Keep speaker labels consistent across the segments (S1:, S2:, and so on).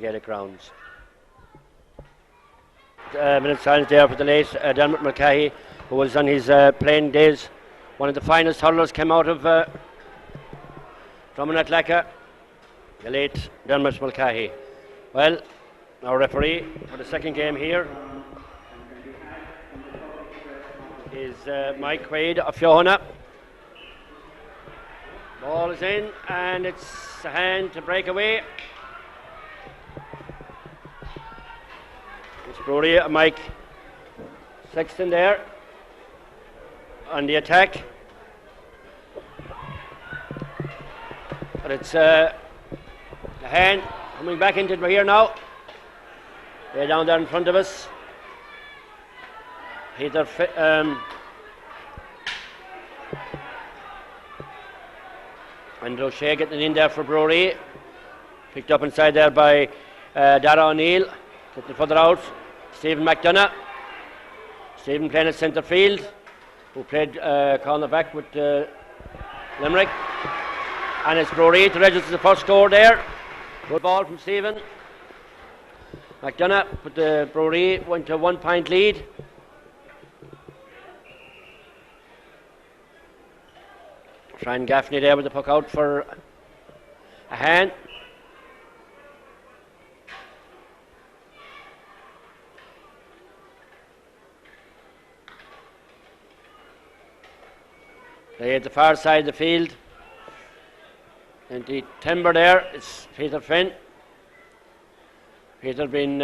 S1: Gaelic grounds. Minute silence there for the late Dermot Mulcahy, who was on his playing days. One of the finest hurlers came out of Drummond Atlaka, the late Dermot Mulcahy. Well, our referee for the second game here is Mike Quaid of Fiohana. Ball is in and it's Ahane to break away. It's Bruree and Mike Sexton there on the attack. But it's Ahane coming back into it here now. They're down there in front of us. Peter and O'Shea getting in there for Bruree. Picked up inside there by Dara O'Neill. Getting further out. Stephen McDonough. Stephen playing at centre field, who played cornerback with Limerick. And it's Bruree to register the first score there. Good ball from Stephen. McDonough, but Bruree went to a 1 point lead. Fran Gaffney there with the puck out for Ahane. They at the far side of the field. And the timber there is Peter Finn. Peter been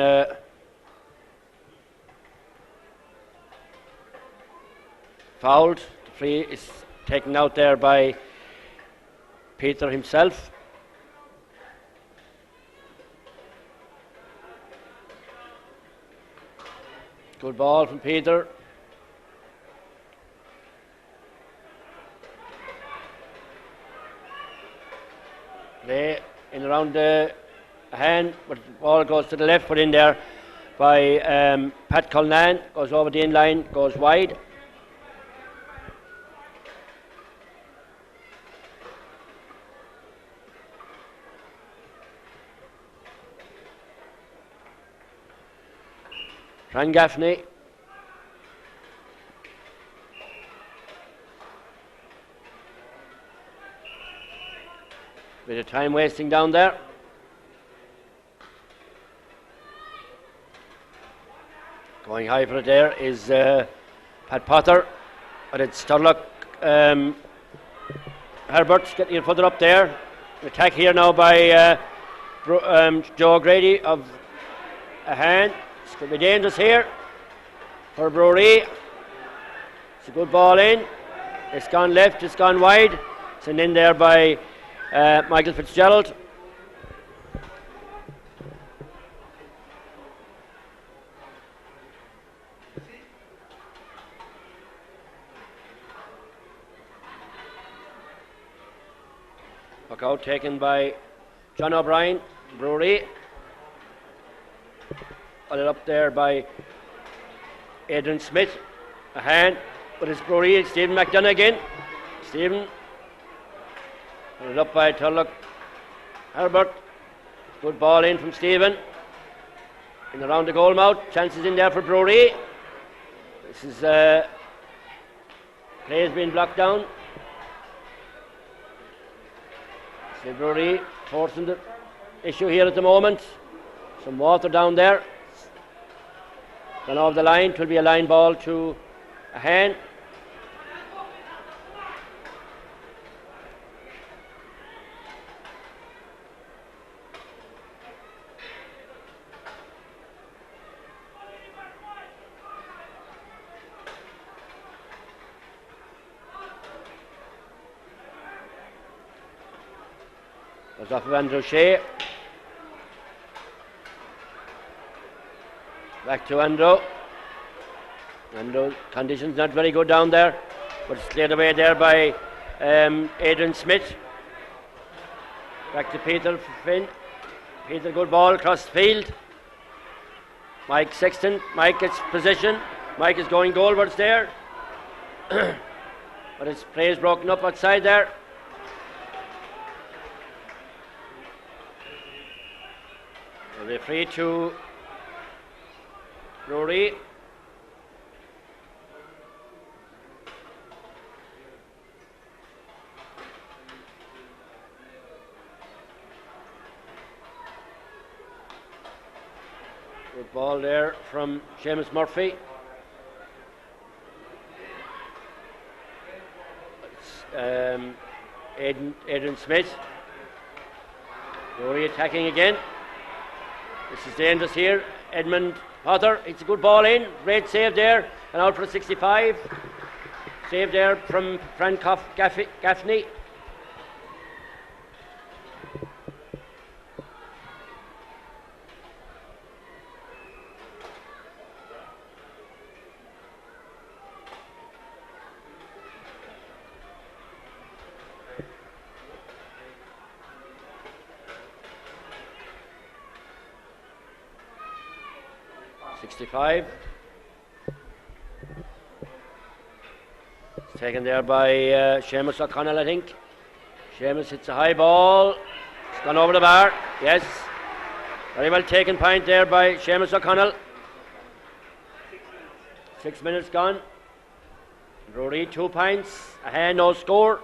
S1: fouled. The free is taken out there by Peter himself. Good ball from Peter. Play in around the hand, but the ball goes to the left, put in there by Pat Cullinan, goes over the in line, goes wide. Fran Gaffney. Bit of time wasting down there. Going high for it there is Pat Potter, but it's Sturlock. Herbert's getting it further up there. Attack here now by Joe O'Grady of Ahane. It's going to be dangerous here for Bruree. It's a good ball in. It's gone left, it's gone wide. It's an in there by Michael Fitzgerald. Puck out taken by John O'Brien, Bruree. Got it up there by Adrian Smith, Ahane, but it's Bruree, Stephen McDonough again. Stephen. Got it up by Turlock Herbert. Good ball in from Stephen. In around the goal mouth. Chances in there for Bruree. This is play has been blocked down. See Bruree forcing the issue here at the moment. Some water down there. Gone off the line. It will be a line ball to Ahane. Goes off of Andrew Shea. Back to Andrew. Andrew, conditions not very good down there, but it's cleared away there by Adrian Smith. Back to Peter Finn. Peter, good ball across the field. Mike Sexton. Mike gets position. Mike is going goalwards there. But his play is broken up outside there. They're free to Bruree. Good ball there from Seamus Murphy. Aidan Smith. Bruree attacking again. This is dangerous here. Edmund Potter, it's a good ball in. Great save there. And out for a 65. Save there from Frank Gaffney. It's taken there by Seamus O'Connell, I think. Seamus hits a high ball. It's gone over the bar. Yes. Very well taken point there by Seamus O'Connell. 6 minutes gone. Bruree 2 points. Ahane no score.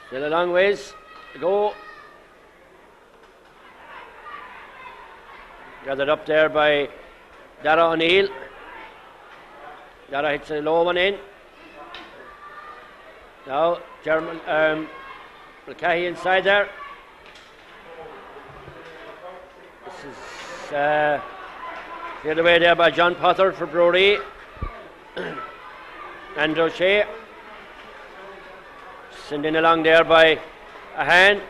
S1: Still a long ways to go. Gathered up there by Dara O'Neill. Dara hits a low one in. Now Mulcahy inside there. This is cleared away there by John Potter for Bruree. And O'Shea. Sending along there by Ahane.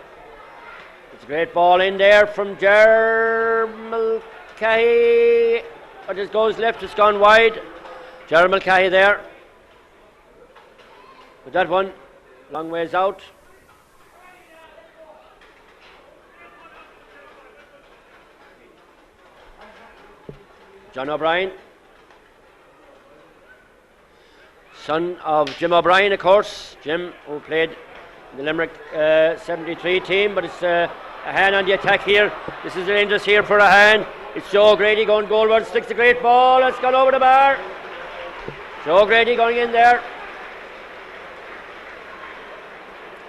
S1: It's a great ball in there from Mulcahy. It just goes left, it's gone wide. Mulcahy there. But that one, long ways out. John O'Brien. Son of Jim O'Brien, of course. Jim, who played in the Limerick 73 team, but it's Ahane on the attack here. This is dangerous here for Ahane. It's Joe Grady going goalward, sticks a great ball. It's gone over the bar. Joe Grady going in there.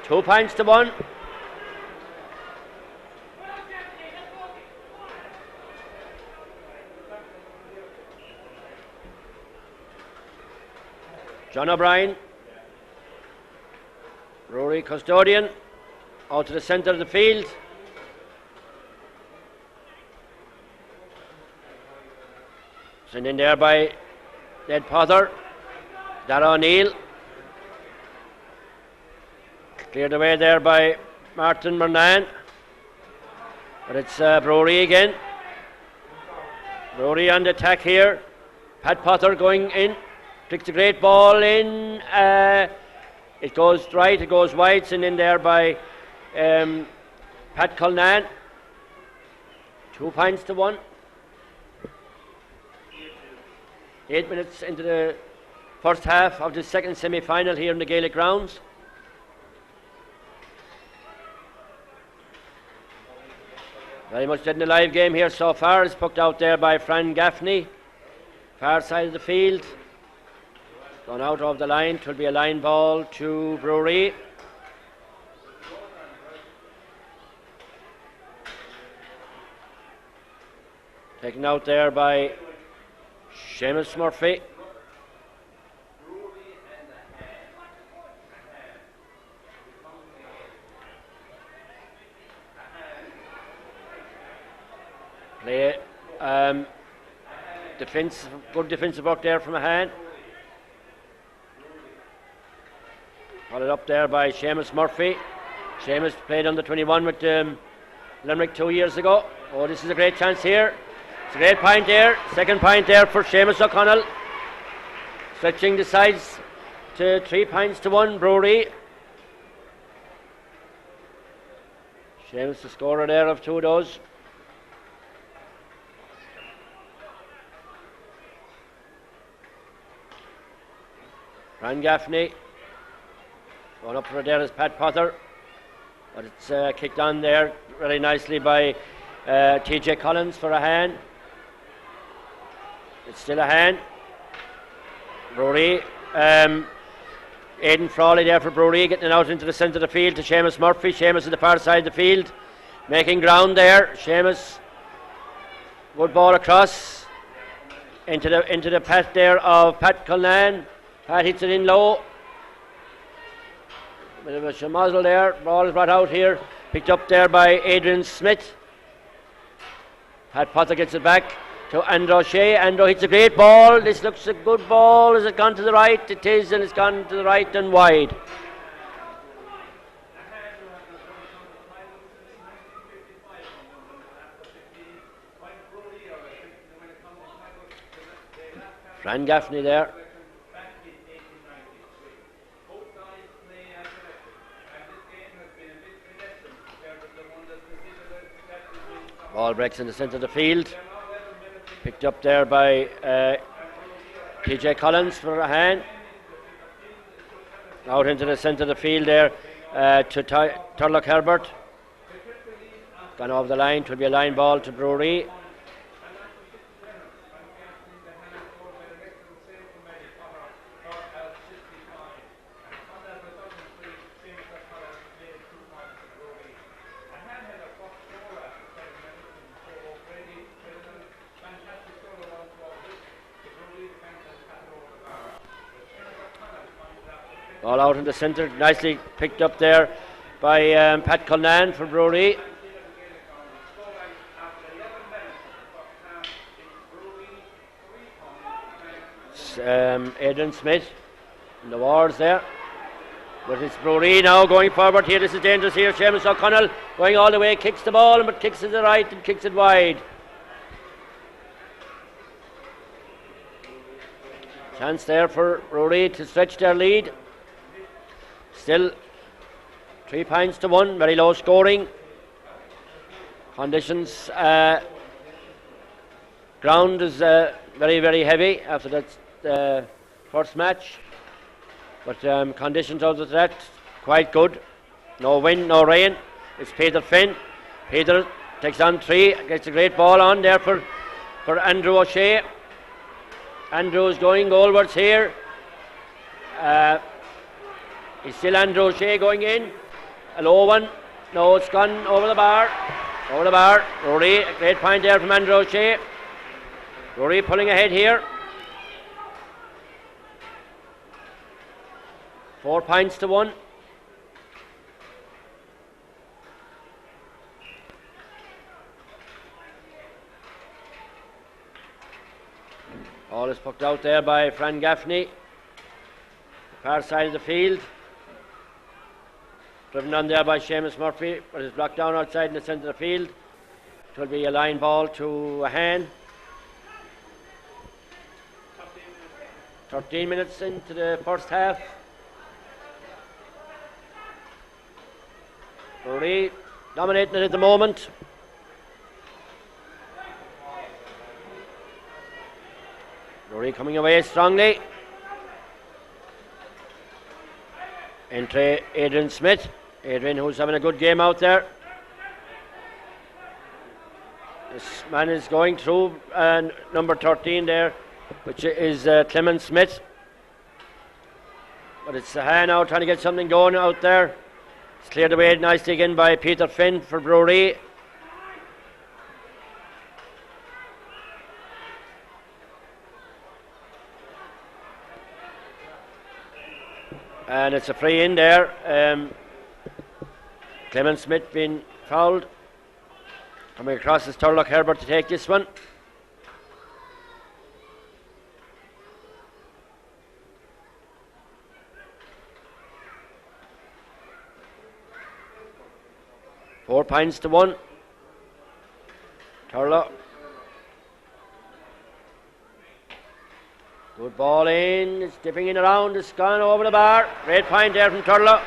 S1: 2 points to 1. John O'Brien. Bruree custodian. Out to the centre of the field. Sent in there by Ned Potter. Dara O'Neill. Cleared away there by Martin Murnane. But it's Bruree again. Bruree on the attack here. Pat Potter going in. Flicks a great ball in. It goes right, it goes wide. Sent in there by Pat Culnan. 2 points to 1. 8 minutes into the first half of the second semi-final here in the Gaelic grounds. Very much in the live game here so far. It's poked out there by Fran Gaffney. Far side of the field. Gone out of the line. It will be a line ball to Bruree. Taken out there by Seamus Murphy. Play good defensive work there from Ahane. Followed up there by Seamus Murphy. Seamus played under 21 with Limerick 2 years ago. Oh, this is a great chance here. It's a great point there. Second point there for Seamus O'Connell. Stretching the sides to 3 points to 1, Bruree. Seamus the scorer there of 2 of those. Fran Gaffney. Going up for there is Pat Potter. But it's kicked on there very nicely by TJ Collins for Ahane. It's still Ahane. Bruree. Aidan Frawley there for Bruree, getting it out into the centre of the field to Seamus Murphy. Seamus on the far side of the field, making ground there. Seamus, good ball across into the path there of Pat Cullinan. Pat hits it in low. Bit of a schmozzle there. Ball is brought out here, picked up there by Adrian Smith. Pat Potter gets it back to Andrew O'Shea. Andrew hits a great ball. This looks a good ball. Has it gone to the right? It is, and it's gone to the right and wide. Fran Gaffney there. Ball breaks in the centre of the field. Picked up there by TJ Collins for Ahane. Out into the centre of the field there to Turlock Herbert. Gone over the line. It will be a line ball to Bruree. All out in the centre, nicely picked up there by Pat Cullinan for Bruree. Aidan Smith in the wards there. But it's Bruree now going forward here. This is dangerous here. Seamus O'Connell going all the way, kicks the ball, but kicks it to the right and kicks it wide. Chance there for Bruree to stretch their lead. Still 3 points to 1, very low scoring. Conditions, ground is very, very heavy after that first match. But conditions out of that, quite good. No wind, no rain. It's Peter Finn. Peter takes on 3, gets a great ball on there for Andrew O'Shea. Andrew is going goalwards here. It's still Andrew O'Shea going in. A low one. No, it's gone over the bar. Over the bar. Bruree, a great point there from Andrew O'Shea. Bruree pulling ahead here. 4 points to 1. All is poked out there by Fran Gaffney. Far side of the field. Driven on there by Seamus Murphy, but it's blocked down outside in the centre of the field. It will be a line ball to Ahane. 13 minutes into the first half. Bruree dominating it at the moment. Bruree coming away strongly. Enter Adrian Smith. Adrian, who's having a good game out there. This man is going through number 13 there, which is Clement Smith. But it's Ahane now trying to get something going out there. It's cleared away nicely again by Peter Finn for Bruree. And it's a free in there. Clement Smith being fouled. Coming across is Turlock Herbert to take this one. Four points to 1. Turlock. Good ball in, it's dipping in around, it's gone over the bar. Great point there from Turlock.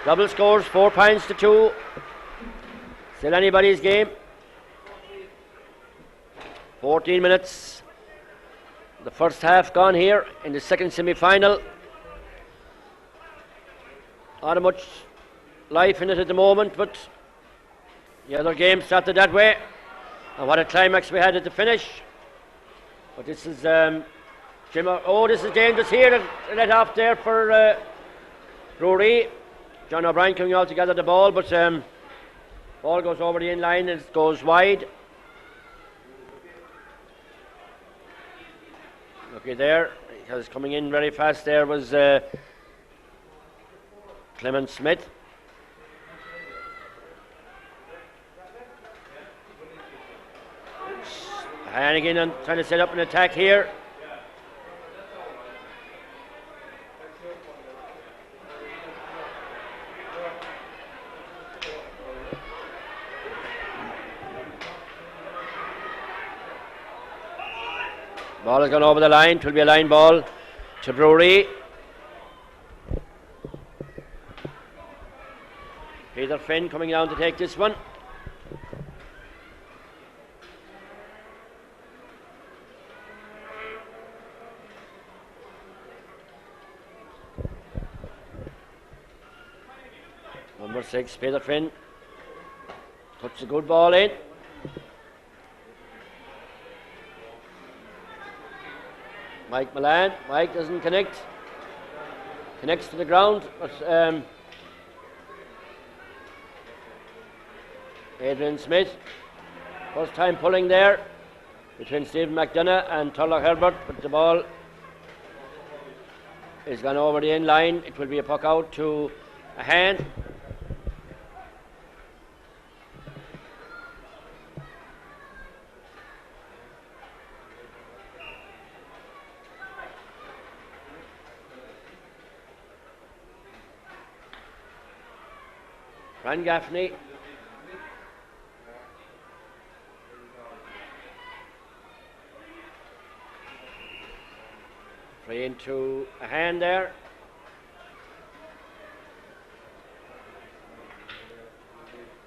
S1: Double scores, 4 points to 2. Still anybody's game. 14 minutes. The first half gone here in the second semi-final. Not much life in it at the moment, but the other game started that way. And what a climax we had at the finish. But this is Jim. Oh, this is dangerous here. Let off there for Bruree. John O'Brien coming out to gather the ball, but ball goes over the in line and it goes wide. Looky there, because coming in very fast there was Clement Smith. Hannigan and trying to set up an attack here. Ball has gone over the line. It will be a line ball to Bruree. Peter Finn coming down to take this one. Number 6, Peter Finn. Puts a good ball in. Mike Milan. Mike doesn't connect. Connects to the ground, but Adrian Smith. First time pulling there between Stephen McDonough and Turlough Herbert, but the ball is gone over the in line. It will be a puck out to Ahane. Fran Gaffney. Free into a hand there.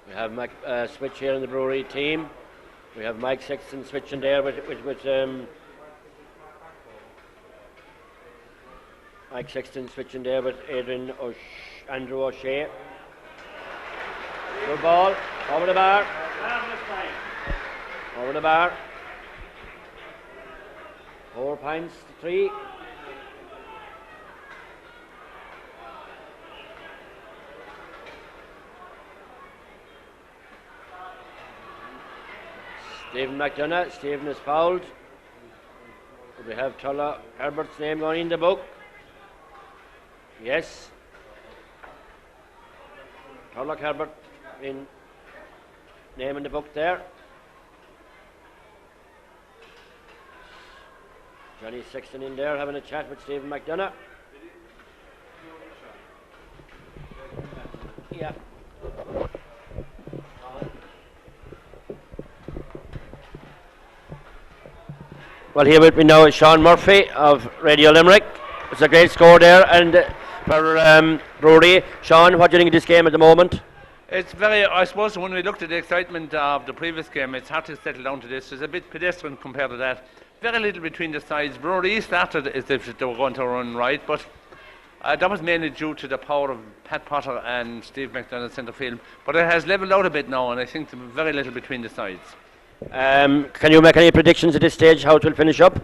S1: We have switch here in the Bruree team. We have Mike Sexton switching there with Mike Sexton switching there with Andrew O'Shea. Good ball, over the bar. Over the bar. 4 points to 3. Stephen McDonough. Stephen is fouled. We have Turlough Herbert's name going in the book. Yes. Turlough Herbert in name in the book there. Johnny Sexton in there having a chat with Stephen McDonough. Yeah. Well, here with me now is Sean Murphy of Radio Limerick. It's a great score there, and for Bruree. Sean, what do you think of this game at the moment?
S2: It's very, I suppose when we looked at the excitement of the previous game, it's hard to settle down to this. It's a bit pedestrian compared to that. Very little between the sides. Bruree started as if they were going to run right, but that was mainly due to the power of Pat Potter and Steve McDonough centre field. But it has levelled out a bit now, and I think there's very little between the sides.
S1: Can you make any predictions at this stage how it will finish up?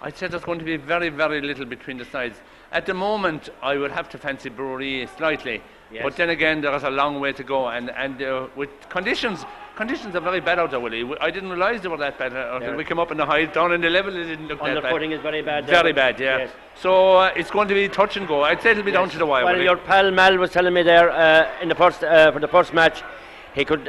S2: I'd say there's going to be very, very little between the sides. At the moment, I would have to fancy Bruree slightly. Yes. But then again, there is a long way to go, and with conditions are very bad out there, Willie. I didn't realise they were that bad until we came up in the high. Down in the level, it didn't look that bad.
S1: Underfooting is very bad.
S2: Very bad, yeah. Yes. So it's going to be touch and go. I'd say it'll be down to the wire.
S1: Well, your pal Mal was telling me there in the first for the first match, he thought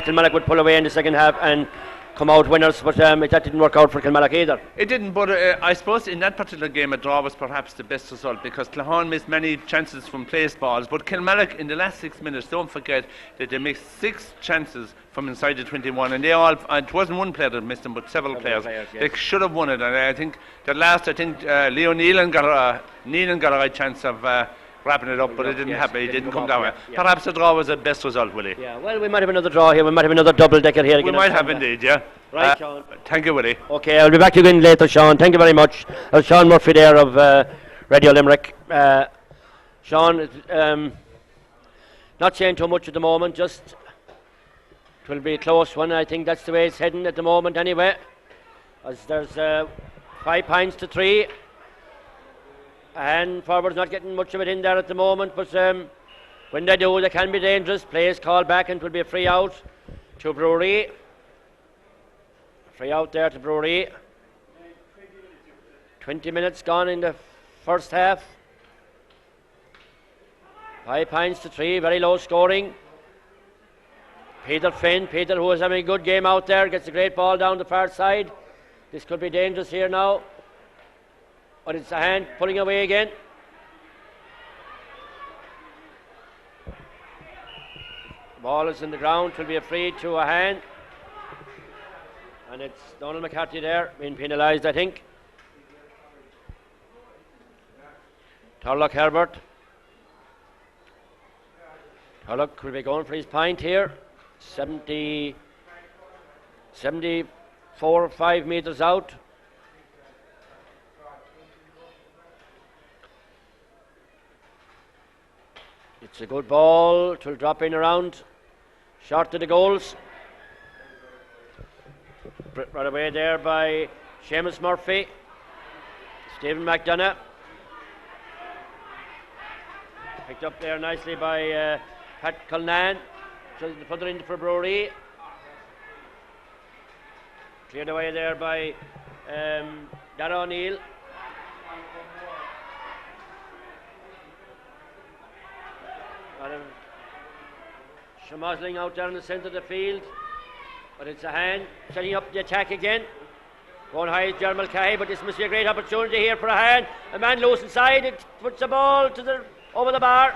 S1: Kilmallock would pull away in the second half and come out winners, but that didn't work out for Kilmallock either.
S2: It didn't, but I suppose in that particular game a draw was perhaps the best result, because Claghorn missed many chances from placed balls, but Kilmallock in the last 6 minutes, don't forget that they missed 6 chances from inside the 21, and they all, it wasn't one player that missed them, but several players. Yes. They should have won it, and I think Leo Nealon got a right chance of wrapping it up, but it didn't happen. It didn't come down. Yeah. Perhaps the draw was the best result, Willie.
S1: Yeah, well, we might have another draw here. We might have another double-decker here again.
S2: We might have indeed, yeah.
S1: Right, Sean.
S2: Thank you, Willie.
S1: Okay, I'll be back to you again later, Sean. Thank you very much. Sean Murphy there of Radio Limerick. Sean, Not saying too much at the moment, just it will be a close one. I think that's the way it's heading at the moment anyway. As there's 5 points to 3. And forward's not getting much of it in there at the moment, but when they do, they can be dangerous. Play is called back and it will be a free out to Bruree. Free out there to Bruree. 20 minutes gone in the first half. 5 points to 3, very low scoring. Peter Finn, Peter who is having a good game out there, gets a great ball down the far side. This could be dangerous here now. But it's Ahane pulling away again. Ball is in the ground, it will be a free to Ahane. And it's Donald McCarthy there, being penalised, I think. Turlock Herbert. Turlock will be going for his point here. 74 or 5 metres out. It's a good ball. It will drop in around. Short to the goals. Right away there by Seamus Murphy. Stephen McDonough. Picked up there nicely by Pat Culnan. Further in for Bruree. Cleared away there by Dara O'Neill. Schmozzling out there in the centre of the field, but it's Ahane setting up the attack again. Going high is Jeremy Mulcahy, but this must be a great opportunity here for Ahane. A man loose inside, it puts the ball to over the bar.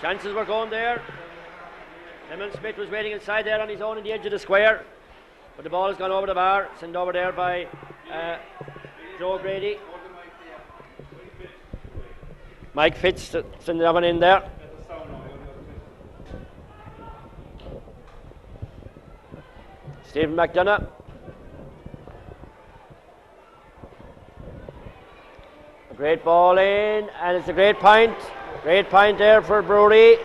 S1: Chances were going there. Clement Smith was waiting inside there on his own in the edge of the square, but the ball has gone over the bar, sent over there by Joe Grady. Mike Fitz sending that one in there. Stephen McDonough. A great ball in, and it's a great point. Great point there for Bruree.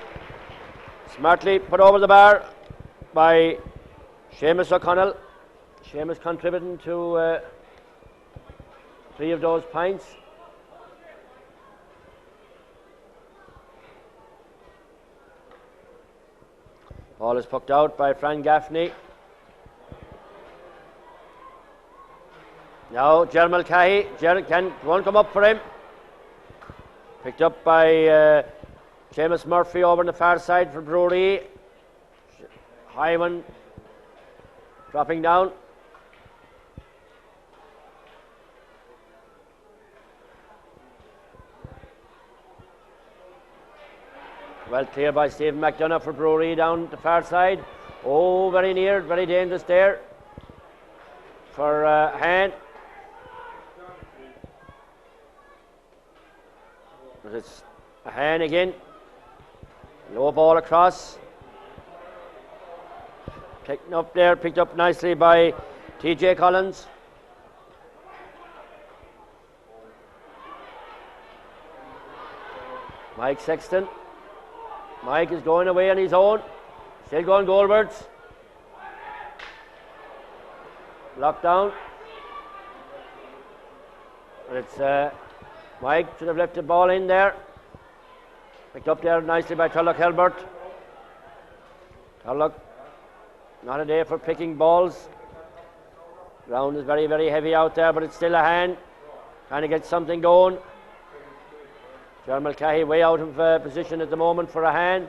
S1: Smartly put over the bar by Seamus O'Connell. Seamus contributing to 3 of those points. Ball is pucked out by Fran Gaffney. Now Jeremy Mulcahy. Won't come up for him. Picked up by Seamus Murphy over on the far side for Bruree. High one. Dropping down. Well clear by Stephen McDonough for Bruree down the far side. Oh, very near, very dangerous there for Ahane. But it's Ahane again. Low ball across. Picked up nicely by TJ Collins. Mike Sexton. Mike is going away on his own. Still going goalwards. Locked down. And it's Mike should have left the ball in there. Picked up there nicely by Turlock Herbert. Turlock, not a day for picking balls. Ground is very, very heavy out there, but it's still Ahane. Trying to get something going. Jeremy Mulcahy way out of position at the moment for Ahane.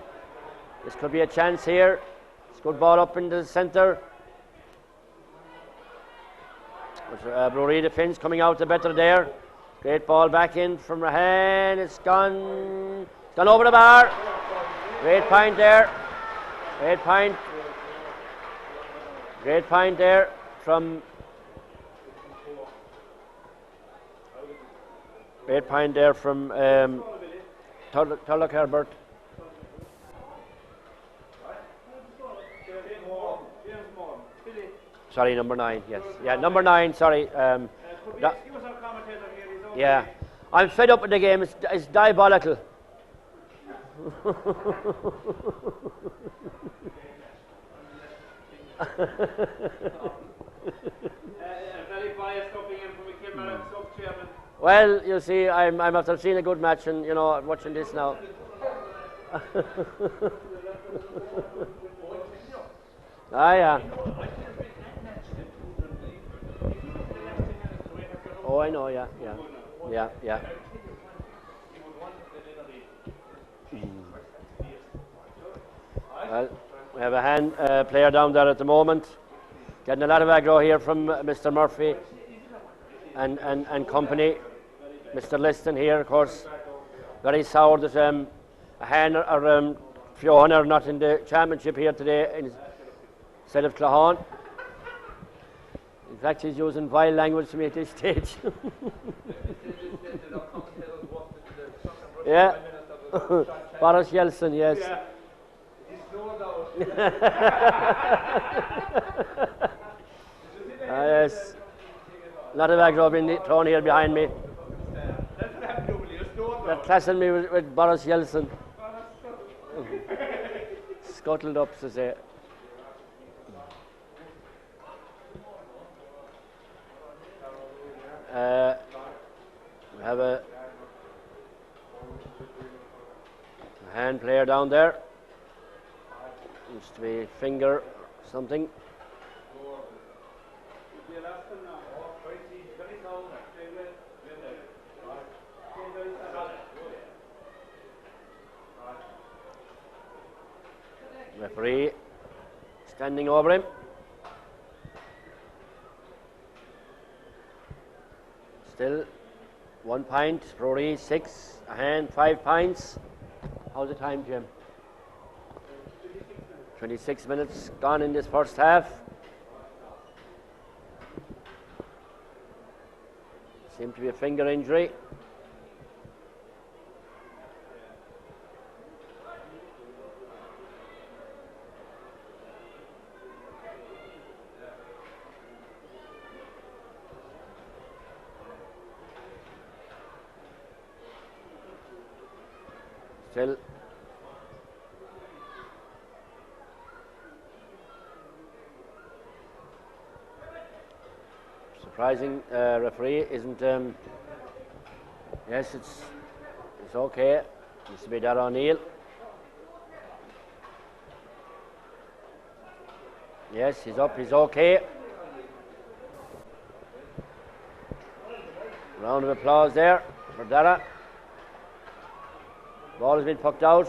S1: This could be a chance here. It's a good ball up into the centre. Bruree defence coming out the better there. Great ball back in from Ahane. It's gone over the bar. Great point there. Great point there from Turlock Herbert. Sorry, number 9. Yes, yeah, number 9. Sorry. Yeah, I'm fed up with the game. It's diabolical. Well, you see, I'm after seeing a good match and, you know, watching this now. Ah, yeah. Oh, I know, yeah. Well, we have a hand player down there at the moment. Getting a lot of aggro here from Mr. Murphy and company. Mr. Liston here, of course, very sour that Ahane or Fionn are not in the championship here today instead of Clahane. In fact, he's using vile language to me at this stage. Yeah. Boris Yeltsin, yes. Yes. A lot of aggro being thrown here behind me. They're classing me with Boris Yeltsin. Scuttled up, to say. We have a hand player down there. Used to be finger something. Referee standing over him. Still 1 pint, Bruree 6, Ahane 5 pints. How's the time, Jim? 26 minutes gone in this first half. Seemed to be a finger injury. Still surprising referee isn't yes, it's okay. Used to be Dara O'Neill. Yes, he's up, he's okay. Round of applause there for Dara. Ball has been pucked out,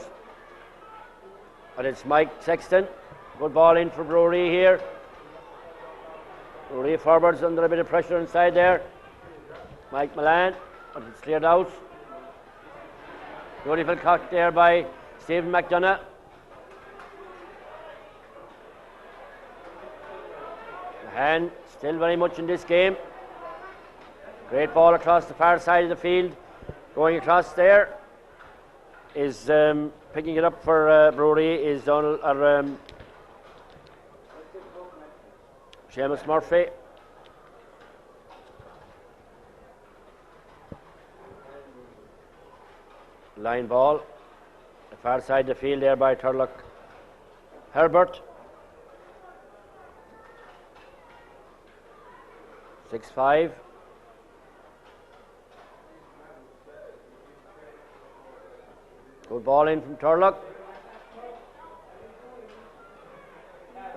S1: but it's Mike Sexton. Good ball in for Bruree here. Bruree forwards under a bit of pressure inside there. Mike Milan, but it's cleared out. Beautiful cut there by Stephen McDonough. Ahane still very much in this game. Great ball across the far side of the field. Going across there is picking it up for Bruree is Donald Seamus Murphy. Line ball, the far side of the field there by Turlock Herbert. 6-5. Good ball in from Turlock.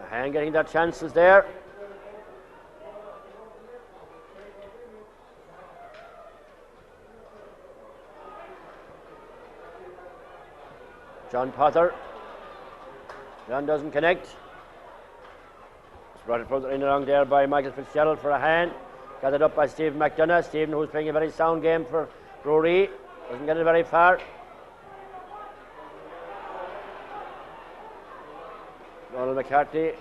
S1: Ahane getting their chances there. John Potter. John doesn't connect. It's brought it further in along there by Michael Fitzgerald for Ahane. Gathered up by Stephen McDonough. Stephen, who's playing a very sound game for Bruree, doesn't get it very far. Donald McCarthy.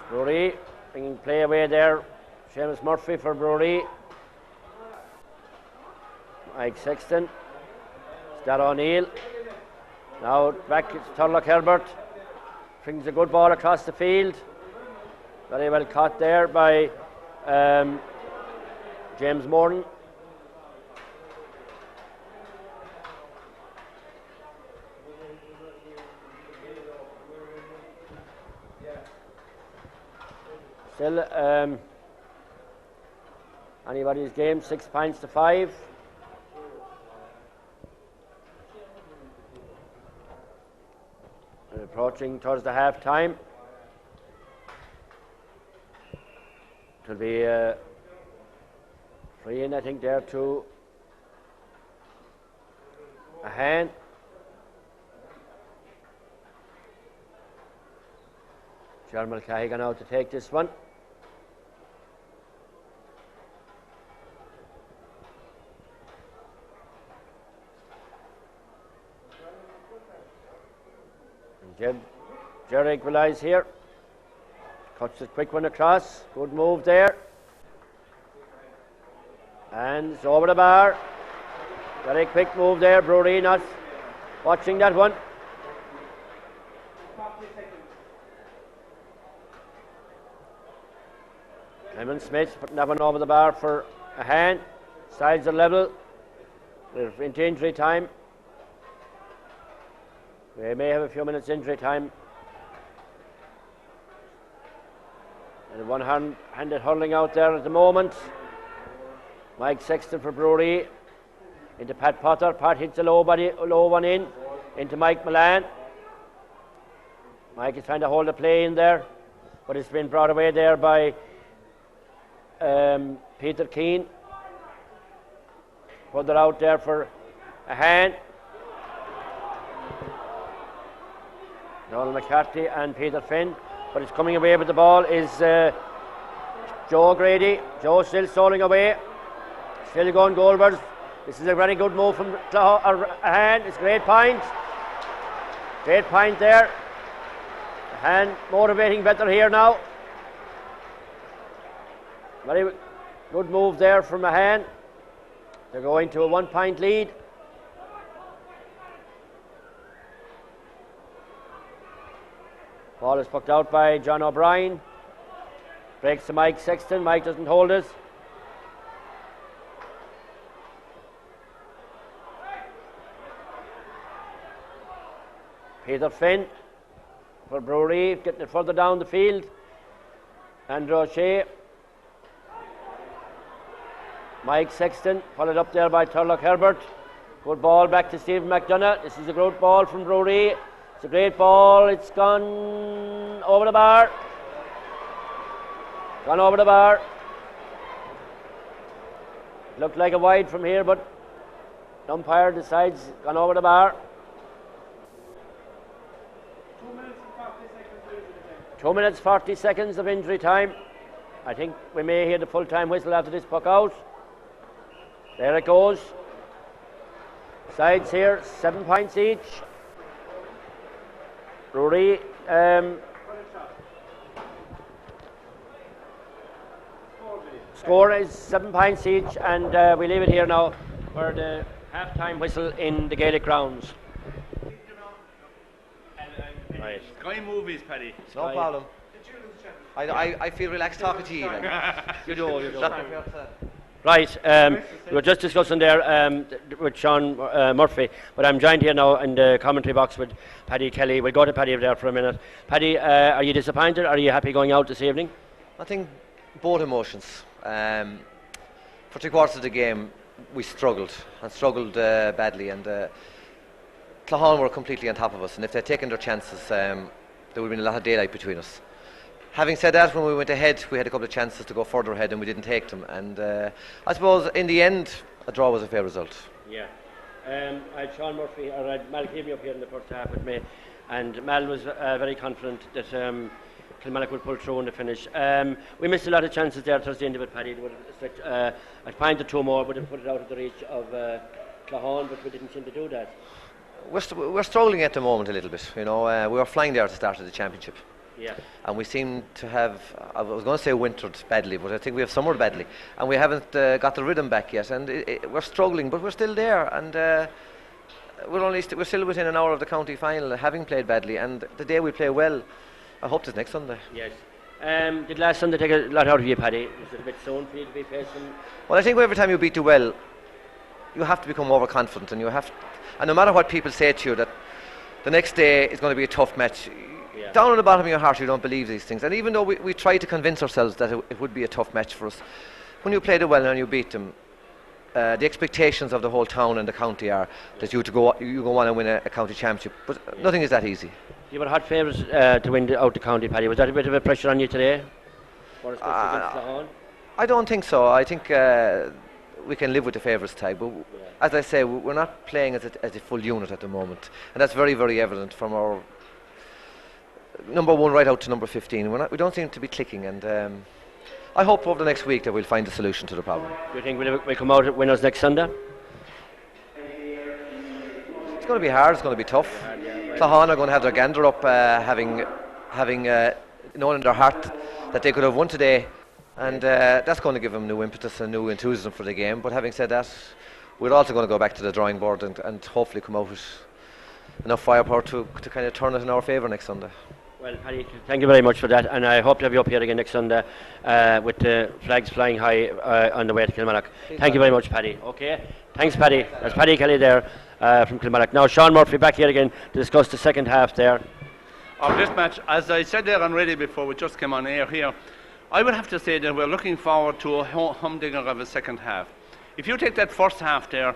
S1: Bruree bringing play away there. Seamus Murphy for Bruree. Mike Sexton. Dara O'Neill. Now back to Turlock Herbert. Brings a good ball across the field. Very well caught there by James Morton. Still anybody's game, 6 points to 5. We're approaching towards the half time. It'll be free in, I think, there to Ahane. German Cahigan out to take this one. Jerry equalise here. Cuts a quick one across. Good move there. And it's over the bar. Very quick move there. Bruree not watching that one. Clement Smith putting that one over the bar for Ahane. Sides are level. We're into injury time. We may have a few minutes injury time. And one-handed hurling out there at the moment. Mike Sexton for Bruree. Into Pat Potter. Pat hits a low one in. Into Mike Milan. Mike is trying to hold the play in there, but it's been brought away there by Peter Keane. Put it out there for Ahane. Donald McCarthy and Peter Finn, but it's coming away with the ball is Joe Grady. Joe still stalling away, still going goalwards. This is a very good move from Ahane. It's a great point there. Ahane motivating better here now. Very good move there from Ahane. They're going to a 1 point lead. Ball is pucked out by John O'Brien. Breaks to Mike Sexton. Mike doesn't hold it. Peter Finn for Bruree, getting it further down the field. Andrew O'Shea. Mike Sexton, followed up there by Turlock Herbert. Good ball back to Stephen McDonough. This is a good ball from Bruree. It's a great ball. It's gone over the bar. Gone over the bar. It looked like a wide from here, but the umpire decides gone over the bar. 2 minutes 40 seconds of injury time. I think we may hear the full time whistle after this puck out. There it goes. Sides here, 7 points each. Bruree score is 7 points each, and we leave it here now for the half-time whistle in the Gaelic grounds. Right.
S2: Sky movies, Paddy.
S3: No problem. I feel relaxed talking to you.
S1: You do. Right, we were just discussing there with Sean Murphy, but I'm joined here now in the commentary box with Paddy Kelly. We'll go to Paddy there for a minute. Paddy, are you disappointed? Are you happy going out this evening?
S3: I think both emotions. For 3/4 of the game, we struggled badly, and Clahane were completely on top of us, and if they'd taken their chances, there would have been a lot of daylight between us. Having said that, when we went ahead, we had a couple of chances to go further ahead and we didn't take them, and I suppose in the end a draw was a fair result.
S1: Yeah. I had Sean Murphy, or I had Mal Keavy up here in the first half with me, and Mal was very confident that Kilmallock would pull through in the finish. We missed a lot of chances there towards the end of it, Paddy. I'd pointed 2 more, would have put it out of the reach of Clahane, but we didn't seem to do that.
S3: We're struggling at the moment a little bit. You know, we were flying there at the start of the championship.
S1: Yeah.
S3: And we seem to have, I was going to say wintered badly, but I think we have summered badly, and we haven't got the rhythm back yet, and we're struggling, but we're still there, and we're still within an hour of the county final, having played badly, and the day we play well, I hope it's next Sunday.
S1: Yes. Did last Sunday take a lot out of you, Paddy? Was it a bit soon for you to be facing?
S3: Well, I think every time you beat the Well, you have to become overconfident, and and no matter what people say to you, that the next day is going to be a tough match.
S1: Yeah.
S3: Down in the bottom of your heart, you don't believe these things. And even though we try to convince ourselves that it would be a tough match for us, when you play the Well and you beat them, the expectations of the whole town and the county are that you go on and win a county championship. But nothing is that easy.
S1: You were hot favourites to win out the county, Paddy. Was that a bit of a pressure on you today? For especially against Lahore?
S3: I don't think so. I think we can live with the favourites tag. But as I say, we're not playing as a full unit at the moment. And that's very, very evident from our number 1 right out to number 15. We don't seem to be clicking. And I hope over the next week that we'll find a solution to the problem.
S1: Do you think we'll come out winners next Sunday?
S3: It's going to be hard. It's going to be tough. Ahane are going to have their gander up, having known in their heart that they could have won today, and that's going to give them new impetus and new enthusiasm for the game. But having said that, we're also going to go back to the drawing board and hopefully come out with enough firepower to kind of turn it in our favour next Sunday.
S1: Well, Paddy, thank you very much for that, and I hope to have you up here again next Sunday with the flags flying high on the way to Kilmallock. Thank you very much, Paddy. Okay, thanks, Paddy. That's Paddy Kelly there from Kilmallock. Now, Sean Murphy back here again to discuss the second half there
S2: of this match. As I said there on radio before we just came on air here, I would have to say that we're looking forward to a humdinger of a second half. If you take that first half there,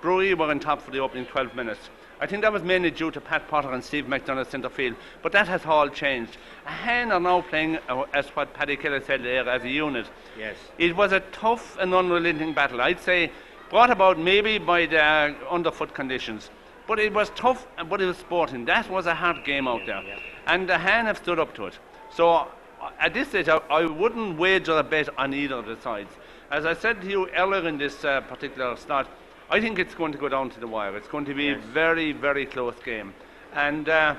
S2: Bruree were on top for the opening 12 minutes. I think that was mainly due to Pat Potter and Steve McDonough centre field, but that has all changed. Ahane are now playing, as what Paddy Kelly said there, as a unit.
S1: Yes.
S2: It was a tough and unrelenting battle. I'd say brought about maybe by the underfoot conditions, but it was tough, but it was sporting. That was a hard game out there, and Ahane have stood up to it. So at this stage, I wouldn't wager a bet on either of the sides. As I said to you earlier in this particular start, I think it's going to go down to the wire. It's going to be a very, very close game. And I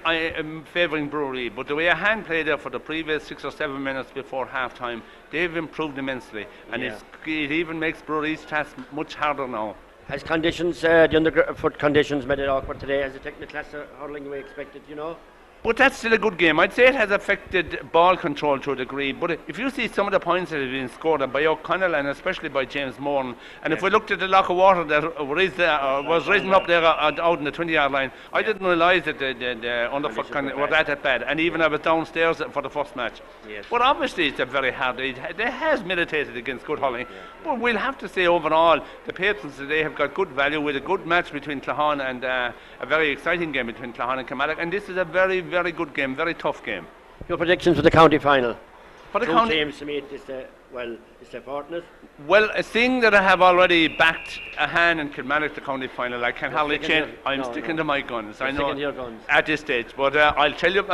S2: am favouring Bruree, but the way Ahane played there for the previous 6 or 7 minutes before half-time, they've improved immensely. And it even makes Bruree's task much harder now.
S1: Has conditions, the underfoot conditions, made it awkward today? Has it taken the class of hurling we expected, you know?
S2: But that's still a good game. I'd say it has affected ball control to a degree. But if you see some of the points that have been scored by O'Connell and especially by James Moran, and if we looked at the lock of water that was raising up there out in the 20-yard line, I didn't realise that the underfoot were that bad. And even I was downstairs for the first match. Yes. But obviously it's a very hard. It has militated against good hurling. But we'll have to say overall, the patrons today have got good value with a good match between Clahane and a very exciting game between Clahane and Kilmallock. And this is a very, very good game, very tough game.
S1: Your predictions for the county final?
S2: For the
S1: county teams to meet is their partners.
S2: Well, seeing that I have already backed Ahane and Kilmallock the county final, I can hardly change. I'm sticking to my guns. I know
S1: to your guns
S2: at this stage, but I'll tell you,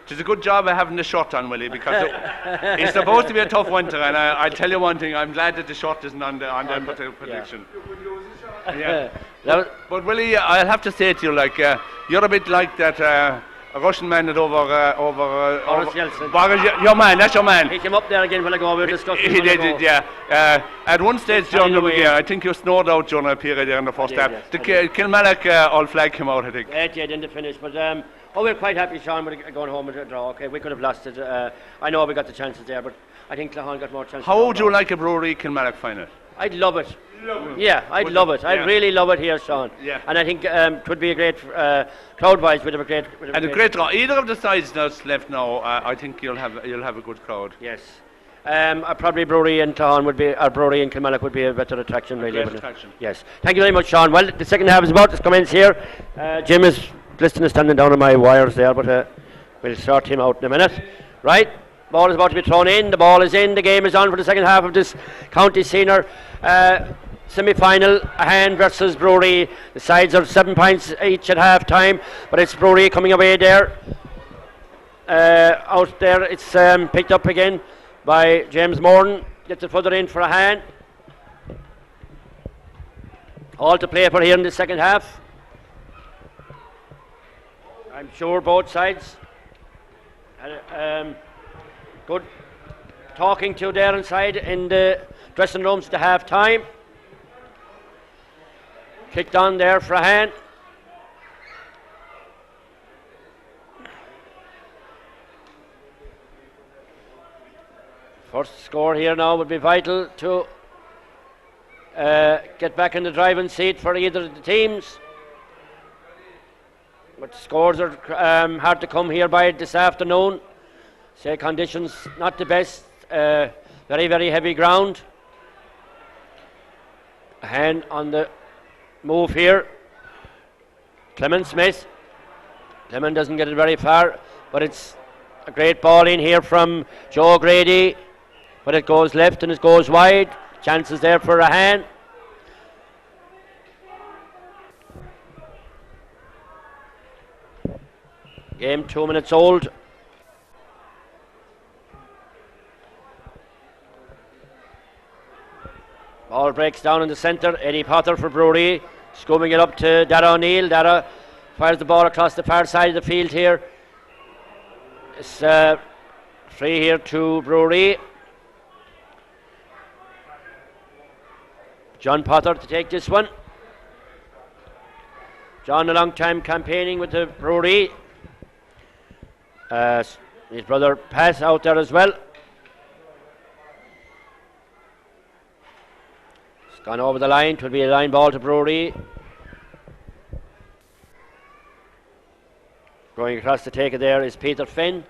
S2: it's a good job of having the shirt on, Willie, because it's supposed to be a tough winter, and I'll tell you one thing: I'm glad that the shirt isn't on the prediction. Yeah. But Willie, I'll have to say to you, like you're a bit like that. A Russian man that over
S1: Boris Yeltsin.
S2: Boris, your man, that's your man.
S1: He came up there again when I go. We were discussing.
S2: He did, yeah. At one stage during the game, I think you snored out during a period there in the first half. The Kilmallock all flag came out, I think.
S1: Yeah, didn't finish, but we're quite happy, Sean, with going home with a draw. Okay, we could have lost it. I know we got the chances there, but I think Clahane got more chances.
S2: How would you like a Bruree Kilmallock final?
S1: I'd love it. Yeah, I'd love it. I'd really love it here, Sean.
S2: Yeah.
S1: And I think it would be a great crowd-wise. We'd have a great
S2: draw. Either of the sides that's left now, I think you'll have a good crowd.
S1: Yes. Probably Bruree and Clahane would be, or Bruree and Kilmallock would be a better attraction, really.
S2: Great attraction.
S1: Yes. Thank you very much, Sean. Well, the second half is about to commence here. Jim is listening, standing down on my wires there, but we'll sort him out in a minute. Right. Ball is about to be thrown in. The ball is in. The game is on for the second half of this county senior semi-final. Ahane versus Bruree. The sides are 7 points each at half time, but it's Bruree coming away there. Out there, it's picked up again by James Moran. Gets it further in for Ahane. All to play for here in the second half. I'm sure both sides. Good talking to there inside in the dressing rooms to half time. Kicked on there for Ahane. First score here now would be vital to get back in the driving seat for either of the teams. But scores are hard to come here by this afternoon. Say conditions not the best. Very, very heavy ground. Ahane on the move here. Clement Smith. Clement doesn't get it very far, but it's a great ball in here from Joe Grady. But it goes left and it goes wide. Chances there for Ahane. Game 2 minutes old. Ball breaks down in the centre. Eddie Potter for Bruree. Scooping it up to Dara O'Neill. Dara fires the ball across the far side of the field here. It's free here to Bruree. John Potter to take this one. John a long time campaigning with the Bruree. His brother Pat out there as well. It's gone over the line. It will be a line ball to Bruree. Going across to take it there is Peter Finn.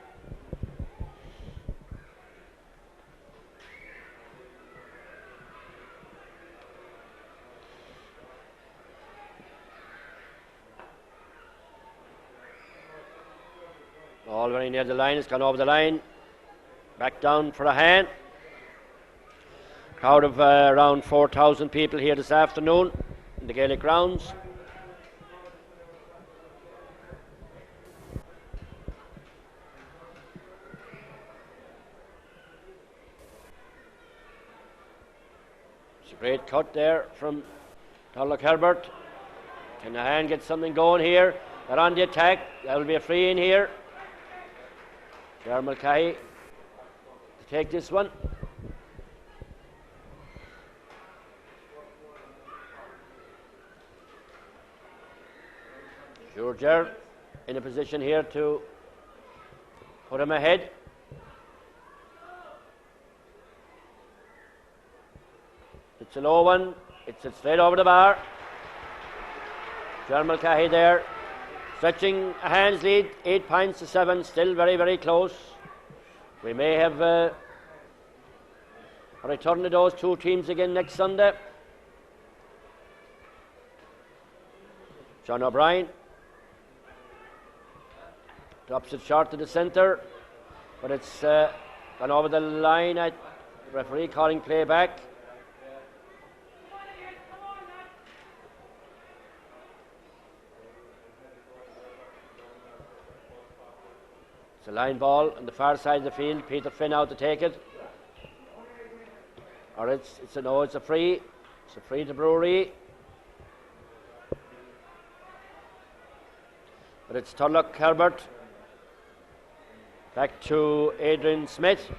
S1: All very near the line. It's gone over the line. Back down for Ahane. Crowd of around 4,000 people here this afternoon in the Gaelic grounds. It's a great cut there from Tarlock Herbert. Can Ahane get something going here? They're on the attack. There will be a free in here. Dermot Mulcahy to take this one. Georgia in a position here to put him ahead. It's a low one. It's straight over the bar. Dermot Mulcahy there. Stretching Ahane's lead, 8 points to 7, still very, very close. We may have a return of those two teams again next Sunday. John O'Brien drops it short to the centre, but it's gone over the line. Referee calling play back. It's a line ball on the far side of the field. Peter Finn out to take it. Or it's a free. It's a free to Bruree. But it's Tarlock Herbert. Back to Adrian Smith.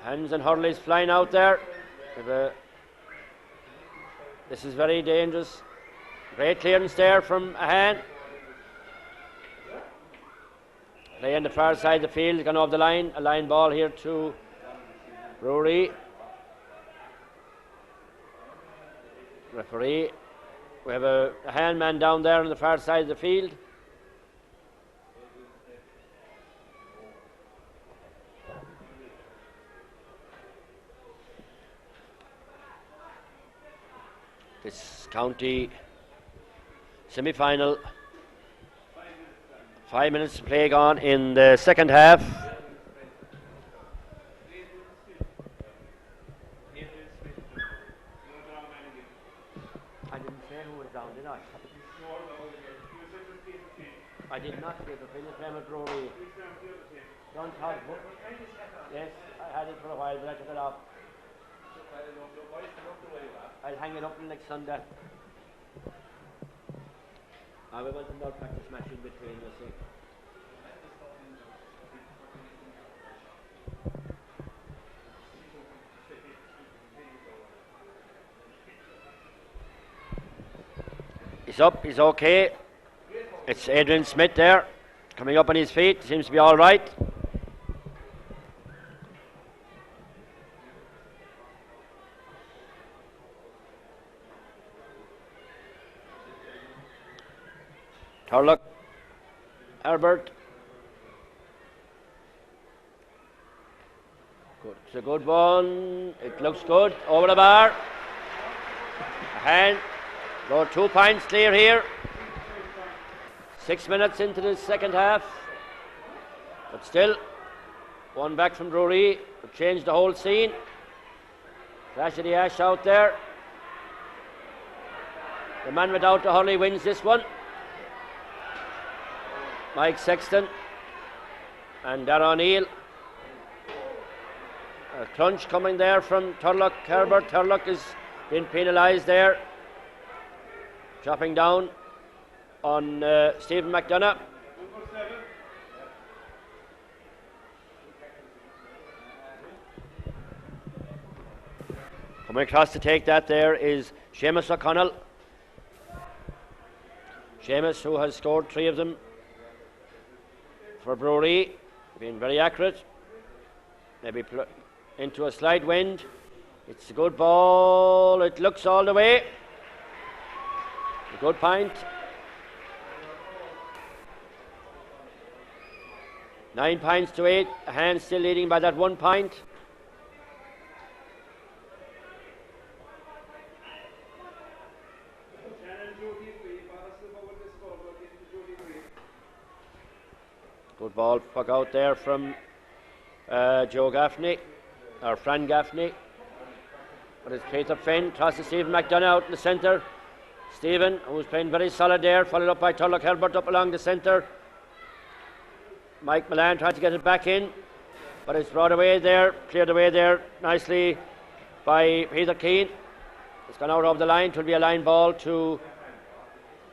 S1: Hands and Hurley's flying out there. This is very dangerous. Great clearance there from Ahane. Play on the far side of the field, gone off the line. A line ball here to Bruree. Referee. We have a handman down there on the far side of the field. This county semi-final. 5 minutes to play gone in the second half. I didn't say who was down, did I? I did not say the finish name at Bruree. Don't have it. Yes, I had it for a while, but I took it off. I'll hang it up next Sunday. I will want some more practice match in between, you see. He's up, he's okay. It's Adrian Smith there, coming up on his feet, seems to be all right. Turlock, Herbert. Good. It's a good one. It looks good. Over the bar. Ahane. Go 2 points clear here. 6 minutes into the second half. But still, one back from Bruree. It changed the whole scene. Flash of the ash out there. The man without the hurley wins this one. Mike Sexton and Darragh O'Neill. A crunch coming there from Turlock Herbert. Turlock is being penalised there. Chopping down on Stephen McDonough. Coming across to take that there is Seamus O'Connell. Seamus, who has scored 3 of them for Bruree, being very accurate. Maybe into a slight wind. It's a good ball. It looks all the way. A good point. 9 points to 8. Ahane still leading by that 1 point. Good ball puck out there from Joe Gaffney, or Fran Gaffney. But it's Peter Finn, tosses Stephen McDonough out in the centre. Stephen, who's playing very solid there, followed up by Turlock Herbert up along the centre. Mike Milan tried to get it back in, but it's brought away there, cleared away there nicely by Peter Keane. It's gone out over the line. It will be a line ball to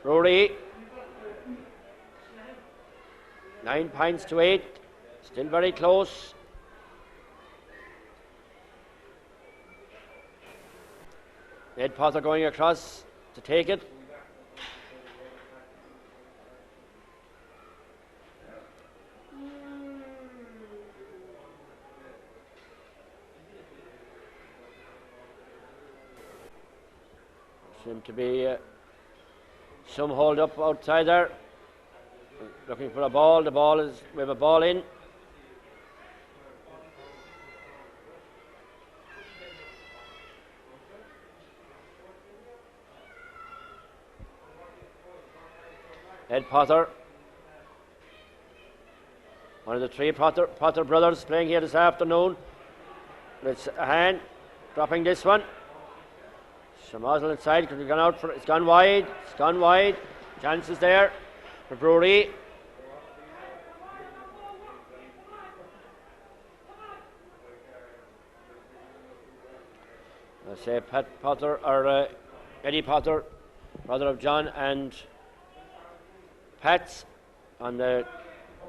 S1: Bruree. 9 points to 8, still very close. Ed Potter going across to take it. Seemed to be some hold up outside there. Looking for a ball. The ball is, we have a ball in. Ed Potter, one of the 3 Potter brothers playing here this afternoon. It's Ahane dropping this one. Shamazel inside, could have gone out for, it's gone wide. It's gone wide. Chances there for Bruree. I say Pat Potter, or Eddie Potter, brother of John and Pat's on the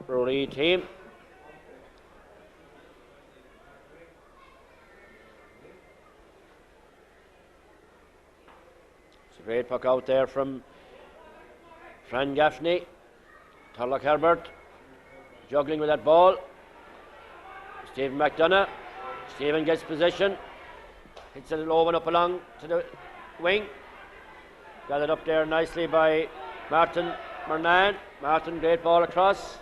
S1: Bruree team. It's a great puck out there from Fran Gaffney. Turlock Herbert juggling with that ball. Stephen McDonough. Stephen gets position. Hits a low one up along to the wing. Gathered up there nicely by Martin Mernan. Martin, great ball across.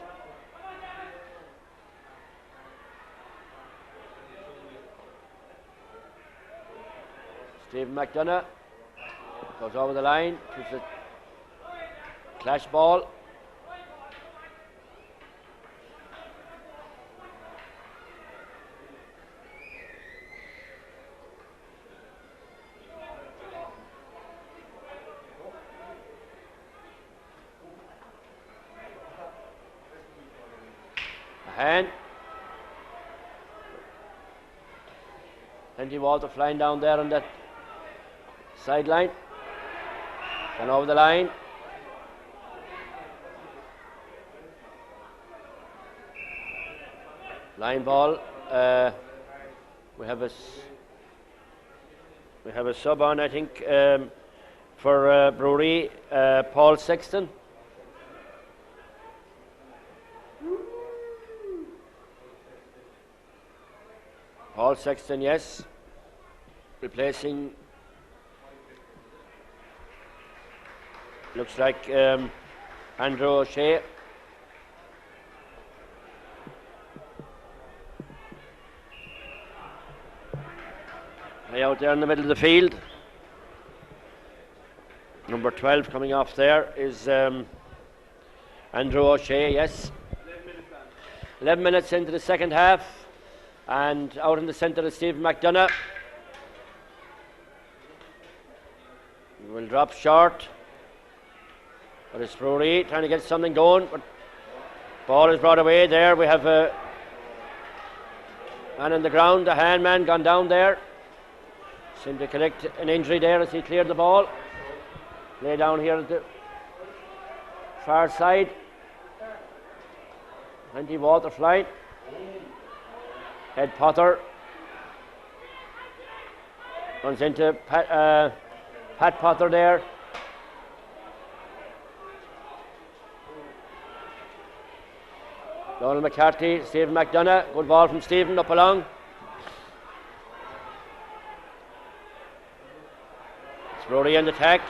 S1: Stephen McDonough goes over the line. It's a clash ball. Ahane. Plenty of water flying down there on that sideline. And over the line. Line ball. We have a sub on, I think, for Bruree, Paul Sexton. Paul Sexton, yes, replacing, looks like Andrew O'Shea. Play out there in the middle of the field. Number 12 coming off there is Andrew O'Shea, yes. 11 minutes into the second half, and out in the centre is Stephen McDonough. Will drop short, but it's Bruree trying to get something going, but ball is brought away there. We have a man on the ground, a hand man gone down there. Seemed to collect an injury there as he cleared the ball. Lay down here at the far side. Plenty water flying. Ed Potter runs into Pat Potter there. Donald McCarthy, Stephen McDonough. Good ball from Stephen up along. It's Bruree in attack.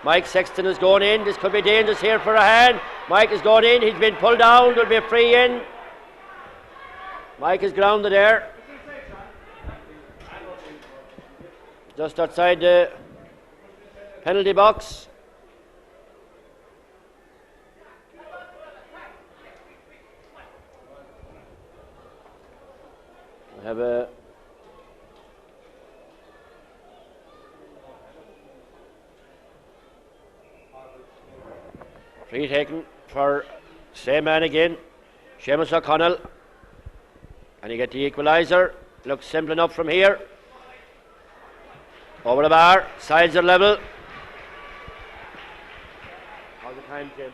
S1: Mike Sexton is going in. This could be dangerous here for a hand. Mike is going in. He's been pulled down. There'll be a free in. Mike is grounded there. Just outside the penalty box. We have a free taken for same man again, Seamus O'Connell. And you get the equaliser. Looks simple enough from here. Over the bar, sides are level. All the time, Jim.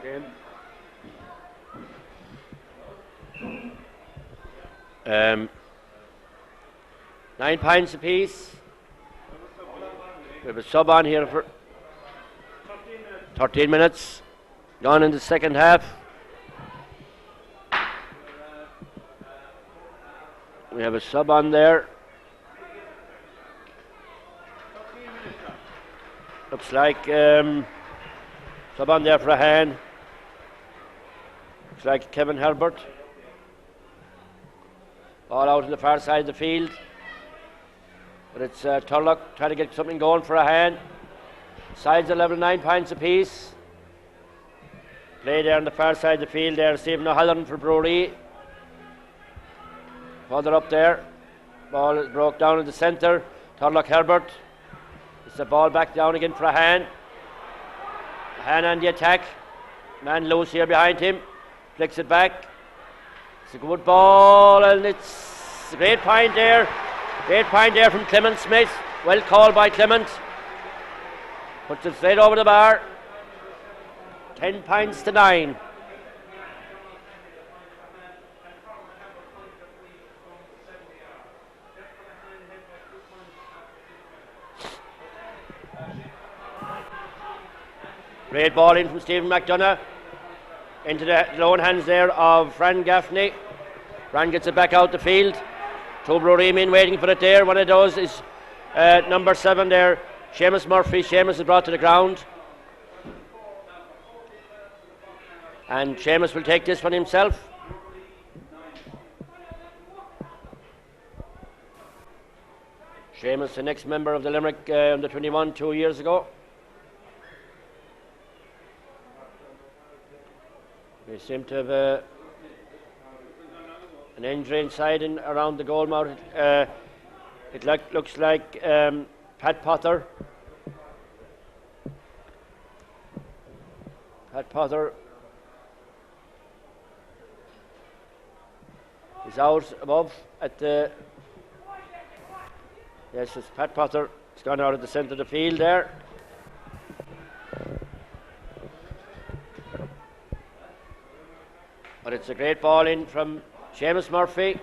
S1: Jim. 9 pints apiece. We have a sub on here for 13 minutes. Gone in the second half. We have a sub on there. Looks like sub on there for a hand. Looks like Kevin Herbert. All out on the far side of the field. But it's Turlock trying to get something going for a hand. Sides are level, 9 pints apiece. Play there on the far side of the field there. Stephen O'Halloran for Bruree. Further up there. Ball is broke down in the centre. Turlock Herbert. It's the ball back down again for a hand. A hand on the attack. Man loose here behind him. Flicks it back. It's a good ball, and it's a great point there. Great point there from Clement Smith. Well called by Clement. Puts it straight over the bar. 10 points to 9. Great ball in from Stephen McDonough. Into the lone hands there of Fran Gaffney. Fran gets it back out the field. Two Bruree men waiting for it there. One of those is number 7 there, Seamus Murphy. Seamus is brought to the ground. And Seamus will take this one himself. Seamus, the next member of the Limerick under 21 2 years ago. We seem to have an injury inside and around the goal mouth. It looks like Pat Potter. Pat Potter is out above at the. Yes, it's Pat Potter. It's gone out of the centre of the field there. But it's a great ball in from Seamus Murphy.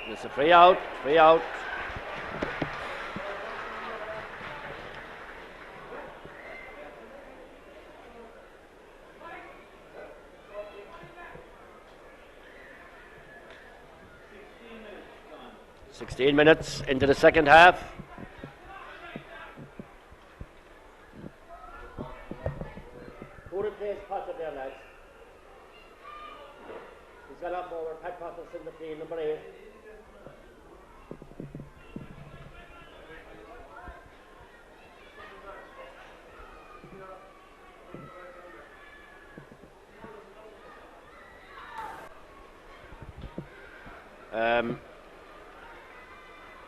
S1: And it's a free out, free out. 16 minutes into the second half. Who replaced Potter there, lads? He's got up over. Pat Potter's in the field, number 8.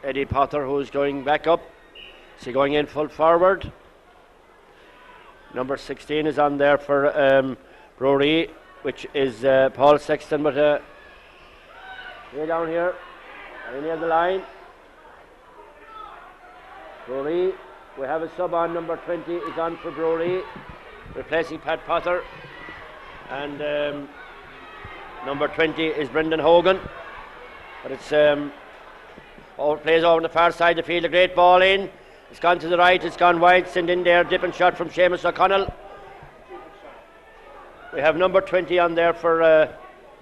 S1: Eddie Potter, who's going back up. Is he going in full forward? Number 16 is on there for Bruree, which is Paul Sexton, but way down here, very near the line. Bruree, we have a sub on. Number 20 is on for Bruree, replacing Pat Potter. And number 20 is Brendan Hogan. But it's plays over on the far side of the field. A great ball in. It's gone to the right. It's gone wide. Sent in there. Dipping shot from Seamus O'Connell. We have number 20 on there for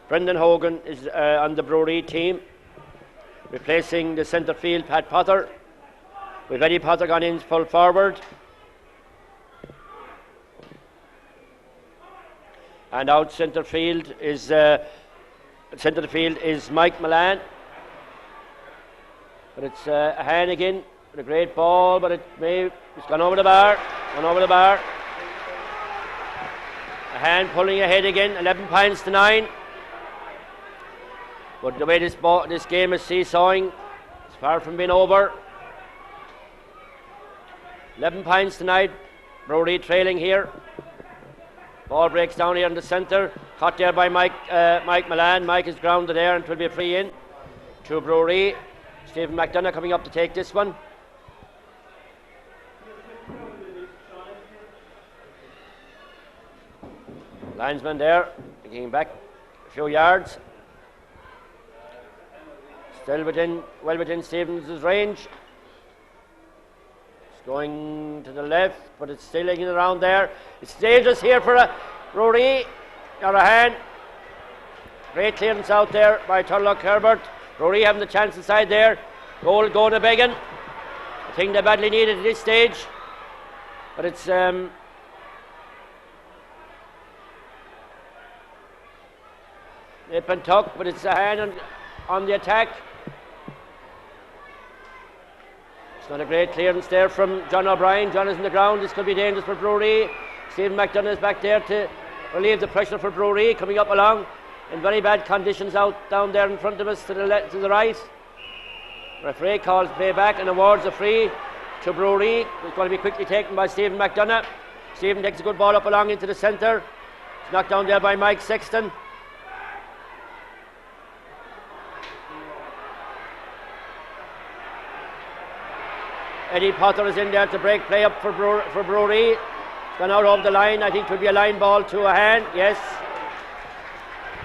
S1: Brendan Hogan is on the Bruree team, replacing the centre field Pat Potter. We've Eddie Potter gone in full forward. And out centre field is Mike Milan. But it's Ahane again with a great ball, but it's gone over the bar. Ahane pulling ahead again, 11 points to 9. But the way this game is seesawing, it's far from being over. 11 points tonight. Bruree trailing here. Ball breaks down here in the centre. Caught there by Mike Milan. Mike is grounded there and it will be a free in to Bruree. Stephen McDonough coming up to take this one. Linesman there, getting back a few yards. Still well within Stevens' range. It's going to the left, but it's still hanging around there. It's dangerous here for Bruree. Ahane. Great clearance out there by Turlock Herbert. Bruree having the chance inside there. Goal going to Began. The thing they badly needed at this stage. But it's nip and tuck, but it's Ahane on the attack. It's not a great clearance there from John O'Brien. John is in the ground. This could be dangerous for Bruree. Stephen McDonough is back there to relieve the pressure for Bruree, coming up along in very bad conditions down there in front of us to the right. Referee calls play back and awards a free to Bruree. It's going to be quickly taken by Stephen McDonough. Stephen takes a good ball up along into the centre. It's knocked down there by Mike Sexton. Eddie Potter is in there to break play up for Bruree. It's gone out over the line. I think it will be a line ball to Ahane. Yes.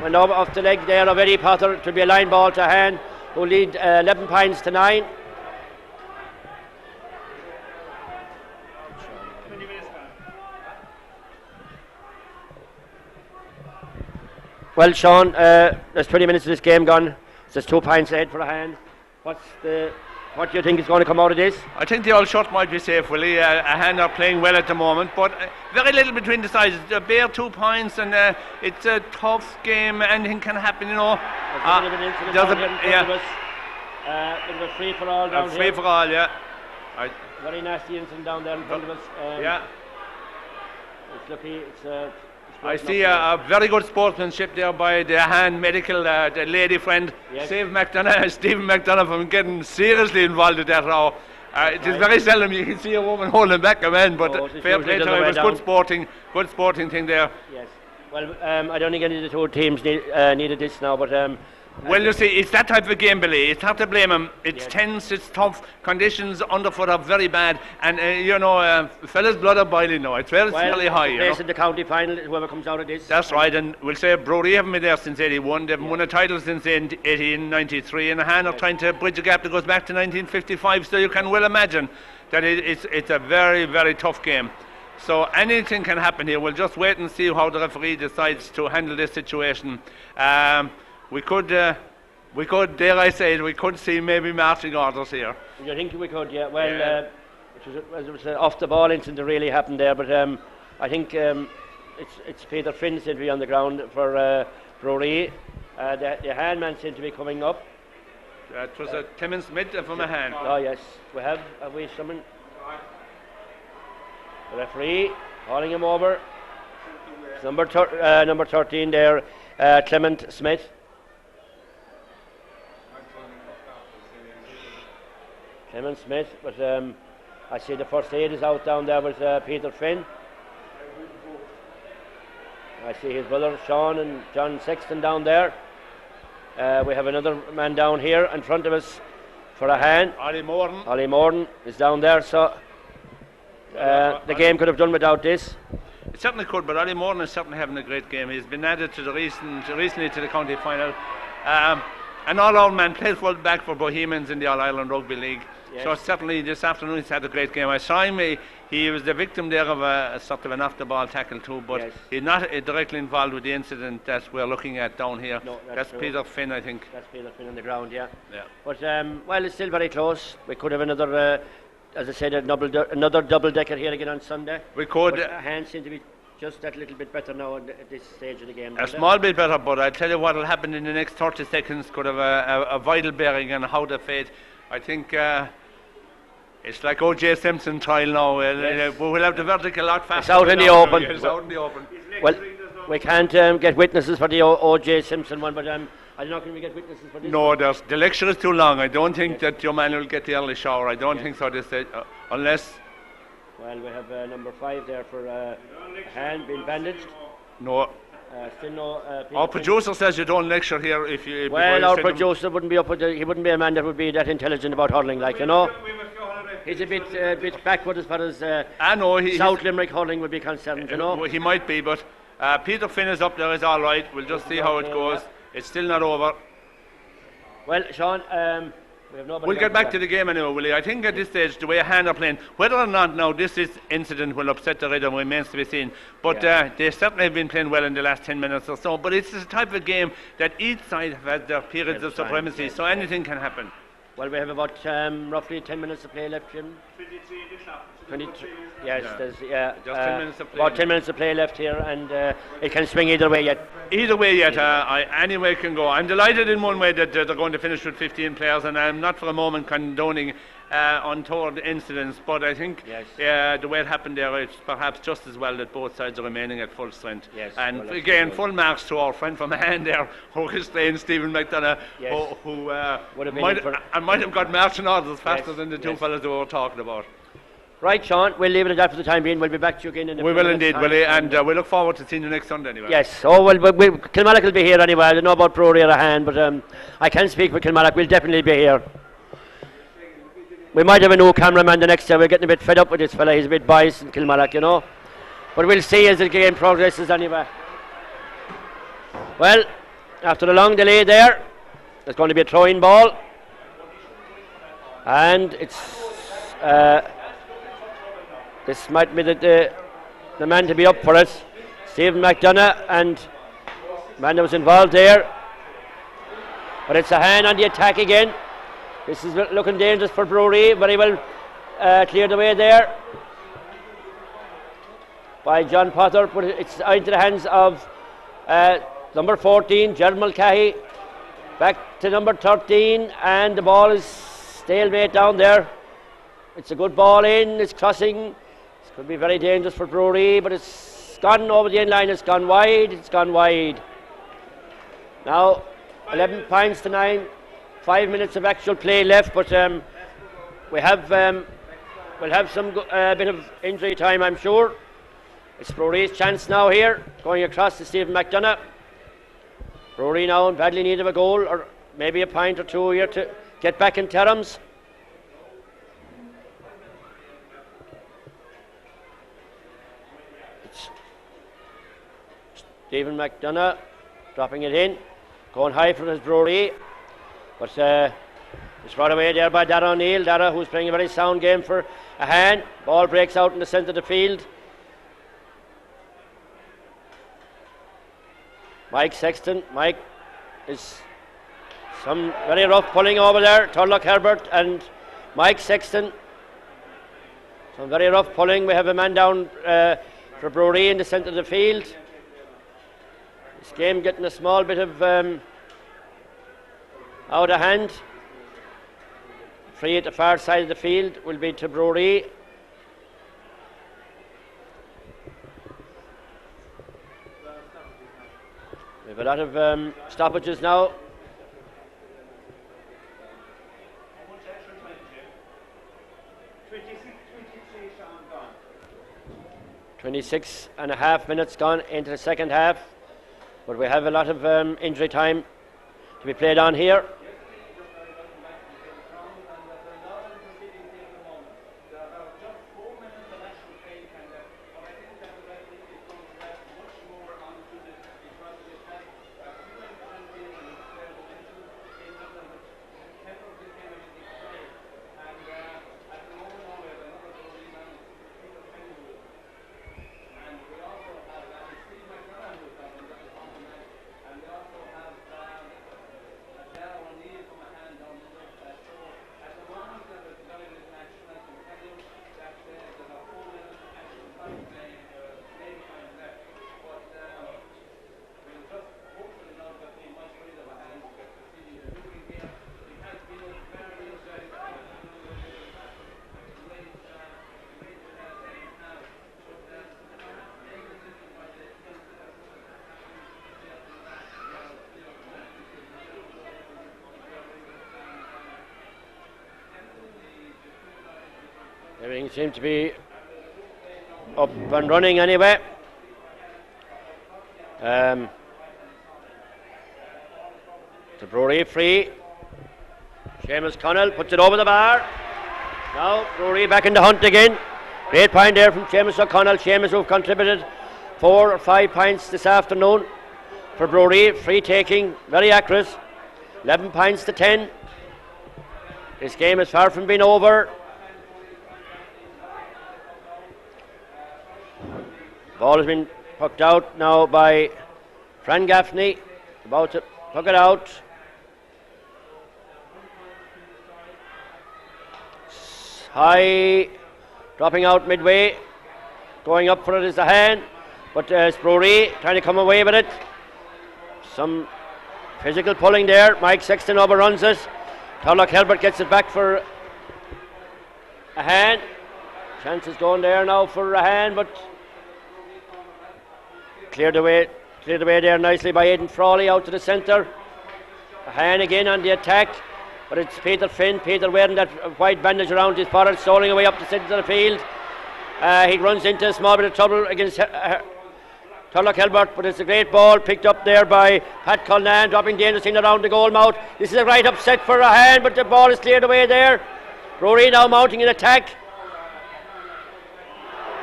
S1: Went over off the leg there of Eddie Potter. It will be a line ball to Ahane, who lead 11 points to 9. Well, Sean, there's 20 minutes of this game gone. There's 2 points ahead for Ahane. What do you think is going to come out of this?
S2: I think the old shot might be safe, Willie. Ahane are playing well at the moment, but very little between the sides. A bare 2 points, and it's a tough game. Anything can happen, you know.
S1: There's a free for all down here.
S2: Free for all, yeah.
S1: Very nasty incident down there in front of us.
S2: Yeah.
S1: It's lucky.
S2: I see a very good sportsmanship there by the Ahane medical, the lady friend, yes. Stephen McDonough from getting seriously involved in that row. It is very seldom you can see a woman holding back a man, but fair play to her. It was good sporting thing there.
S1: Yes. Well, I don't think any of the 2 teams needed this now, but
S2: well, you see, it's that type of game, Billy. It's hard to blame them. It's tense, it's tough. Conditions underfoot are very bad. And, fellas' blood are boiling now. It's fairly high.
S1: Place in the county final, whoever comes out of this.
S2: That's right. And we'll say Bruree haven't been there since 81. They've won a title since 1893. And Ahane are trying to bridge a gap that goes back to 1955. So you can well imagine that it's a very, very tough game. So anything can happen here. We'll just wait and see how the referee decides to handle this situation. We could We could, dare I say it, we could see maybe marching orders here.
S1: You think we could, yeah. Well, it was off the ball incident that really happened there, but I think it's Peter Finn seemed to be on the ground for Bruree. The handman seemed to be coming up.
S2: It was a Clement Smith from Ahane.
S1: Oh yes, have we someone? The referee calling him over. It's number 13 there, Clement Smith. Clement Smith, but I see the first aid is out down there with Peter Finn. I see his brother Sean and John Sexton down there. We have another man down here in front of us for Ahane. Ollie Morden is down there, so the game could have done without this.
S2: It certainly could, but Ollie Morden is certainly having a great game. He's been added to the recently to the county final. An all-round man, played full back for Bohemians in the All-Ireland Rugby League. Yes. So certainly this afternoon he's had a great game. I saw him, he was the victim there of a sort of an off-the-ball tackle too, but yes, he's not directly involved with the incident that we're looking at down here. No, that's Peter Finn, I think. That's
S1: Peter Finn on the ground, yeah. But well, it's still very close. We could have another, as I said, another double-decker here again on Sunday.
S2: We could.
S1: But Ahane seem to be just that little bit better now at this stage of the game.
S2: A small bit better, but I'll tell you what will happen in the next 30 seconds could have a vital bearing on how they fade. I think it's like O.J. Simpson trial now. Yes. We'll have the verdict a lot faster.
S1: It's out in the open.
S2: It's out in the open.
S1: Well, we can't get witnesses for the O.J. Simpson one, but I don't know, can we get witnesses for this?
S2: No, the lecture is too long. I don't think that your man will get the early shower. I don't think so. This unless.
S1: Well, we have number 5 there for Ahane being bandaged.
S2: No.
S1: Still no.
S2: Our producer says you don't lecture here if you.
S1: Well, our producer wouldn't be up with he wouldn't be a man that would be that intelligent about hurling, like, you know. He's a bit backward as far as
S2: I know
S1: South Limerick hurling would be concerned, you know.
S2: He might be, but Peter Finn is up there. Is all right. We'll just see how it goes. Yeah. It's still not over.
S1: Well, Sean.
S2: We'll get back to the game anyway, Willie. I think at this stage, the way Ahane are playing, whether or not now this incident will upset the rhythm remains to be seen. But they certainly have been playing well in the last 10 minutes or so. But it's the type of game that each side have had their periods of supremacy, so anything can happen.
S1: Well, we have about roughly 10 minutes to play left, Jim. 23. Yes, there's
S2: just 10 minutes to play.
S1: About 10 minutes to play left here, and it can swing either way yet.
S2: Either way yet, any way can go. I'm delighted in one way that they're going to finish with 15 players, and I'm not for a moment condoning untoward incidents, but I think the way it happened there, it's perhaps just as well that both sides are remaining at full strength.
S1: Yes,
S2: and well, again, full marks to our friend from Ahane there, who is playing Stephen McDonough, who might have got marching orders faster than the two fellas that we were talking about.
S1: Right, Sean, we'll leave it at that for the time being. We'll be back to you again in a
S2: We will indeed, Willie, and we look forward to seeing you next Sunday anyway.
S1: Yes, Kilmallock will be here anyway. I don't know about Bruree or Ahane, but I can speak for Kilmallock. We'll definitely be here. We might have a new cameraman the next day. We're getting a bit fed up with this fella. He's a bit biased in Kilmallock, you know. But we'll see as the game progresses anyway. Well, after a long delay there, there's going to be a throwing ball. And it's... this might be the man to be up for it. Stephen McDonough and the man that was involved there. But it's Ahane on the attack again. This is looking dangerous for Bruree. Very well cleared away there by John Potter. But it's into the hands of number 14, Gerald Mulcahy. Back to number 13, and the ball is stalemate down there. It's a good ball in. It's crossing. Could be very dangerous for Bruree, but it's gone over the end line. It's gone wide. It's gone wide. Now, 11 points to 9. 5 minutes of actual play left, but we'll have some bit of injury time, I'm sure. It's Bruree's chance now here, going across to Stephen McDonough. Bruree now in badly need of a goal, or maybe a point or two here to get back in terms. Stephen McDonough dropping it in, going high for his Bruree, but it's brought away there by Dara O'Neill. Dara, who's playing a very sound game for Ahane. Ball breaks out in the centre of the field. Mike Sexton. Mike is Some very rough pulling over there. Turlock Herbert and Mike Sexton. Some very rough pulling. We have a man down for Bruree in the centre of the field. This game getting a small bit of out of hand. Free at the far side of the field will be to Bruree. We have a lot of stoppages now. 26 and a half minutes gone into the second half, but we have a lot of injury time to be played on here. Everything seems to be up and running anyway. The Bruree free. Seamus Connell puts it over the bar. Now Bruree back in the hunt again. Great point there from Seamus O'Connell. Seamus who've contributed 4 or 5 points this afternoon for Bruree. Free taking, very accurate. 11 points to 10. This game is far from being over. Ball has been pucked out now by Fran Gaffney, about to puck it out. High, dropping out midway, going up for it is Ahane, but it's Bruree trying to come away with it. Some physical pulling there. Mike Sexton overruns it. Turlock Herbert gets it back for Ahane. Chances going there now for Ahane, but cleared away there nicely by Aidan Frawley out to the centre. Ahane again on the attack, but it's Peter Finn. Peter wearing that white bandage around his forehead, strolling away up the centre of the field. He runs into a small bit of trouble against Turlock Herbert, but it's a great ball picked up there by Pat Culnan, dropping dangerously around the goal mouth. This is a right upset for Ahane, but the ball is cleared away there. Bruree now mounting an attack.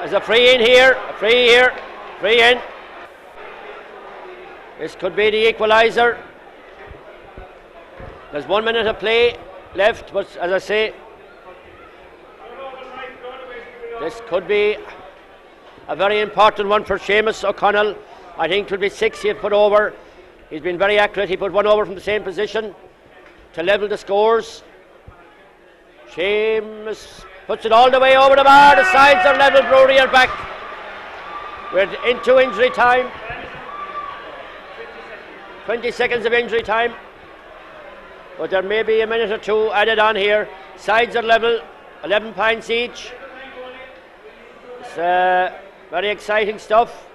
S1: There's a free in here, free in. This could be the equaliser. There's 1 minute of play left, but as I say, this could be a very important one for Seamus O'Connell. I think it will be 6 he'll put over. He's been very accurate. He put one over from the same position to level the scores. Seamus puts it all the way over the bar. The sides are level. Bruree are back. We're into injury time. 20 seconds of injury time, but there may be a minute or two added on here. Sides are level, 11 points each. It's very exciting stuff.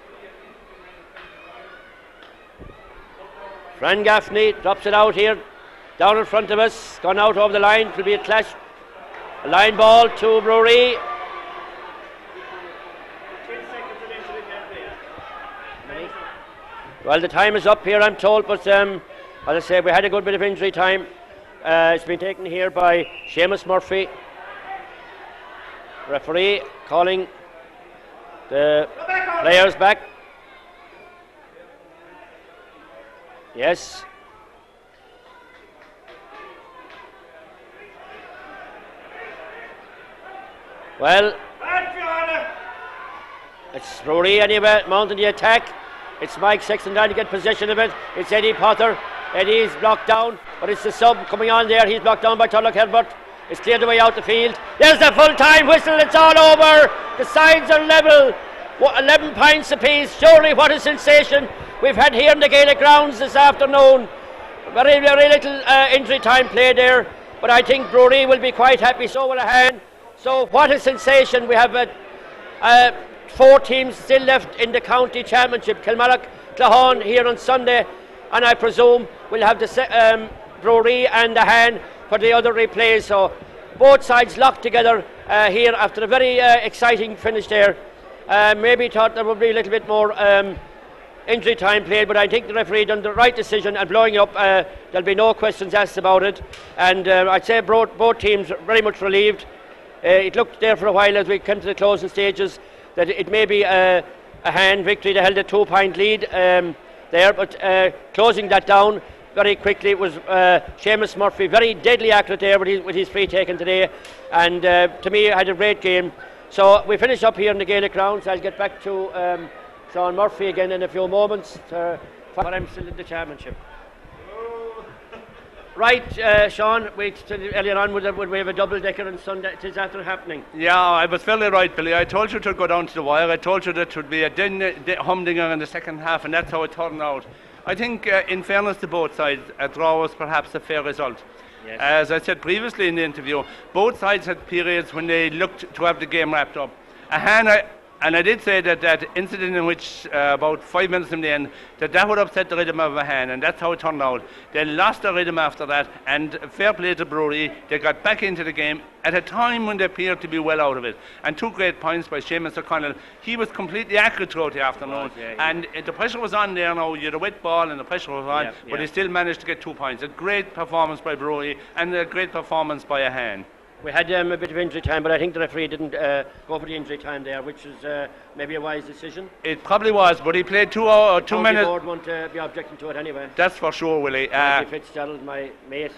S1: Fran Gaffney drops it out here, down in front of us, gone out over the line. It will be a clash. A line ball to Bruree. Well, the time is up here, I'm told, but as I say, we had a good bit of injury time. It's been taken here by Seamus Murphy. Referee calling the players back. Yes. Well, it's Bruree anyway, mounting the attack. It's Mike Sexton trying to get possession of it. It's Eddie Potter. Eddie's blocked down, but it's the sub coming on there. He's blocked down by Turlock Herbert. It's cleared the way out the field. There's the full-time whistle. It's all over. The sides are level. 11 points apiece. Surely what a sensation we've had here in the Gaelic grounds this afternoon. Very, very little injury time played there, but I think Bruree will be quite happy, so will Ahane. So what a sensation. We have 4 teams still left in the county championship. Kilmallock, Clahone here on Sunday, and I presume we'll have the Bruree and Ahane for the other replays. So both sides locked together here after a very exciting finish there. Maybe thought there would be a little bit more injury time played, but I think the referee done the right decision and blowing it up. There'll be no questions asked about it, and I'd say both teams are very much relieved. It looked there for a while as we came to the closing stages that it may be a hand victory. They held a 2-point lead there, but closing that down very quickly, it was Seamus Murphy, very deadly accurate there with his free taken today, and to me had a great game. So we finish up here in the Gaelic grounds. I'll get back to Sean Murphy again in a few moments, but I'm still in the championship. Right, Sean, earlier on would we have a double-decker on Sunday? Is that happening?
S2: Yeah, I was fairly right, Billy. I told you to go down to the wire. I told you that it would be a humdinger in the second half, and that's how it turned out. I think, in fairness to both sides, a draw was perhaps a fair result.
S1: Yes.
S2: As I said previously in the interview, both sides had periods when they looked to have the game wrapped up. Ahane, and I did say that incident in which about 5 minutes from the end, that would upset the rhythm of Ahane, and that's how it turned out. They lost their rhythm after that, and fair play to Bruree. They got back into the game at a time when they appeared to be well out of it. And 2 great points by Seamus O'Connell. He was completely accurate throughout the afternoon, and the pressure was on there now. You had a wet ball and the pressure was on, but he still managed to get 2 points. A great performance by Bruree and a great performance by Ahane.
S1: We had a bit of injury time, but I think the referee didn't go for the injury time there, which is maybe a wise decision.
S2: It probably was, but he played 2 minutes.
S1: The board won't be objecting to it anyway.
S2: That's for sure, Willie.
S1: Fitzgerald, my mate,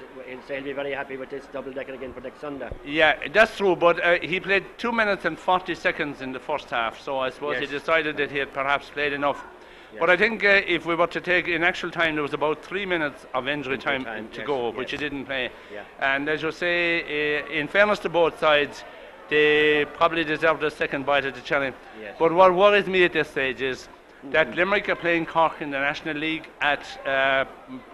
S1: he'll be very happy with this double-decker again for next Sunday.
S2: Yeah, that's true, but he played 2 minutes and 40 seconds in the first half, so I suppose he decided that he had perhaps played enough. Yes. But I think if we were to take in actual time, there was about 3 minutes of injury time to go, which he didn't play.
S1: Yeah.
S2: And as you say, in fairness to both sides, they probably deserved a second bite at the cherry.
S1: Yes.
S2: But what worries me at this stage is that Limerick are playing Cork in the National League at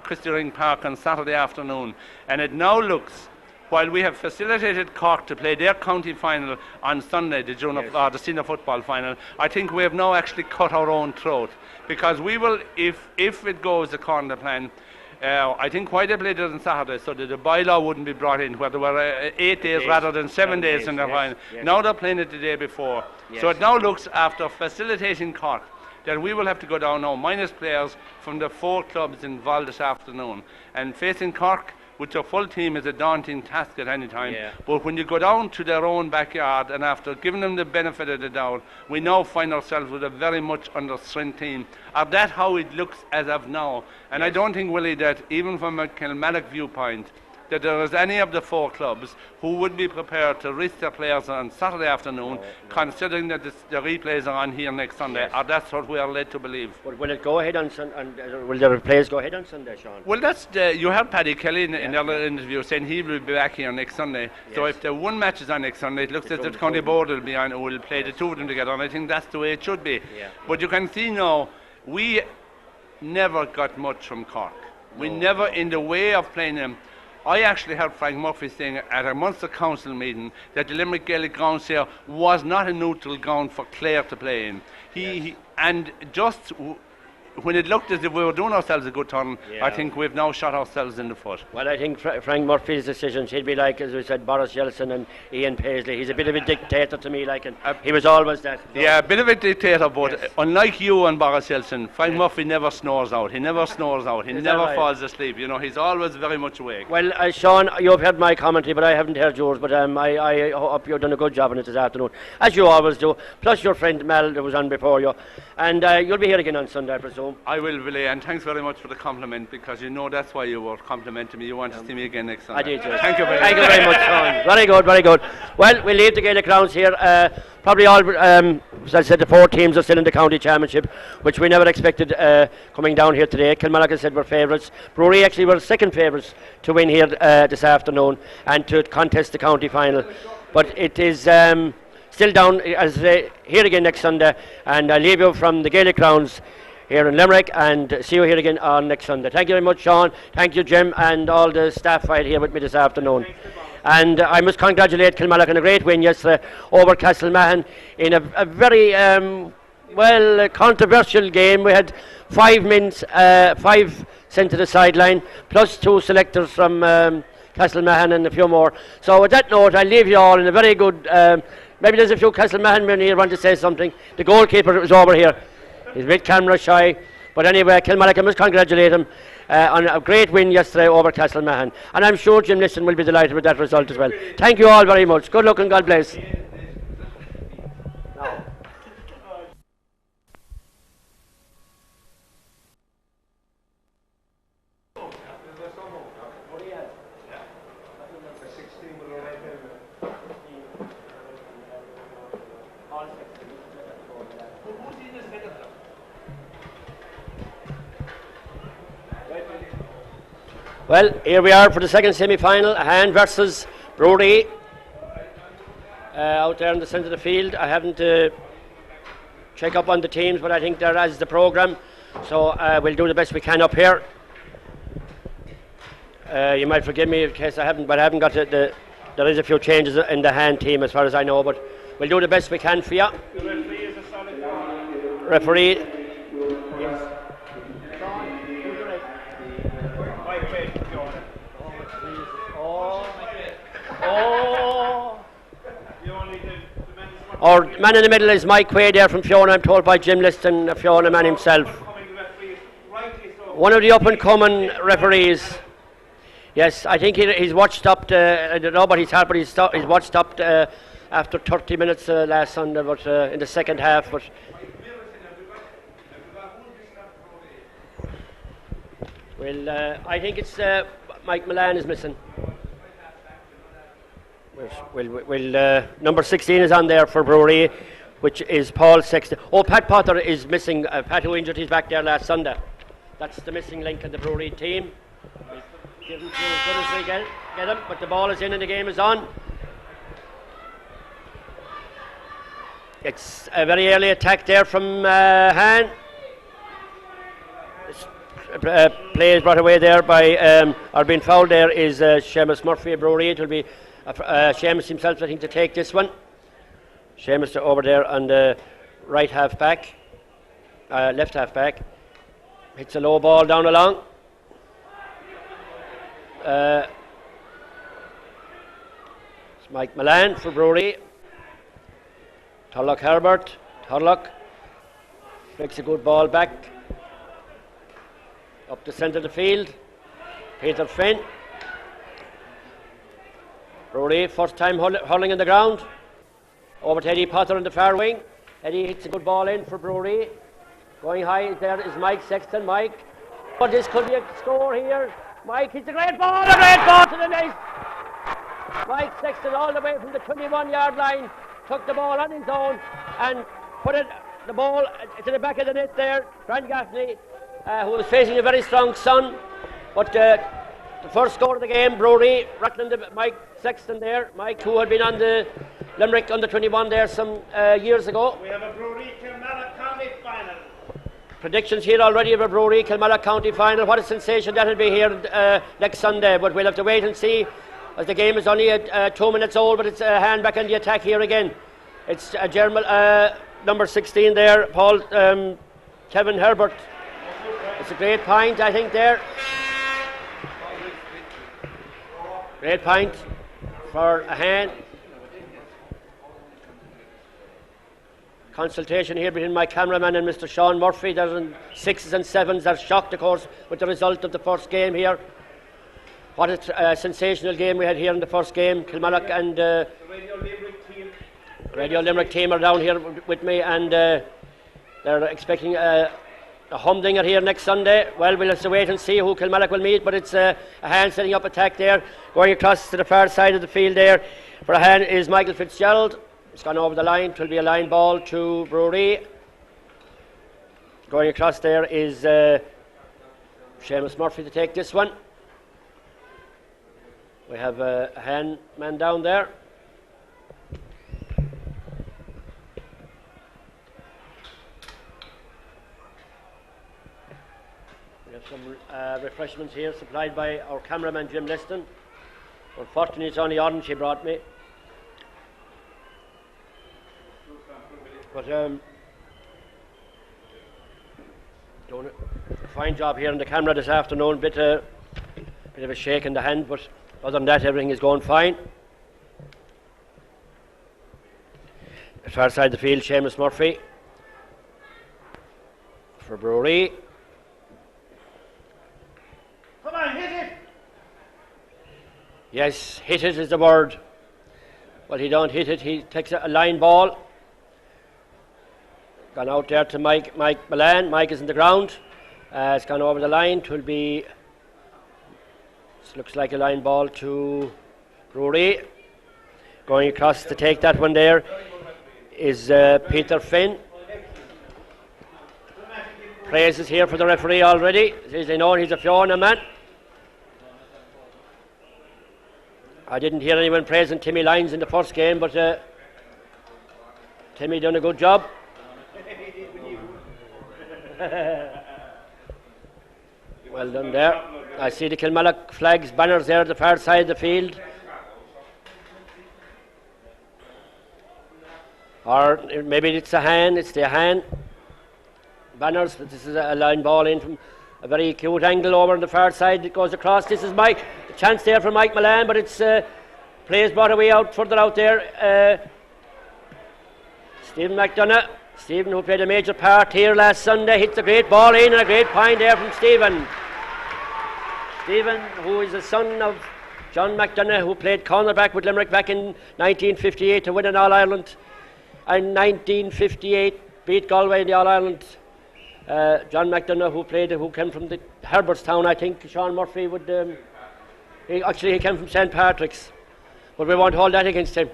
S2: Christy Ring Park on Saturday afternoon, and it now looks, while we have facilitated Cork to play their county final on Sunday, the senior football final, I think we have now actually cut our own throat, because we will, if it goes according to plan, I think why they played it on Saturday, so that the bylaw wouldn't be brought in, where there were 8 days rather than 7 days in the final.
S1: Yes.
S2: Now they're playing it the day before.
S1: Yes.
S2: So it now looks, after facilitating Cork, that we will have to go down now, minus players from the 4 clubs involved this afternoon. And facing Cork with your full team is a daunting task at any time.
S1: Yeah.
S2: But when you go down to their own backyard, and after giving them the benefit of the doubt, we now find ourselves with a very much under-strength team. That's how it looks as of now. And I don't think, Willie, that even from a Kilmallock viewpoint, that there is any of the 4 clubs who would be prepared to risk their players on Saturday afternoon, considering that the replays are on here next Sunday. Or that's what we are led to believe.
S1: But will it go ahead on Sunday? Will the replays go ahead on Sunday, Sean?
S2: Well, that's you heard Paddy Kelly in the other interview saying he will be back here next Sunday. Yes. So if the one match is on next Sunday, it looks as if the county board will be on, will play the 2 of them together, and I think that's the way it should be.
S1: Yeah.
S2: But you can see now, we never got much from Cork. We never, in the way of playing them. I actually heard Frank Murphy saying at a Munster Council meeting that the Limerick Gaelic grounds here was not a neutral ground for Clare to play in. And just when it looked as if we were doing ourselves a good turn, I think we've now shot ourselves in the foot.
S1: Well, I think Frank Murphy's decisions, he'd be like, as we said, Boris Yeltsin and Ian Paisley. He's a bit of a dictator to me, like, and he was always that.
S2: Yeah, a bit of a dictator, but unlike you and Boris Yeltsin, Frank Murphy never snores out. He never snores out. He never falls asleep. You know, he's always very much awake.
S1: Well, Sean, you've heard my commentary, but I haven't heard yours. But I hope you've done a good job on it this afternoon, as you always do. Plus your friend Mel that was on before you, and you'll be here again on Sunday, I presume.
S2: I will, Billy, and thanks very much for the compliment, because you know that's why you were complimenting me. You want to see me again next Sunday.
S1: I did, yes.
S2: Thank you very much.
S1: Thank you very much, Sean. Very good, very good. Well, we'll leave the Gaelic grounds here. Probably all as I said, the 4 teams are still in the county championship, which we never expected coming down here today. Kilmallock, as I said, were favourites. Bruree actually were second favourites to win here this afternoon and to contest the county final. But it is still down, as I say, here again next Sunday. And I leave you from the Gaelic grounds here in Limerick, and see you here again on next Sunday. Thank you very much, Sean. Thank you, Jim, and all the staff right here with me this afternoon. And I must congratulate Kilmallock on a great win yesterday over Castlemahon in a very controversial game. We had 5 men, 5 sent to the sideline, plus 2 selectors from Castlemahon and a few more. So with that note, I leave you all in a very good. Maybe there's a few Castlemahon men here want to say something. The goalkeeper was over here. He's a bit camera shy. But anyway, Kilmallock, I must congratulate him on a great win yesterday over Castlemahon. And I'm sure Jim Liston will be delighted with that result as well. Thank you all very much. Good luck and God bless. Well, here we are for the second semi-final, Ahane versus Bruree. Out there in the centre of the field. I haven't checked up on the teams, but I think they're as the programme. So we'll do the best we can up here. You might forgive me in case I haven't, but I haven't got there is a few changes in the Ahane team as far as I know, but we'll do the best we can for you.
S4: The referee is a solid
S1: referee. Our man in the middle is Mike Quaid there from Fiona, I'm told by Jim Liston, Fiona man himself. One of the up-and-coming referees. Yes, I think he's watched up, I don't know about his heart, but he's watched up after 30 minutes last Sunday, but in the second half. But well, I think it's Mike Milan is missing. Number 16 is on there for Bruree, which is Paul Sexton. Oh, Pat Potter is missing. Pat, who injured his back there last Sunday. That's the missing link in the Bruree team. Give him as good as we get him, but the ball is in and the game is on. It's a very early attack there from Ahane. Play is brought away there by, or being fouled there is Seamus Murphy of Bruree. It will be Seamus himself, I think, to take this one. Seamus over there on the right half back, left half back. Hits a low ball down along. It's Mike Milan for Bruree. Turlock Herbert. Turlock makes a good ball back. Up the centre of the field. Peter Finn. Bruree, first time hurling on the ground. Over to Eddie Potter on the far wing. Eddie hits a good ball in for Bruree. Going high there is Mike Sexton. Mike. But this could be a score here. Mike hits a great ball to the net. Mike Sexton all the way from the 21-yard line. Took the ball on his own and put the ball to the back of the net there. Grant Gaffney, who was facing a very strong sun. But the first score of the game, Bruree rattling Mike Sexton there. Mike, who had been on the Limerick under 21 there some years ago.
S4: We have a Bruree Kilmallock County final.
S1: Predictions here already of a Bruree Kilmallock County final. What a sensation that'll be here next Sunday. But we'll have to wait and see, as the game is only 2 minutes old. But it's a hand back on the attack here again. It's number 16 there, Paul Kevin Herbert. It's a great point, I think, there. Great point for Ahane. Consultation here between my cameraman and Mr. Sean Murphy. They're in 6s and 7s. They're shocked, of course, with the result of the first game here. What a sensational game we had here in the first game. Kilmallock and
S4: the Radio
S1: Limerick team are down here with me, and they're expecting a humdinger here next Sunday. Well, we'll have to wait and see who Kilmallock will meet, but it's Ahane setting up attack there, going across to the far side of the field there. For Ahane is Michael Fitzgerald. It's gone over the line. It will be a line ball to Bruree. Going across there is Seamus Murphy to take this one. We have a hand man down there. We have some refreshments here supplied by our cameraman Jim Liston. Unfortunately, it's only orange he brought me. But doing a fine job here on the camera this afternoon. Bit of a shake in the hand, but other than that, everything is going fine. At far side the field, Seamus Murphy for Bruree.
S4: Come on, hit it!
S1: Yes, hit it is the word. Well, he don't hit it. He takes a line ball. Gone out there to Mike Milan. Mike is in the ground. It's gone over the line. It will be. This looks like a line ball to Bruree. Going across to take that one there is Peter Finn. Praises here for the referee already. As they know, he's a Fiona man. I didn't hear anyone praising Timmy Lyons in the first game, but Timmy done a good job. Well done there. I see the Kilmallock flags, banners there at the far side of the field. Or maybe it's Ahane, it's the Ahane banners, but this is a line ball in from a very acute angle over on the far side. It goes across. This is Mike. A chance there for Mike Milan, but it's plays brought away out further out there. Stephen McDonough. Stephen, who played a major part here last Sunday, hits a great ball in and a great point there from Stephen. Stephen, who is the son of John McDonough, who played cornerback with Limerick back in 1958 to win an All-Ireland. In 1958, beat Galway in the All-Ireland. John McDonough, who came from the Herbertstown, I think. Sean Murphy would. He came from St. Patrick's, but we won't hold that against him.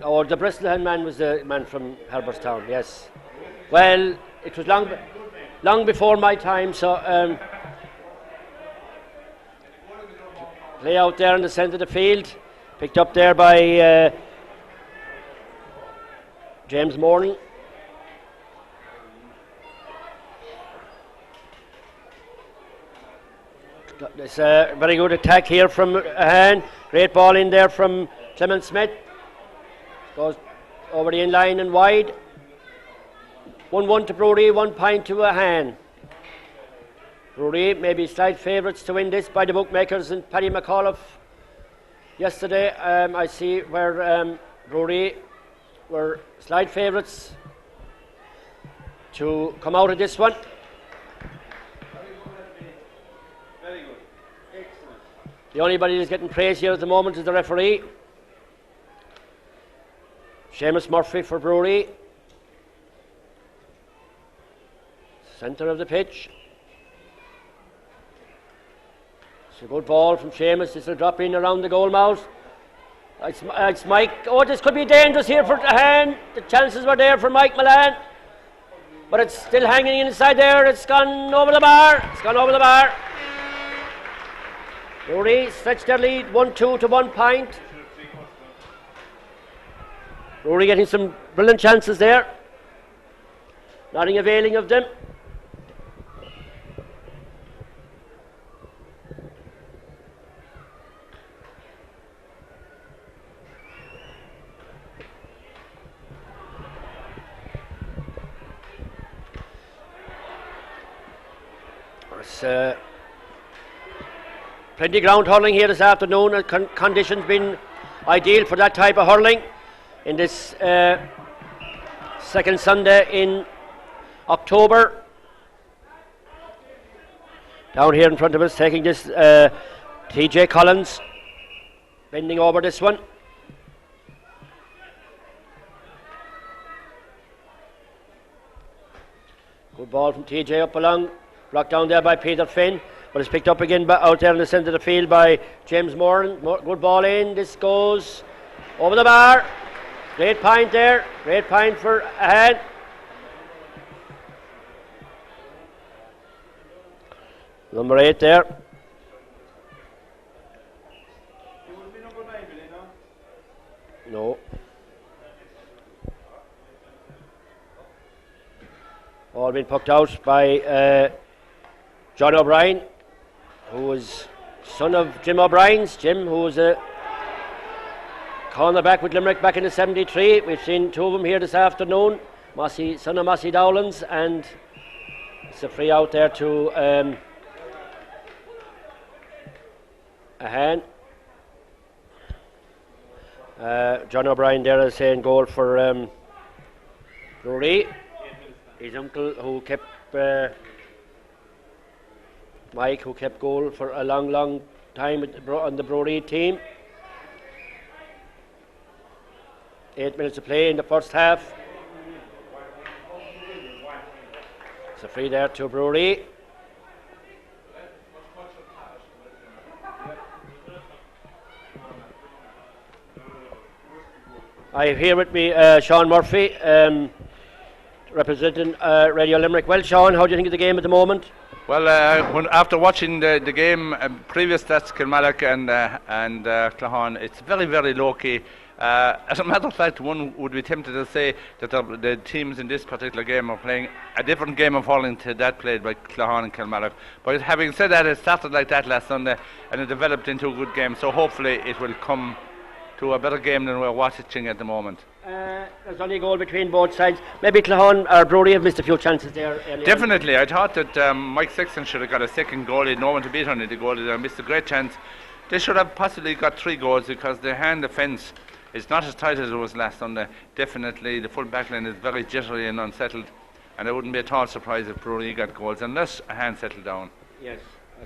S1: Oh, the Bristol man was the man from Herbertstown, yes. Well, it was long before my time, so play out there in the centre of the field, picked up there by James Morton. It's a very good attack here from Ahane. Great ball in there from Clement Smith. Goes over the in-line and wide. 1-1 to Bruree, 1 point to Ahane. Bruree may be slight favourites to win this by the bookmakers and Paddy McAuliffe. Yesterday, I see where Bruree were slight favourites to come out of this one.
S4: Very good. Excellent.
S1: The only body that's getting praise here at the moment is the referee. Seamus Murphy for Bruree. Centre of the pitch. It's a good ball from Seamus. This will drop in around the goal mouth. It's Mike. Oh, this could be dangerous here for Ahane. The chances were there for Mike Milan. But it's still hanging inside there. It's gone over the bar. It's gone over the bar. Bruree stretched their lead 1-2 to 1 point. Bruree getting some brilliant chances there. Nothing availing of them. There's plenty of ground hurling here this afternoon. Conditions been ideal for that type of hurling in this second Sunday in October. Down here in front of us, taking this TJ Collins, bending over this one. Good ball from TJ up along, blocked down there by Peter Finn, but it's picked up again out there in the centre of the field by James Moran. Good ball in, this goes Over the bar. Great point there. Great point for Ahane. Number 8 there. No. All been pucked out by John O'Brien, who was son of Jim O'Brien's. Jim, who was a cornerback with Limerick back in the 73. We've seen two of them here this afternoon. Mossy, son of Mossy Dowlands, and it's a free out there to Ahane. John O'Brien there is saying goal for Bruree. His uncle, who kept Mike, who kept goal for a long time on the Bruree team. 8 minutes to play in the first half. It's a free there to Bruree. I have here with me Sean Murphy, representing Radio Limerick. Well, Sean, how do you think of the game at the moment?
S2: Well, after watching the game previous, that's Kilmallock and Claghon, it's very, very low-key. As a matter of fact, one would be tempted to say that the teams in this particular game are playing a different game of hurling to that played by Claghon and Kilmallock. But having said that, it started like that last Sunday and it developed into a good game, so hopefully it will come to a better game than we're watching at the moment.
S1: There's only a goal between both sides. Maybe Claghon or Bruree have missed a few chances there earlier.
S2: Definitely. I thought that Mike Sexton should have got a second goal. He had no one to beat on it. The goal. They missed a great chance. They should have possibly got 3 goals because their hand defence is not as tight as it was last Sunday. Definitely the full back line is very jittery and unsettled, and it wouldn't be at all surprised if Bruree got goals unless a hand settled down.
S1: Yes.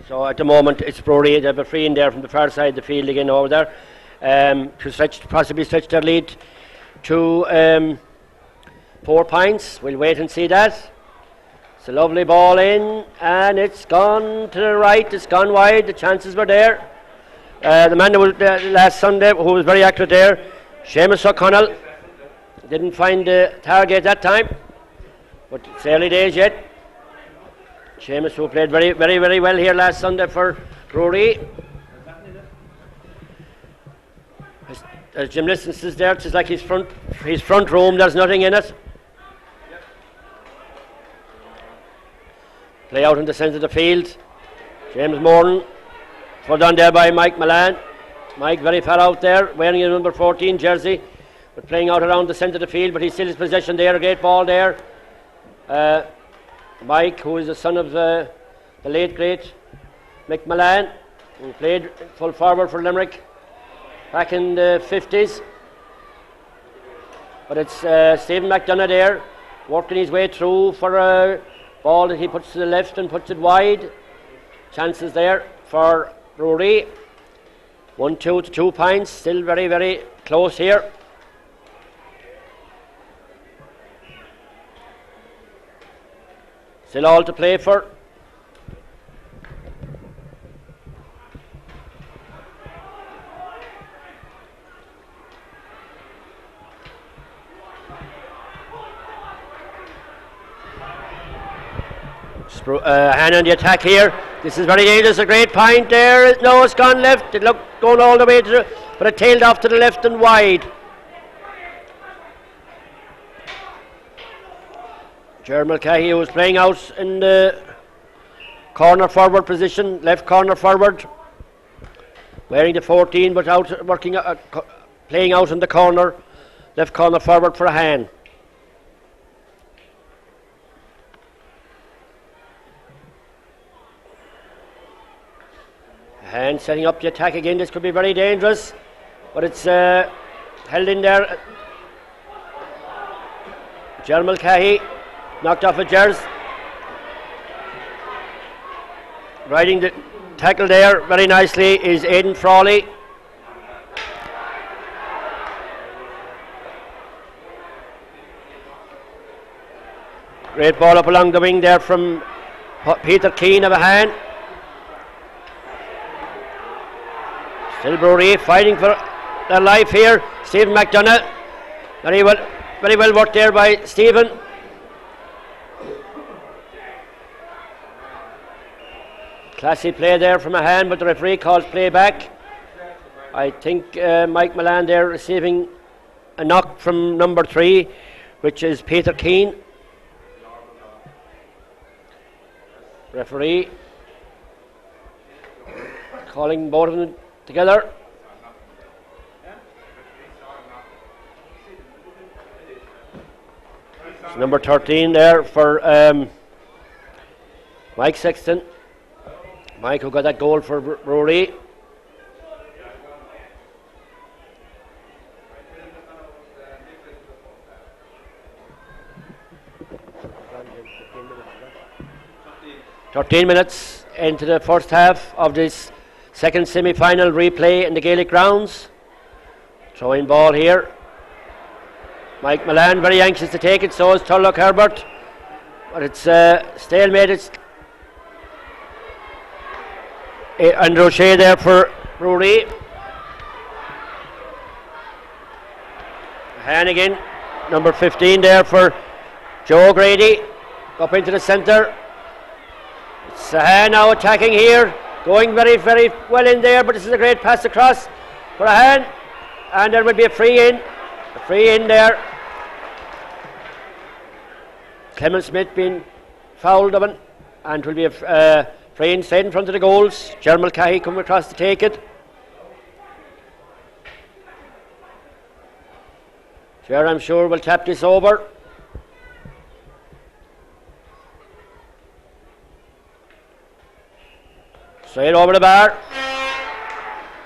S1: So at the moment it's Bruree. They have a free in there from the far side of the field again over there. To possibly stretch their lead to 4 points. We'll wait and see that. It's a lovely ball in, and it's gone to the right. It's gone wide. The chances were there. The man who was last Sunday, who was very accurate there, Seamus O'Connell, didn't find the target that time, but it's early days yet. Seamus, who played very, very, very well here last Sunday for Bruree. As Jim listens is there, it's like his front room, there's nothing in it. Play out in the centre of the field. James Moran, put on there by Mike Milan. Mike very far out there, wearing a number 14 jersey, but playing out around the centre of the field, but he still has possession there, a great ball there. Mike, who is the son of the late great Mick Milan, who played full forward for Limerick back in the 50s. But it's Stephen McDonough there, working his way through for a ball that he puts to the left and puts it wide. Chances there for Bruree. 1-2 to 2 points, still very, very close here. Still all to play for. Hand on the attack here. This is very dangerous. A great point there. No, it's gone left. It looked going all the way to the, but it tailed off to the left and wide. Gerald Mulcahy, who was playing out in the corner forward position, left corner forward, wearing the 14, but out working, playing out in the corner, left corner forward for Ahane. And setting up the attack again. This could be very dangerous, but it's held in there. Gerald Mulcahy knocked off a Jers. Riding the tackle there very nicely is Aidan Frawley. Great ball up along the wing there from Peter Keane of Ahane. Still Bruree fighting for their life here. Stephen McDonough. Very well worked there by Stephen. Classy play there from Ahane, but the referee calls play back. I think Mike Milan there receiving a knock from number 3, which is Peter Keane. Referee calling both of them together. It's number 13 there for Mike Sexton. Mike, who got that goal for Bruree. .13 into the first half of this second semi-final replay in the Gaelic grounds. Throwing ball here. Mike Milan very anxious to take it, so is Turlock Herbert. But it's stalemate. It's Andrew O'Shea there for Bruree. Hannigan, number 15 there for Joe Grady. Up into the centre. Ahane now attacking here, going very well in there, but this is a great pass across for Ahane, and there will be a free in there. Clement Smith being fouled of it, and will be a free in straight in front of the goals. Jeremy Mulcahy coming across to take it. Ger, I'm sure, will tap this over. Straight over the bar.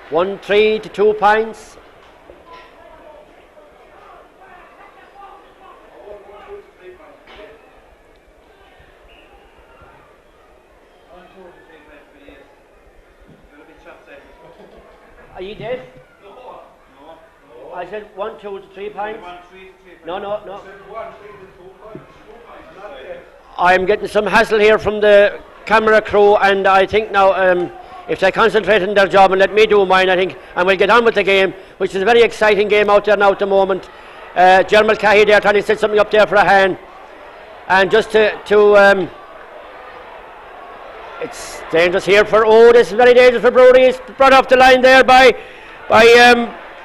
S1: 1-3 to 2 points. Are you dead? No. I said 1-2 to 3 points. No. I'm getting some hassle here from the camera crew, and I think now if they concentrate on their job and let me do mine, I think, and we'll get on with the game, which is a very exciting game out there now at the moment. Jeremy Mulcahy there trying to set something up there for Ahane, and just to it's dangerous here for this is very dangerous for Bruree. It's brought off the line there by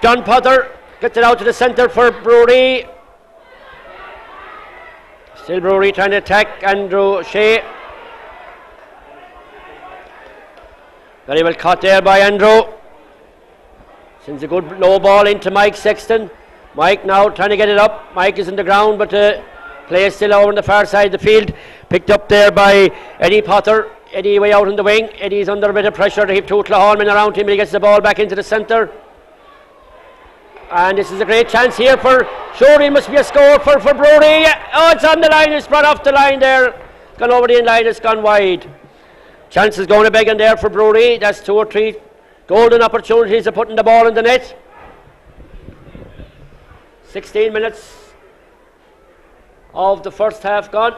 S1: John Potter. Gets it out to the centre for Bruree. Still Bruree trying to attack Andrew Shea. Very well caught there by Andrew. Sends a good low ball into Mike Sexton. Mike now trying to get it up. Mike is in the ground, but play is still over on the far side of the field. Picked up there by Eddie Potter. Eddie way out on the wing. Eddie's under a bit of pressure. They have 2 Clawholmen around him. He gets the ball back into the centre. And this is a great chance here for surely must be a score for Bruree. Oh, it's on the line. It's brought off the line there. Gone over the in line. It's gone wide. Chances going to begging there for Bruree. That's 2 or 3 golden opportunities of putting the ball in the net. 16 minutes of the first half gone.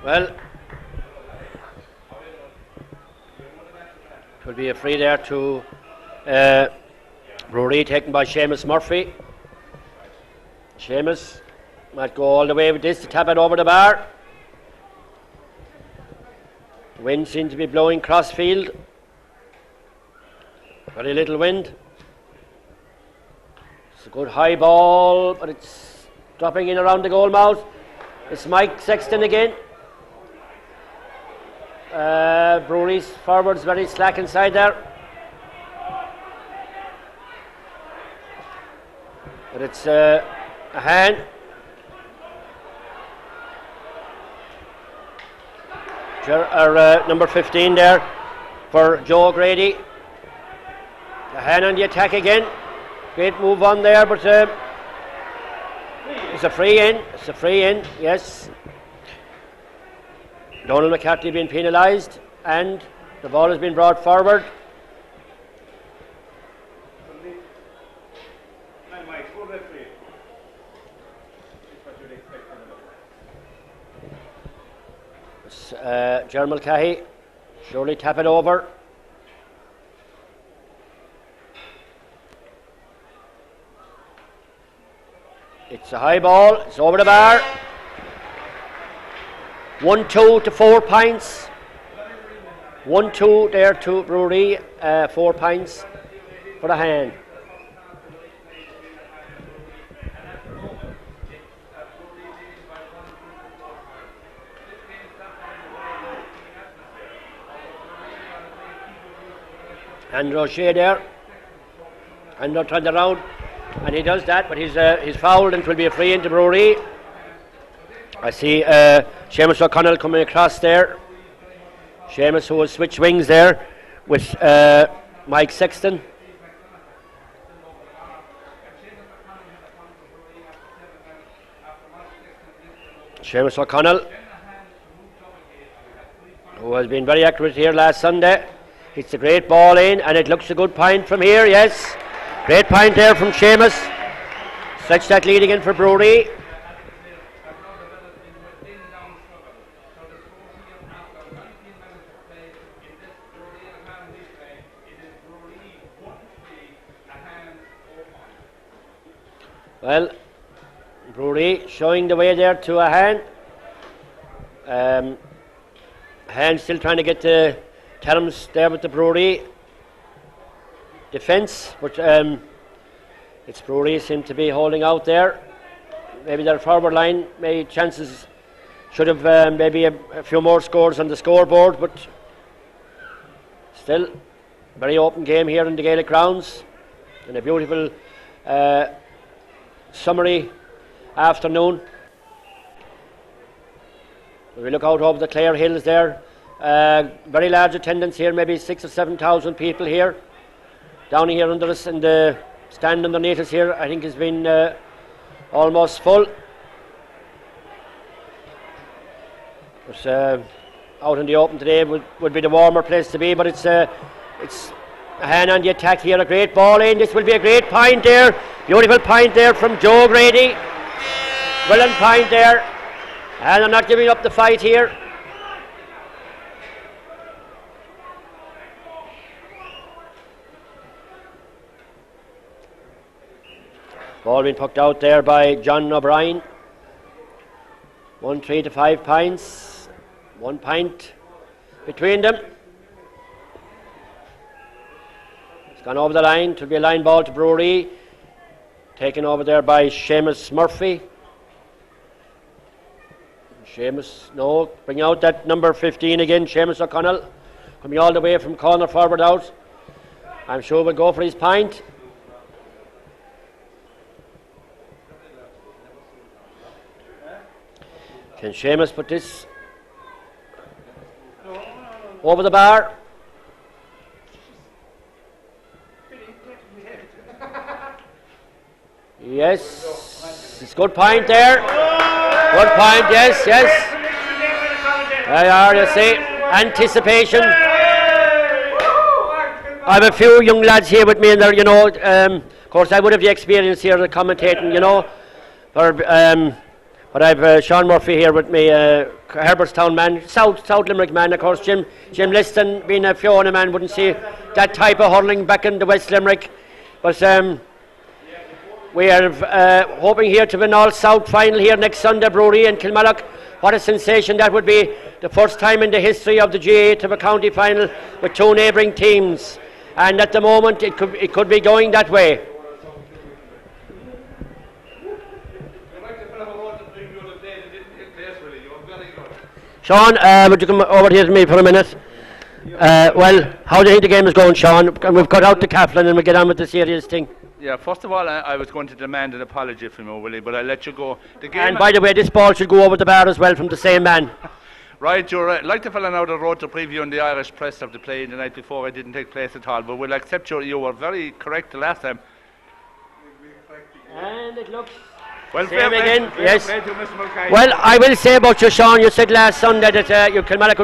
S1: Well, it will be a free there to Bruree, taken by Seamus Murphy. Seamus might go all the way with this to tap it over the bar. The wind seems to be blowing cross field. Very little wind. It's a good high ball, but it's dropping in around the goal mouth. It's Mike Sexton again. Bruree's forwards very slack inside there. But it's Ahane. Number 15 there for Joe Grady. Ahane on the attack again. Great move on there, but it's a free in. It's a free in, yes. Donald McCarthy being penalised, and the ball has been brought forward. It's Jeremy Mulcahy. Surely tap it over. It's a high ball. It's over the bar. 1-2 to 4 points. 1-2 there to Bruree. 4 points for the hand. And Roche there. And they're turned around. And he does that, but he's fouled and it will be a free into Bruree. I see Seamus O'Connell coming across there. Seamus, who will switch wings there with Mike Sexton. Seamus O'Connell, who has been very accurate here last Sunday. Hits a great ball in, and it looks a good point from here, yes. Great point there from Seamus. Stretch that lead again for Bruree. Well, Bruree showing the way there to Ahane. Ahane still trying to get the terms there with the Bruree defence, but it's Bruree seem to be holding out there. Maybe their forward line, maybe chances should have maybe a few more scores on the scoreboard, but still very open game here in the Gaelic grounds, and a beautiful summery afternoon. When we look out over the Clare Hills there, very large attendance here, maybe 6,000 or 7,000 people here. Down here under us in the stand underneath us here, I think has been almost full. But out in the open today would be the warmer place to be, but it's Ahane on the attack here, a great ball in. This will be a great point there. Beautiful point there from Joe Grady. Brilliant point there. And I'm not giving up the fight here. Ball being pucked out there by John O'Brien. 1-3 to 5 points. 1 point between them. It's gone over the line. It will be a line ball to Bruree. Taken over there by Seamus Murphy. Seamus, no, bring out that number 15 again, Seamus O'Connell. Coming all the way from corner forward out. I'm sure we'll go for his point. Can Seamus put this over the bar? Yes, it's good point there. Good point, yes, yes. There you are, you see, anticipation. I have a few young lads here with me, and they're, you know, of course I would have the experience here of commentating, you know, but I've Sean Murphy here with me, Herbertstown man, South Limerick man, of course. Jim Liston, being a Fiona man, wouldn't see that type of hurling back in the West Limerick, but we are hoping here to win all South final here next Sunday, Bruree and Kilmallock. What a sensation that would be. The first time in the history of the GAA to have a county final with two neighbouring teams. And at the moment it could be going that way. Sean, would you come over here to me for a minute? Well, how do you think the game is going, Sean? We've cut out the Kaplan and we'll get on with the serious thing.
S2: Yeah, first of all, I was going to demand an apology from you, Willie, but I'll let you go. The game
S1: and by the way, this ball should go over the bar as well from the same man.
S2: Right, you're like the fella now that wrote the preview in the Irish press of the play the night before. It didn't take place at all, but we'll accept you were very correct the last time.
S1: And it looks
S2: well,
S1: same again, yes.
S2: Mr.
S1: Well, I will say about you, Sean, you said last Sunday that your Kilmallock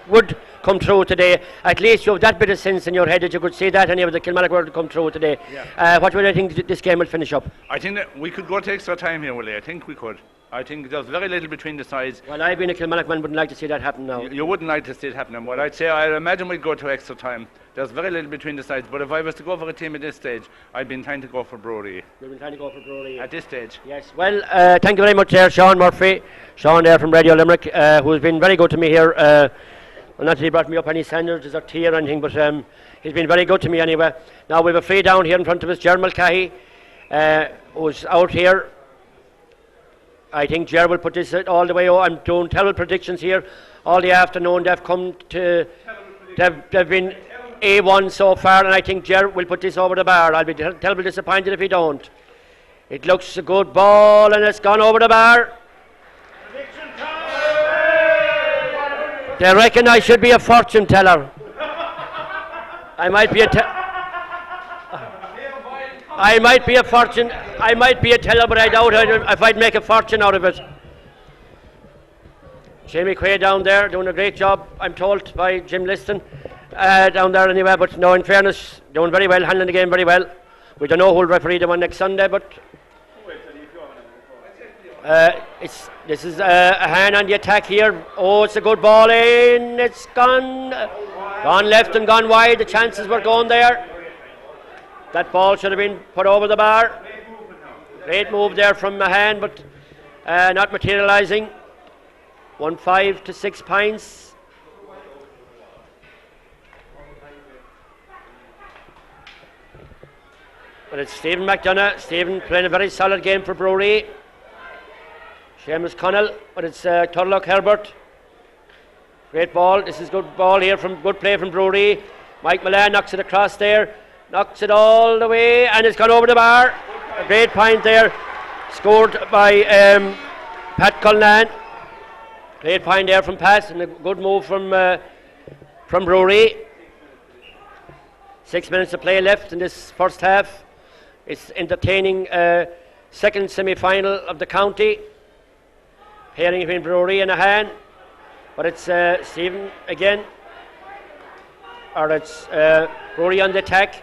S1: would come through today. At least you have that bit of sense in your head that you could see that anyway, the Kilmallock would come through today. Yeah. What would I think this game will finish up?
S2: I think that we could go to extra time here, Willie. I think we could. I think there's very little between the sides.
S1: Well, I being a Kilmallock man wouldn't like to see that happen now.
S2: You wouldn't like to see it happen. What I'd say, I imagine we'd go to extra time. There's very little between the sides, but if I was to go for a team at this stage, I'd be inclined to go for Bruree.
S1: We've been trying to go for Bruree.
S2: At this stage.
S1: Yes, well, thank you very much there, Sean Murphy. Sean there from Radio Limerick, who's been very good to me here. Well, not that he brought me up any sandwiches or tea or anything, but he's been very good to me anyway. Now we have a free down here in front of us, Ger Mulcahy, who's out here. I think Ger will put this all the way. I'm doing terrible predictions here all the afternoon. They've come to, they've been A1 so far, and I think Ger will put this over the bar. I'll be terribly disappointed if he don't. It looks a good ball, and it's gone over the bar. They reckon I should be a fortune teller. I might be a teller, but I doubt if I'd make a fortune out of it. Jamie Quay down there doing a great job, I'm told by Jim Liston, down there anyway. But no, in fairness, doing very well, handling the game very well. We don't know who'll referee the one next Sunday, but this is Ahane on the attack here. Oh, it's a good ball in. It's gone left and gone wide. The chances were going there. That ball should have been put over the bar. Great move there from Ahane, but not materialising. 1-5 to 6 pints. But it's Stephen McDonough. Stephen playing a very solid game for Bruree. Seamus Connell, but it's Turlock Herbert. Great ball. This is good ball here from good play from Bruree. Mike Milan knocks it across there. Knocks it all the way, and it's gone over the bar. A great point there, scored by Pat Cullinan. Great point there from Pat, and a good move from Bruree. 6 minutes to play left in this first half. It's entertaining second semi-final of the county, pairing between Bruree and Ahane. But it's Stephen again, or it's Bruree on the attack.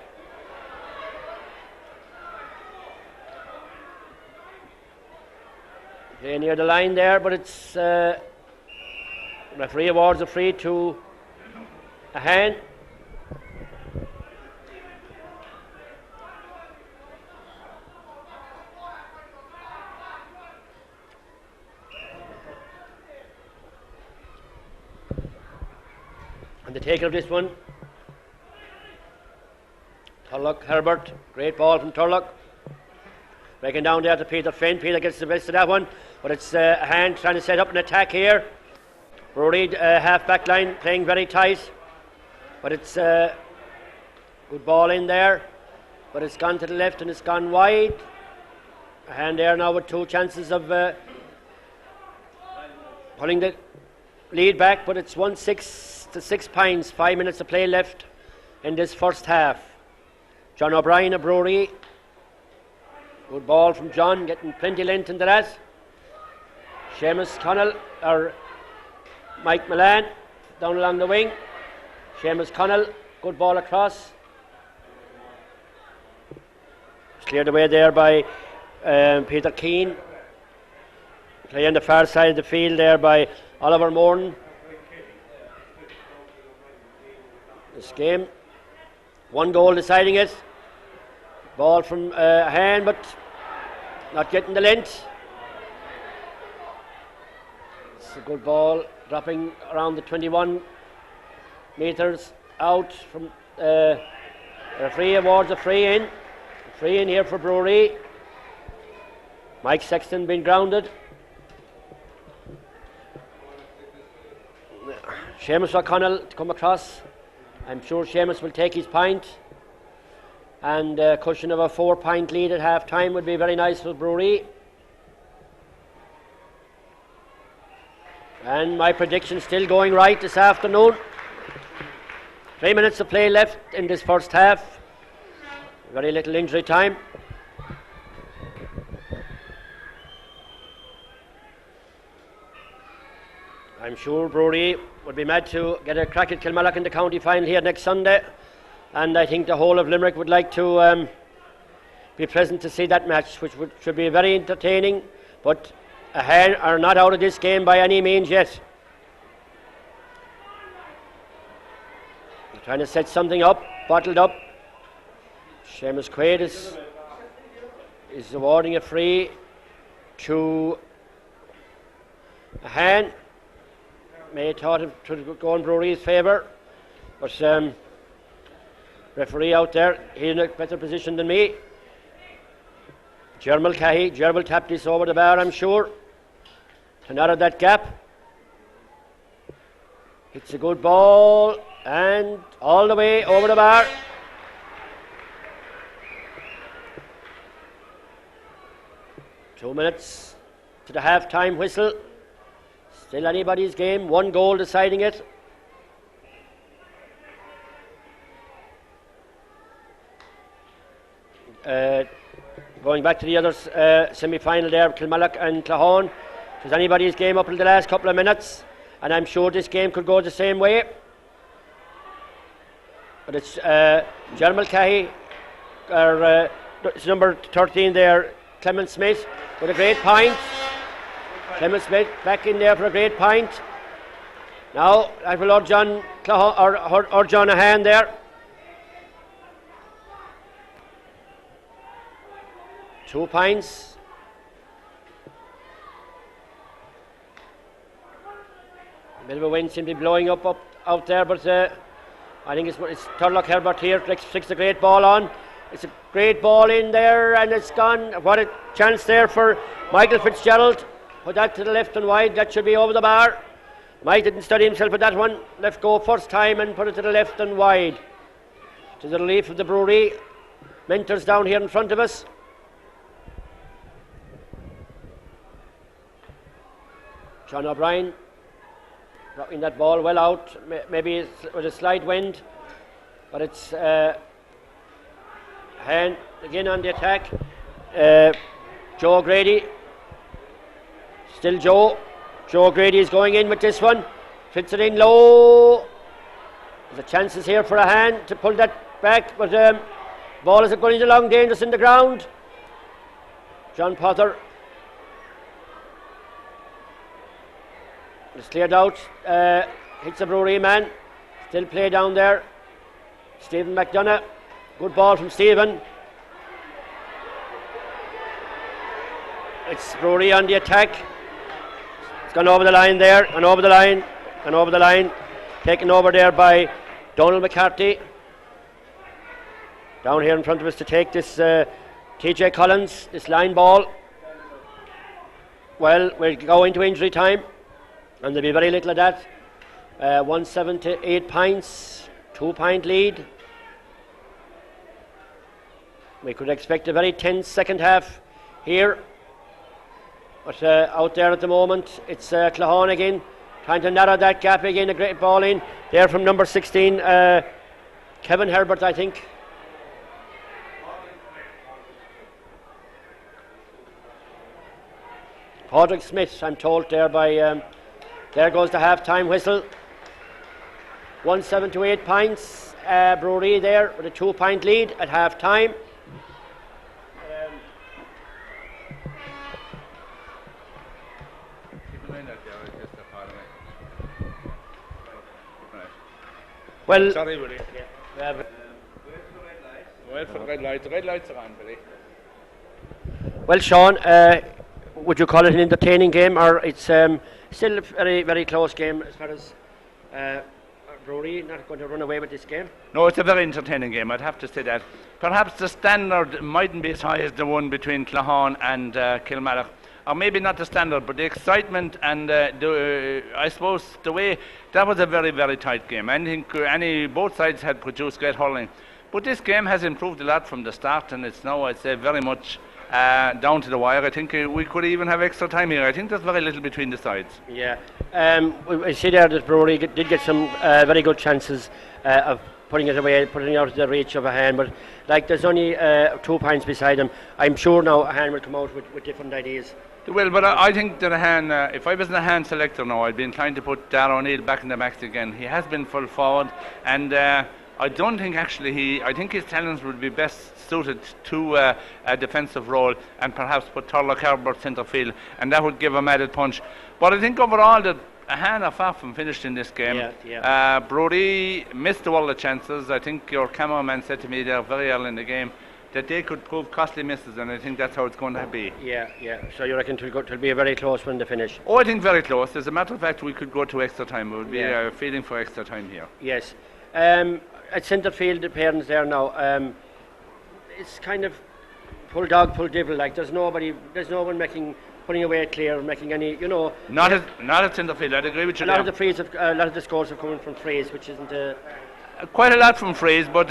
S1: Near the line there, but it's referee awards a free to Ahane. And the taker of this one, Turlock Herbert. Great ball from Turlock. Breaking down there to Peter Finn. Peter gets the best of that one, but it's Ahane trying to set up an attack here. Bruree half back line playing very tight, but it's good ball in there, but it's gone to the left and it's gone wide. Ahane there now with 2 chances of pulling the lead back, but it's 1-6 to 6 pints. 5 minutes to play left in this first half. John O'Brien of Bruree. Good ball from John, getting plenty length into that. Seamus Connell, or Mike Milan, down along the wing. Seamus Connell, good ball across. It's cleared away there by Peter Keane. Playing the far side of the field there by Oliver Morton. This game, 1 goal deciding it. Ball from Ahane, but not getting the length. It's a good ball, dropping around the 21 metres out from referee awards a free in. Free in here for Bruree. Mike Sexton being grounded. Seamus O'Connell to come across. I'm sure Seamus will take his pint. And a cushion of a 4-pint lead at half time would be very nice for Bruree. And my prediction still going right this afternoon. 3 minutes to play left in this first half. Very little injury time. I'm sure Bruree would be mad to get a crack at Kilmallock in the county final here next Sunday. And I think the whole of Limerick would like to be present to see that match, which should be very entertaining. But Ahane are not out of this game by any means yet. They're trying to set something up, bottled up. Seamus Quaid is awarding a free to Ahane. May have thought it to go in Bruree's favour, but referee out there, he's in a better position than me. Gerald Cahy, Gerald tapped this over the bar, I'm sure, to narrow that gap. It's a good ball and all the way over the bar. Two minutes to the half-time whistle. Still anybody's game, 1 goal deciding it. Going back to the other semi-final there, Kilmallock and Clahone. It was anybody's game up in the last couple of minutes, and I'm sure this game could go the same way. But it's Gerald Cahy, it's number 13 there, Clement Smith, with a great point. Clement Smith back in there for a great point. Now, I will Lord John Clahone, or John Ahane there. 2 points. A bit of a wind seems to be blowing up out there, but I think it's Turlock Herbert here, flicks a great ball on. It's a great ball in there and it's gone. What a chance there for Michael Fitzgerald. Put that to the left and wide, that should be over the bar. Mike didn't study himself with that one. Left go first time and put it to the left and wide. To the relief of the Bruree. Mentors down here in front of us. John O'Brien rocking that ball well out, maybe with a slight wind, but it's Ahane again on the attack. Joe Grady, still Joe Grady is going in with this one, fits it in low. There's a chances here for Ahane to pull that back, but ball is going along dangerous in the ground. John Potter. It's cleared out, hits the Bruree man, still play down there. Stephen McDonough, good ball from Stephen. It's Bruree on the attack. It's gone over the line there, and over the line, taken over there by Donald McCarthy. Down here in front of us to take this TJ Collins, this line ball. Well, we'll go into injury time. And there'll be very little of that. 178 points, 2-point lead. We could expect a very tense second half here. But out there at the moment, it's Clahone again, trying to narrow that gap again. A great ball in there from number 16, Kevin Herbert, I think. Padraig Smith, I'm told there by... there goes the half-time whistle. 178 points. Bruree there with a 2-point lead at half-time. Well,
S2: sorry, Willie. Wait for the red light. The red lights are on, Billy.
S1: Well, Sean, would you call it an entertaining game, or it's still a very, very close game as far as Bruree not going to run away with this game?
S2: No, it's a very entertaining game, I'd have to say that. Perhaps the standard mightn't be as high as the one between Clahone and Kilmallock. Or maybe not the standard, but the excitement and I suppose the way, that was a very, very tight game. I think both sides had produced great hurling. But this game has improved a lot from the start, and it's now, I'd say, very much down to the wire. I think we could even have extra time here. I think there's very little between the sides.
S1: Yeah. I see there that Bruree did get some very good chances of putting it away, putting it out of the reach of Ahane, but like there's only 2 points beside him. I'm sure now Ahane will come out with different ideas.
S2: Well, but I think that Ahane, if I was an Ahane selector now, I'd be inclined to put Darragh O'Neill back in the backs again. He has been full forward, and I don't think actually I think his talents would be best suited to a defensive role, and perhaps put Turlock Herbert centre field, and that would give him added punch. But I think overall that Ahane are far from finished in this game. Bruree missed all the chances. I think your cameraman said to me there very early in the game that they could prove costly misses, and I think that's how it's going to be.
S1: Yeah. So you reckon it'll be a very close one to finish?
S2: Oh, I think very close. As a matter of fact, we could go to extra time. It would be a feeling for extra time here.
S1: Yes. At centre field, the parents there now. It's kind of pull dog, pull devil. Like there's no one putting away clear, making any,
S2: Not at centre field. I'd agree with you.
S1: A lot of the scores have come from Frays, which isn't
S2: quite a lot from Frays, but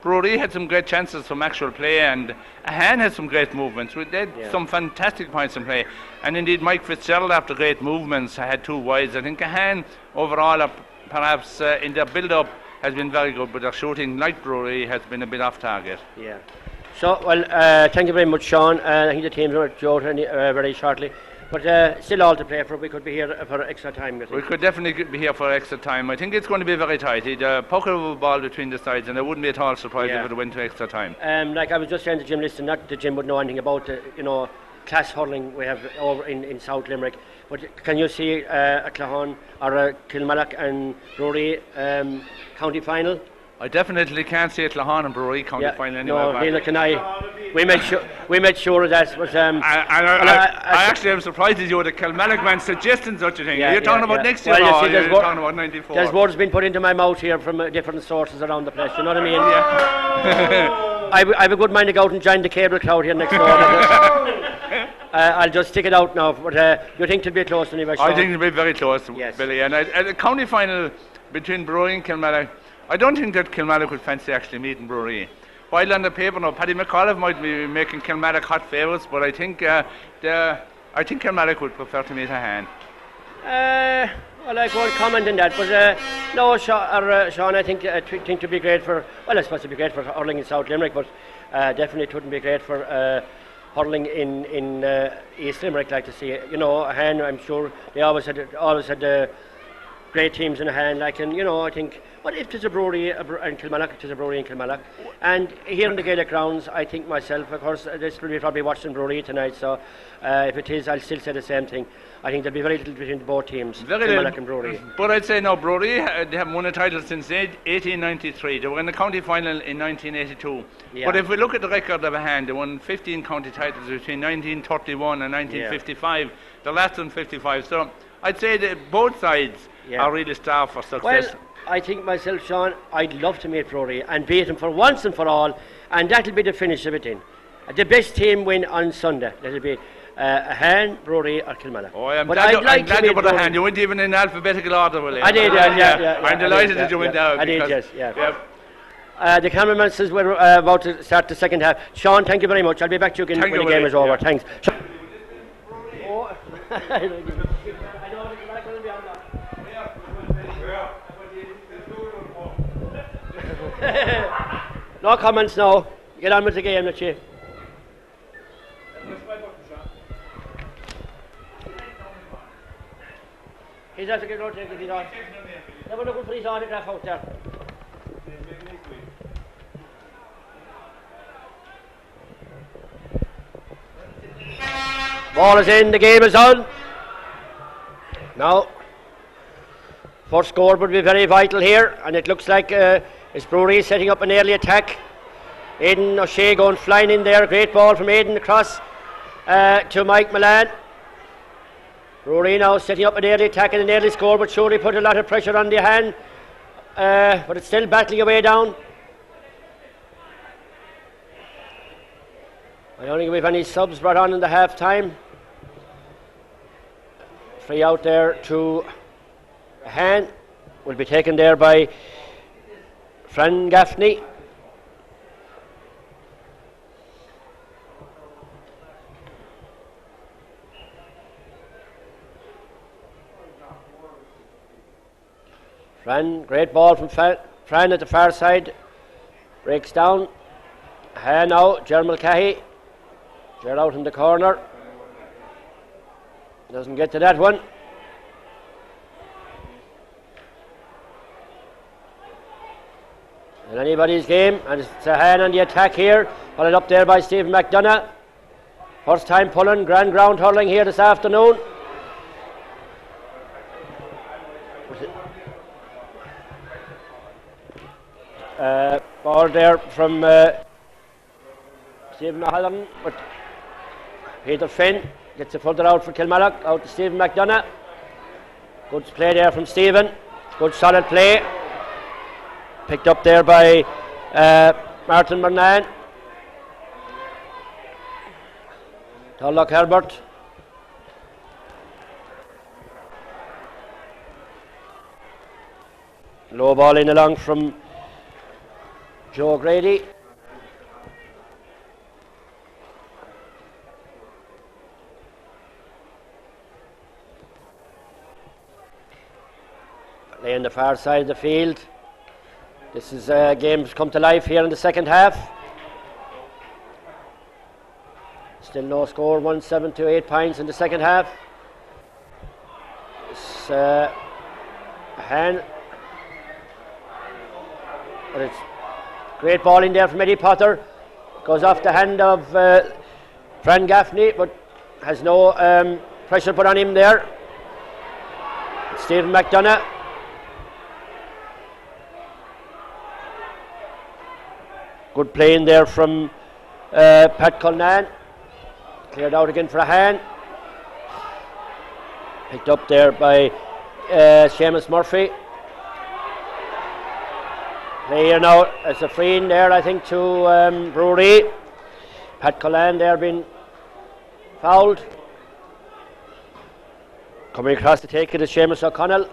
S2: Bruree had some great chances from actual play, and Ahane had some great movements. They had some fantastic points in play, and indeed Mike Fitzgerald, after great movements, had 2 wides. I think Ahane overall, perhaps in their build-up, has been very good, but their shooting, like Bruree, has been a bit off target.
S1: Yeah. So, thank you very much, Sean. I think the teams will go very shortly. But still all to play for. We could be here for extra time.
S2: We could definitely be here for extra time. I think it's going to be very tight. The pocket of a ball between the sides, and I wouldn't be at all surprised if it went to extra time.
S1: Like I was just saying to Jim, listen, not that Jim would know anything about class hurling we have over in South Limerick. But can you see a Clahon or a Kilmallock and Bruree county final?
S2: I definitely can't see a Clahon and Bruree county final anyway.
S1: No, neither can I. We made sure of that. But,
S2: I actually am surprised at you, the Kilmallock man, suggesting such a thing. You're talking about next year, or you're talking about 94?
S1: There's words being put into my mouth here from different sources around the place. You know what I mean? Yeah. I have a good mind to go out and join the cable crowd here next door. I'll just stick it out now. But you think it'll be close anyway, Sean?
S2: I think it'll be very close,
S1: yes.
S2: Billy. And a county final between Bruree and Kilmallock, I don't think that Kilmallock would fancy actually meeting Bruree. While on the paper now, Paddy McAuliffe might be making Kilmallock hot favourites, but I think Kilmallock would prefer to meet Ahane.
S1: Well, I won't comment on that, but no, Sean, I think it would be great for. Well, I suppose it'd be great for hurling in South Limerick, but definitely it wouldn't be great for hurling in East Limerick. Like to see, Ahane. I'm sure they always had great teams in Ahane. I think. But if there's a Bruree and Kilmallock, it is a Bruree and Kilmallock. And here in the Gaelic grounds, I think myself, of course, this will be probably watching Bruree tonight, so if it is, I'll still say the same thing. I think there'll be very little between both teams, Kilmallock and Bruree.
S2: But I'd say no, Bruree, they haven't won a title since 1893. They were in the county final in 1982. Yeah. But if we look at the record of Ahane, they won 15 county titles between 1931 and 1955. Yeah. The last one 55. So I'd say that both sides are really starved for success.
S1: Well, I think myself, Sean, I'd love to meet Bruree and beat him for once and for all, and that'll be the finish of it in. The best team win on Sunday. That'll be Ahane, Bruree or Kilmallock.
S2: Oh, I'm glad you put Ahane. You went even in alphabetical order, will you?
S1: I did, yeah.
S2: I'm delighted that you went out.
S1: I did, yes, yeah. The cameraman says we're about to start the second half. Sean, thank you very much. I'll be back to you again when the game is over. Yeah. Thanks. No comments now. Get on with the game, let's see. He's have to get rotated if he's on. They were looking for his autograph out there. Ball is in, the game is on. Now, first score would be very vital here, and it looks like it's Bruree setting up an early attack. Aidan O'Shea going flying in there. Great ball from Aidan across to Mike Milan. Bruree now setting up an early attack and an early score, but surely put a lot of pressure on the hand. But it's still battling away down. I don't think we have any subs brought on in the half time. Free out there to Ahane. Will be taken there by Fran Gaffney. Fran, great ball from Fran at the far side. Breaks down. Ahane now, Ger Mulcahy. Ger out in the corner. Doesn't get to that one. in anybody's game, and it's Ahane on the attack here, followed up there by Stephen McDonough. First time pulling, grand ground hurling here this afternoon. Ball there from Stephen O'Halloran, but Peter Finn gets it further out for Kilmallock, out to Stephen McDonough. Good play there from Stephen, good solid play. Picked up there by Martin Bernard. Tulloch Herbert. Low ball in along from Joe Grady. Playing the far side of the field. This is games come to life here in the second half. Still no score, 1-7 to 8 points in the second half. It's Ahane. But it's great ball in there from Eddie Potter. Goes off the hand of Fran Gaffney, but has no pressure put on him there. It's Stephen McDonough. Good play in there from Pat Cullinan. Cleared out again for Ahane. Picked up there by Seamus Murphy. Play here now, it's a free in there, I think, to Bruree. Pat Cullinan there being fouled. Coming across to take it is Seamus O'Connell.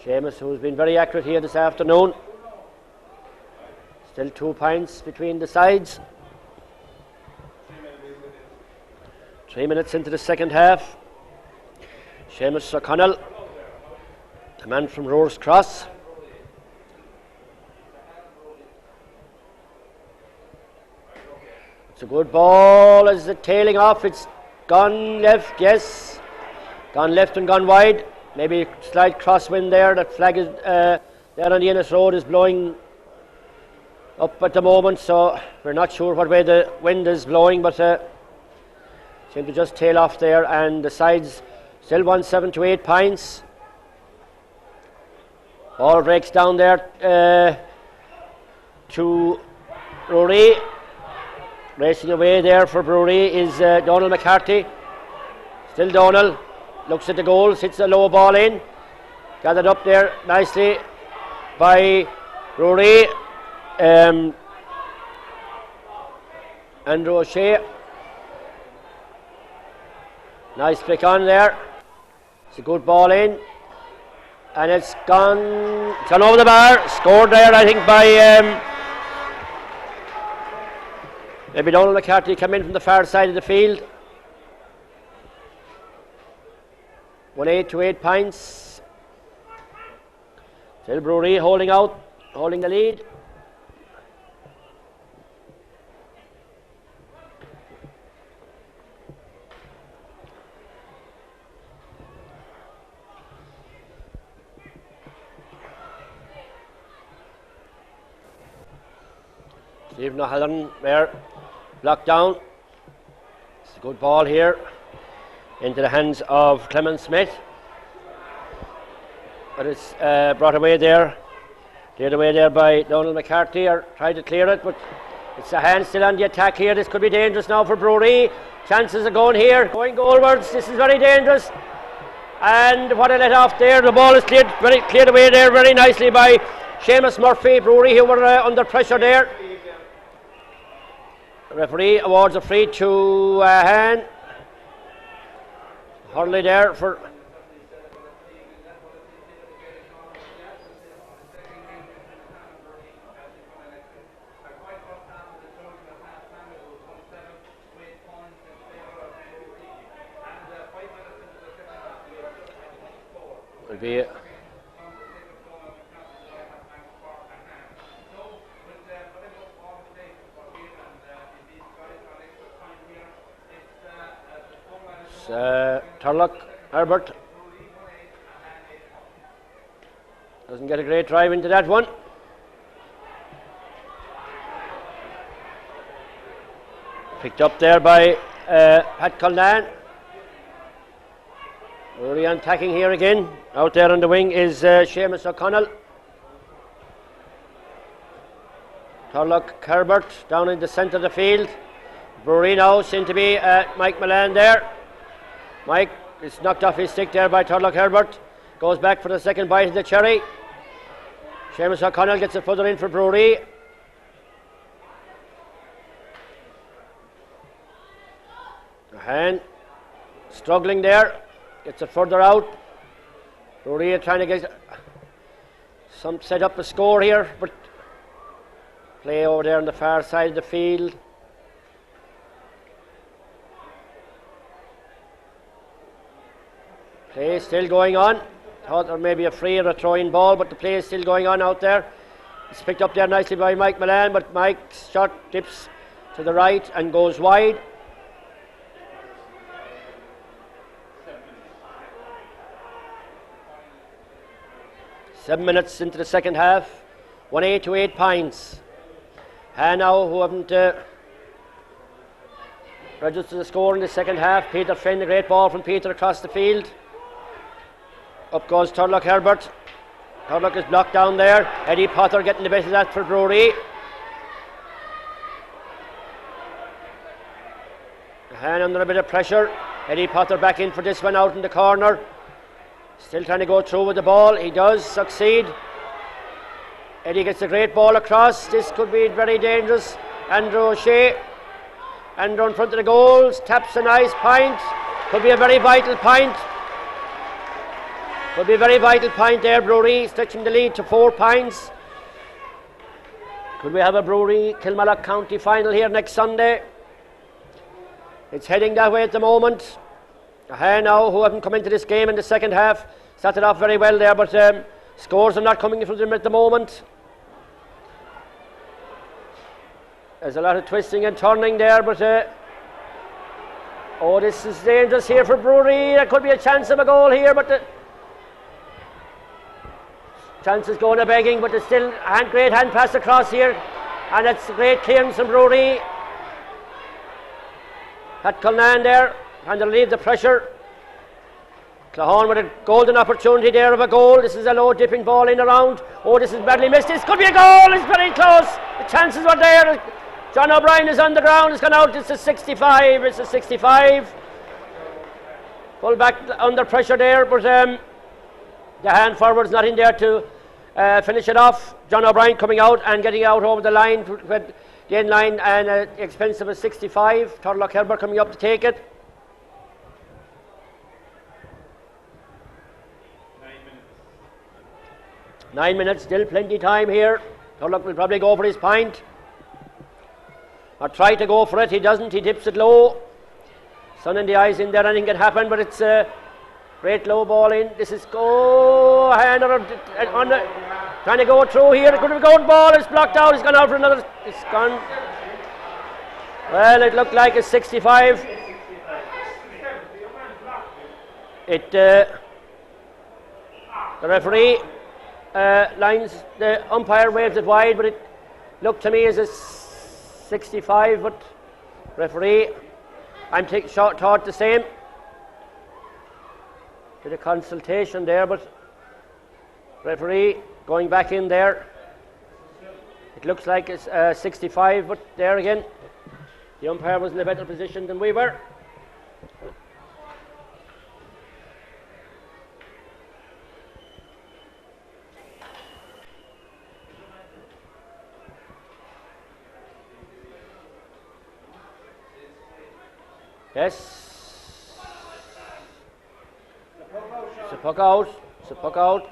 S1: Seamus, who's been very accurate here this afternoon. Still 2 points between the sides. 3 minutes into the second half. Seamus O'Connell, the man from Roars Cross. It's a good ball. Is it tailing off? It's gone left, yes. Gone left and gone wide. Maybe a slight crosswind there. That flag is there on the Ennis Road is blowing up at the moment, so we're not sure what way the wind is blowing, but seem to just tail off there, and the sides still 1-7 to 8 points. Ball breaks down there to Bruree. Racing away there for Bruree is Donald McCarthy. Still Donald, looks at the goals, hits a low ball in. Gathered up there nicely by Bruree. Andrew O'Shea. Nice flick on there. It's a good ball in. And it's gone over the bar. Scored there, I think, by maybe Donald McCarthy come in from the far side of the field. 1-8 to 8 points. Still Bruree holding out, holding the lead. Stephen O'Halloran there, blocked down. It's a good ball here into the hands of Clement Smith. But it's brought away there, cleared away there by Donald McCarthy, or tried to clear it, but it's Ahane still on the attack here. This could be dangerous now for Bruree. Chances are going here, going goalwards. This is very dangerous. And what a let off there. The ball is cleared away there very nicely by Seamus Murphy. Bruree, who were under pressure there. The referee awards a free to Ahane. Hurley there for will be Tulloch Herbert doesn't get a great drive into that one. Picked up there by Pat Culnan. Bruree attacking here again. Out there on the wing is Seamus O'Connell. Turlock Herbert down in the centre of the field. Bruree now seem to be Mike Milan there. Mike is knocked off his stick there by Turlock Herbert. Goes back for the second bite of the cherry. Seamus O'Connell gets it further in for Bruree. Ahane struggling there. Gets it further out. Bruree trying to get some set up a score here, but play over there on the far side of the field. Play still going on. Thought there may be a free or a throw-in ball, but the play is still going on out there. It's picked up there nicely by Mike Milan, but Mike's shot dips to the right and goes wide. Seven minutes into the second half. 1-8 to 8 points. Ahane now, who haven't registered the score in the second half. Peter Finn, a great ball from Peter across the field. Up goes Turlock Herbert. Turlock is blocked down there. Eddie Potter getting the best of that for Bruree. Ahane under a bit of pressure. Eddie Potter back in for this one out in the corner. Still trying to go through with the ball. He does succeed. Eddie gets a great ball across. This could be very dangerous. Andrew O'Shea. Andrew in front of the goals. Taps a nice point. Could be a very vital point. Could be a very vital point there. Bruree stretching the lead to 4 points. Could we have a Bruree Kilmallock County final here next Sunday? It's heading that way at the moment. Ahane now, who haven't come into this game in the second half, started off very well there, but scores are not coming from them at the moment. There's a lot of twisting and turning there, but oh, this is dangerous here for Bruree. There could be a chance of a goal here, but the chance is going a begging, but there's still a great hand pass across here, and it's a great clearance from Bruree. Pat Culnan there, trying to relieve the pressure. Clahon with a golden opportunity there of a goal. This is a low dipping ball in around. Oh, this is badly missed. This could be a goal. It's very close. The chances were there. John O'Brien is on the ground. It's gone out. It's a 65. It's a 65. Pull back under pressure there, but the hand forward's not in there to finish it off. John O'Brien coming out and getting out over the line with the end line, and at the expense of a 65. Turlock Herbert coming up to take it. 9 minutes, still plenty time here. Turlock will probably go for his point. Or try to go for it. He doesn't, he dips it low. Sun in the eyes in there, anything can happen, but it's a great low ball in. This is Ahane trying to go through here. It could have gone ball, it's blocked out, it's gone out for another. It's gone. Well, it looked like a 65. The referee the umpire waves it wide, but it looked to me as a 65, but referee, I'm thought the same. Bit of consultation there, but referee going back in there. It looks like it's 65, but there again, the umpire was in a better position than we were. Yes. It's a puck out. It's a puck out.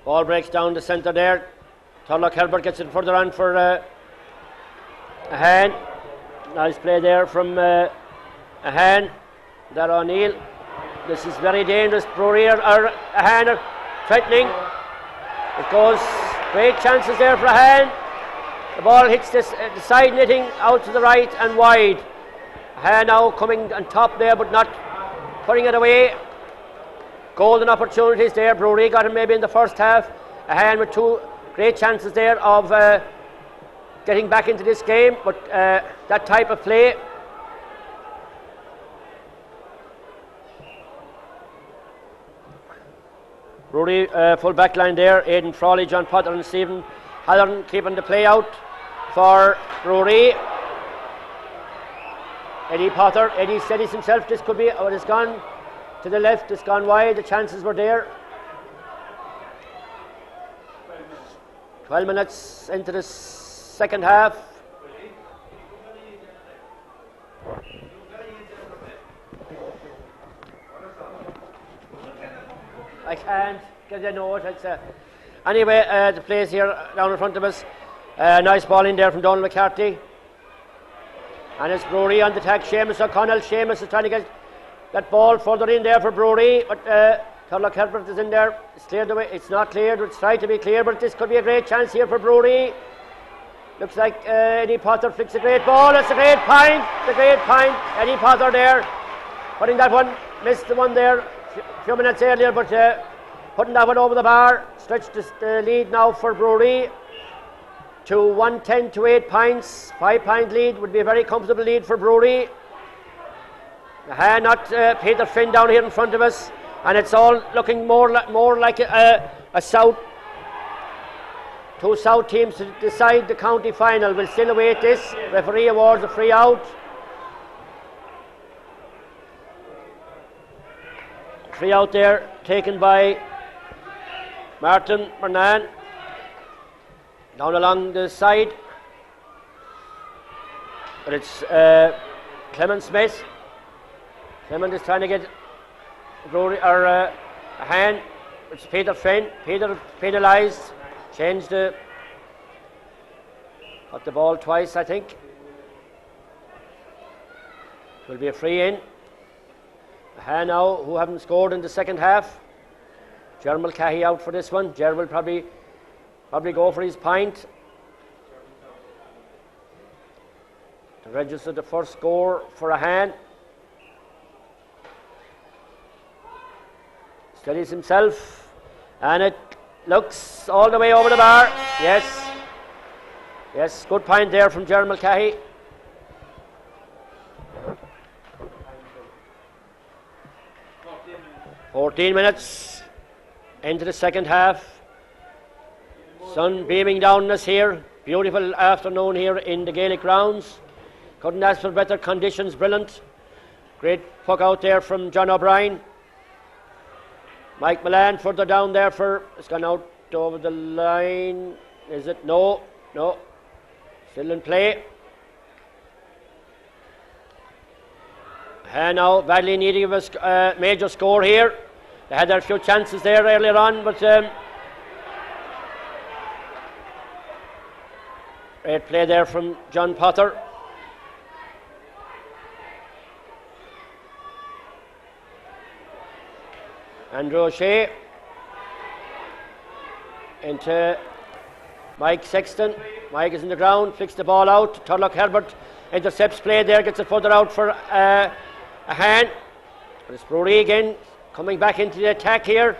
S1: Ball breaks down the centre there. Turlock Herbert gets it further on for Ahane. Nice play there from Ahane. That O'Neill. This is very dangerous. Bruree or Ahane are threatening. It goes. Great chances there for Ahane. The ball hits the side netting out to the right and wide. Ahane now coming on top there, but not putting it away. Golden opportunities there. Bruree got him maybe in the first half, Ahane with two great chances there of getting back into this game, but that type of play. Bruree full back line there, Aidan Frawley, John Potter and Stephen Halloran keeping the play out for Bruree. Eddie Potter, Eddie steadies himself, this could be, it's gone to the left, it's gone wide, the chances were there. 12 minutes into the second half. I can't get a note. Anyway, the play's here down in front of us. Nice ball in there from Donald McCarthy. And it's Bruree on the attack. Seamus O'Connell. Seamus is trying to get that ball further in there for Bruree, but Turlock Herbert is in there. It's cleared away. It's not cleared. It's tried to be clear, but this could be a great chance here for Bruree. Looks like Eddie Potter flicks a great ball. It's a great point. The great point. Eddie Potter there, putting that one. Missed the one there a few minutes earlier, but putting that one over the bar. Stretched the lead now for Bruree to 110 to 8 points. 5-point lead would be a very comfortable lead for Bruree. Not Peter Finn down here in front of us, and it's all looking more like a South. Two South teams to decide the county final. We'll still await this. Referee awards a free out. Free out there taken by Martin Bernan. Down along the side. But it's Clement Smith. Clement is trying to get a hand. It's Peter Finn. Peter penalised. Changed got the ball twice, I think. It will be a free in. Ahane now, who haven't scored in the second half. Ger Mulcahy out for this one. Ger will probably go for his point. To register the first score for Ahane. Steadies himself, and it looks all the way over the bar. Yes, good point there from Ger Mulcahy. "14 minutes into the second half. Sun beaming down on us here. Beautiful afternoon here in the Gaelic grounds. Couldn't ask for better conditions. Brilliant. Great puck out there from John O'Brien. Mike Milan further down there it's gone out over the line. Is it? No. Still in play. And now badly needing of a major score here. They had a few chances there earlier on, but great play there from John Potter. Andrew O'Shea into Mike Sexton. Mike is in the ground, flicks the ball out. Turlock Herbert intercepts play there, gets it further out for Ahane. It's Bruree again coming back into the attack here.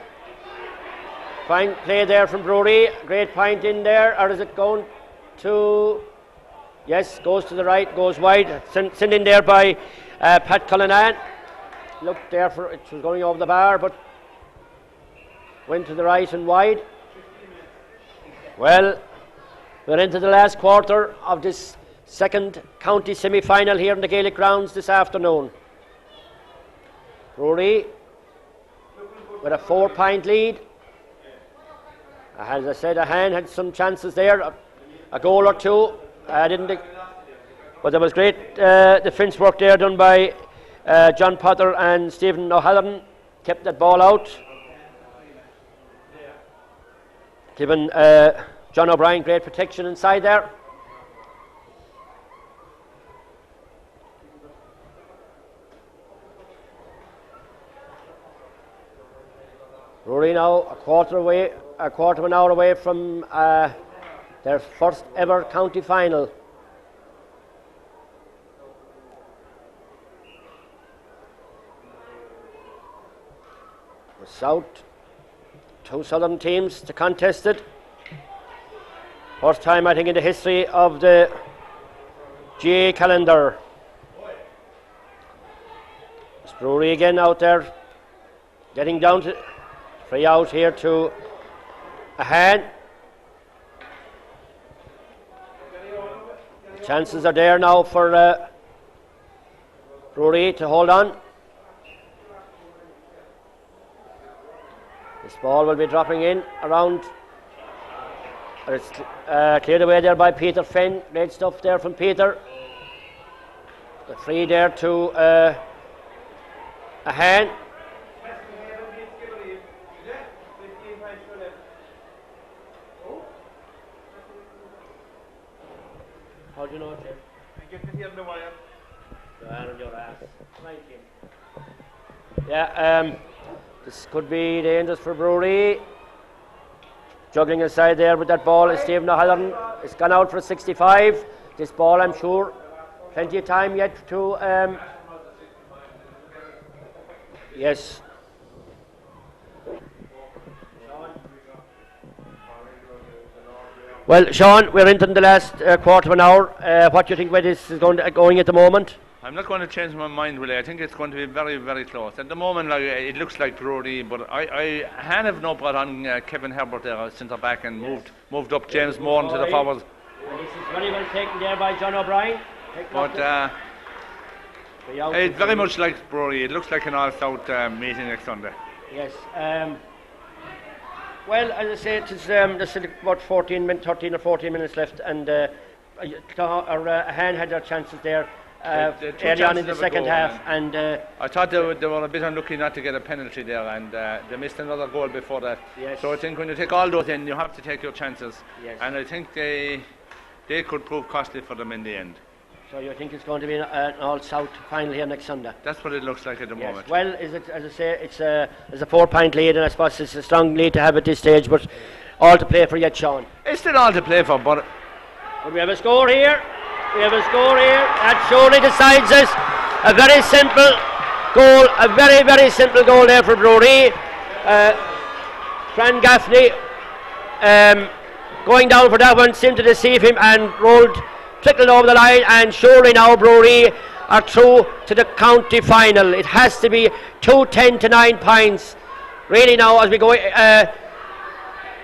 S1: Fine play there from Bruree. Great point in there, or is it going to? Yes, goes to the right, goes wide. Sent in there by Pat Cullinan. Looked there for it was going over the bar, but went to the right and wide. Well, we're into the last quarter of this second county semi-final here in the Gaelic grounds this afternoon. Bruree with a 4-point lead. As I said, Ahane had some chances there, a goal or two. But there was great defence work there done by John Potter and Stephen O'Halloran. Kept that ball out. Given John O'Brien great protection inside there. Bruree now a quarter of an hour away from their first ever county final. South two southern teams to contest it. First time, I think, in the history of the GA calendar. It's Bruree again out there, getting down to free out here to Ahane. Chances are there now for Bruree to hold on. This ball will be dropping in around. It's cleared away there by Peter Finn. Great stuff there from Peter. The free there to Ahane. How do you know, Jim?
S4: I get to hear the wire.
S1: On your ass. Yeah, this could be dangerous for Bruree. Juggling aside there with that ball is Stephen O'Halloran. It's gone out for a 65. This ball, I'm sure, plenty of time yet to. Yes. Well, Sean, we're into the last quarter of an hour. What do you think where this is going at the moment?
S2: I'm not going to change my mind, really. I think it's going to be very, very close. At the moment, like, it looks like Bruree, but I have now brought on Kevin Harrold there, centre back, and moved up James Moore into the forwards.
S1: And this is very well taken there by John O'Brien.
S2: But it's very much like Bruree. It looks like an all-South meeting next Sunday.
S1: Yes. Well, as I say, it's there's still about 13 or 14 minutes left, and Ahane had their chances there. Early on in the second half, and
S2: I thought they were a bit unlucky not to get a penalty there, and they missed another goal before that.
S1: Yes.
S2: So I think when you take all those in, you have to take your chances.
S1: Yes.
S2: And I think they could prove costly for them in the end.
S1: So you think it's going to be an all-South final here next Sunday?
S2: That's what it looks like at the moment.
S1: Well, is it, as I say, it's a 4-point lead, and I suppose it's a strong lead to have at this stage, but all to play for yet, Sean.
S2: It's still all to play for, but
S1: we have a score here. That surely decides it. A very simple goal, a very, very simple goal there for Bruree. Fran Gaffney going down for that one seemed to deceive him and trickled over the line, and surely now Bruree are through to the county final. It has to be 2-10 to 9 points. Really now, as we go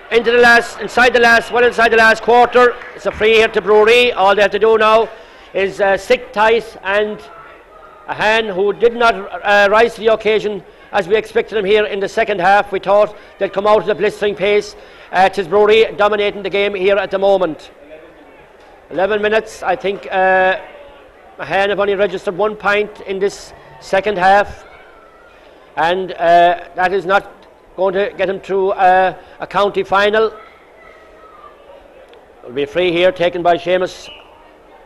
S1: inside the last quarter. It's a free here to Bruree. All they have to do now is stick tight, and Ahane, who did not rise to the occasion as we expected them here in the second half. We thought they'd come out at a blistering pace. It is Bruree dominating the game here at the moment. 11 minutes. I think Ahane have only registered 1 point in this second half, and that is not going to get him through a county final. It will be free here, taken by Seamus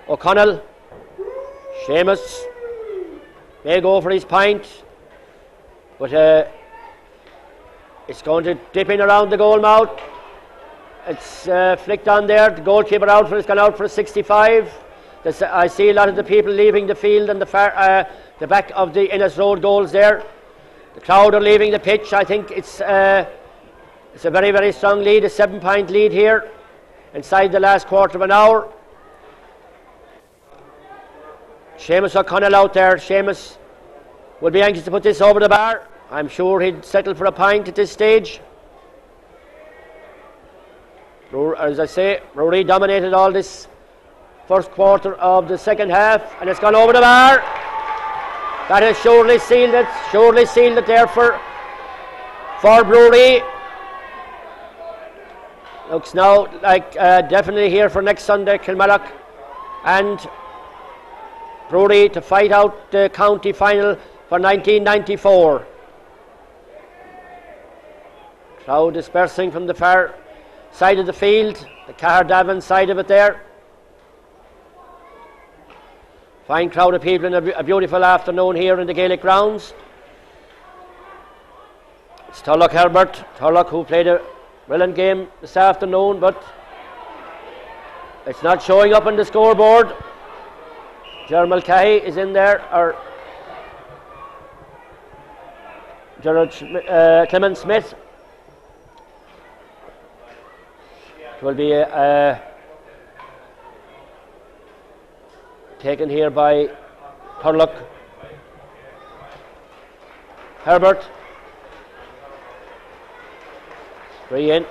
S1: O'Connell. Seamus may go for his point, but it's going to dip in around the goal mouth. It's flicked on there. The goalkeeper has gone out for a 65. I see a lot of the people leaving the field and the back of the Innes Road goals there. The crowd are leaving the pitch. I think it's a very, very strong lead, a 7-point lead here inside the last quarter of an hour. Seamus O'Connell out there. Seamus will be anxious to put this over the bar. I'm sure he'd settle for a point at this stage. As I say, Bruree dominated all this first quarter of the second half, and it's gone over the bar. That has surely sealed it there for Bruree. Looks now like definitely here for next Sunday, Kilmallock and Bruree to fight out the county final for 1994. Crowd dispersing from the far side of the field, the Caherdavin side of it there. Fine crowd of people in a beautiful afternoon here in the Gaelic grounds. It's Thurlock Herbert, who played a brilliant game this afternoon, but it's not showing up on the scoreboard. Ger Mulcahy is in there, or Gerard Clement Smith. It will be taken here by Turlock. Herbert. Free in.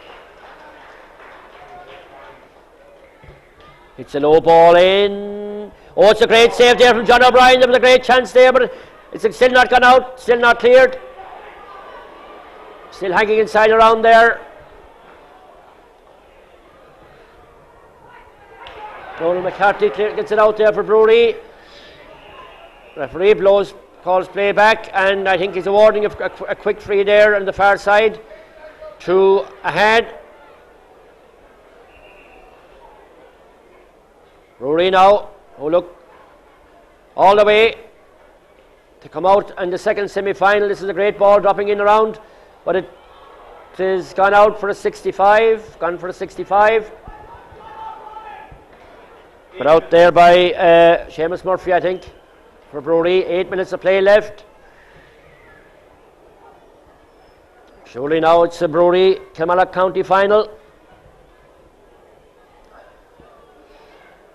S1: It's a low ball in. Oh, it's a great save there from John O'Brien. There was a great chance there, but it's still not gone out, still not cleared. Still hanging inside around there. Donald McCarthy gets it out there for Bruree. Referee calls play back, and I think he's awarding a quick free there on the far side to Ahane. Bruree now, who look all the way to come out in the second semi-final. This is a great ball dropping in around, but it is gone out for a 65. Gone for a 65. But out there by Seamus Murphy, I think, for Bruree. 8 minutes of play left. Surely now it's the Bruree Kilmallock County final.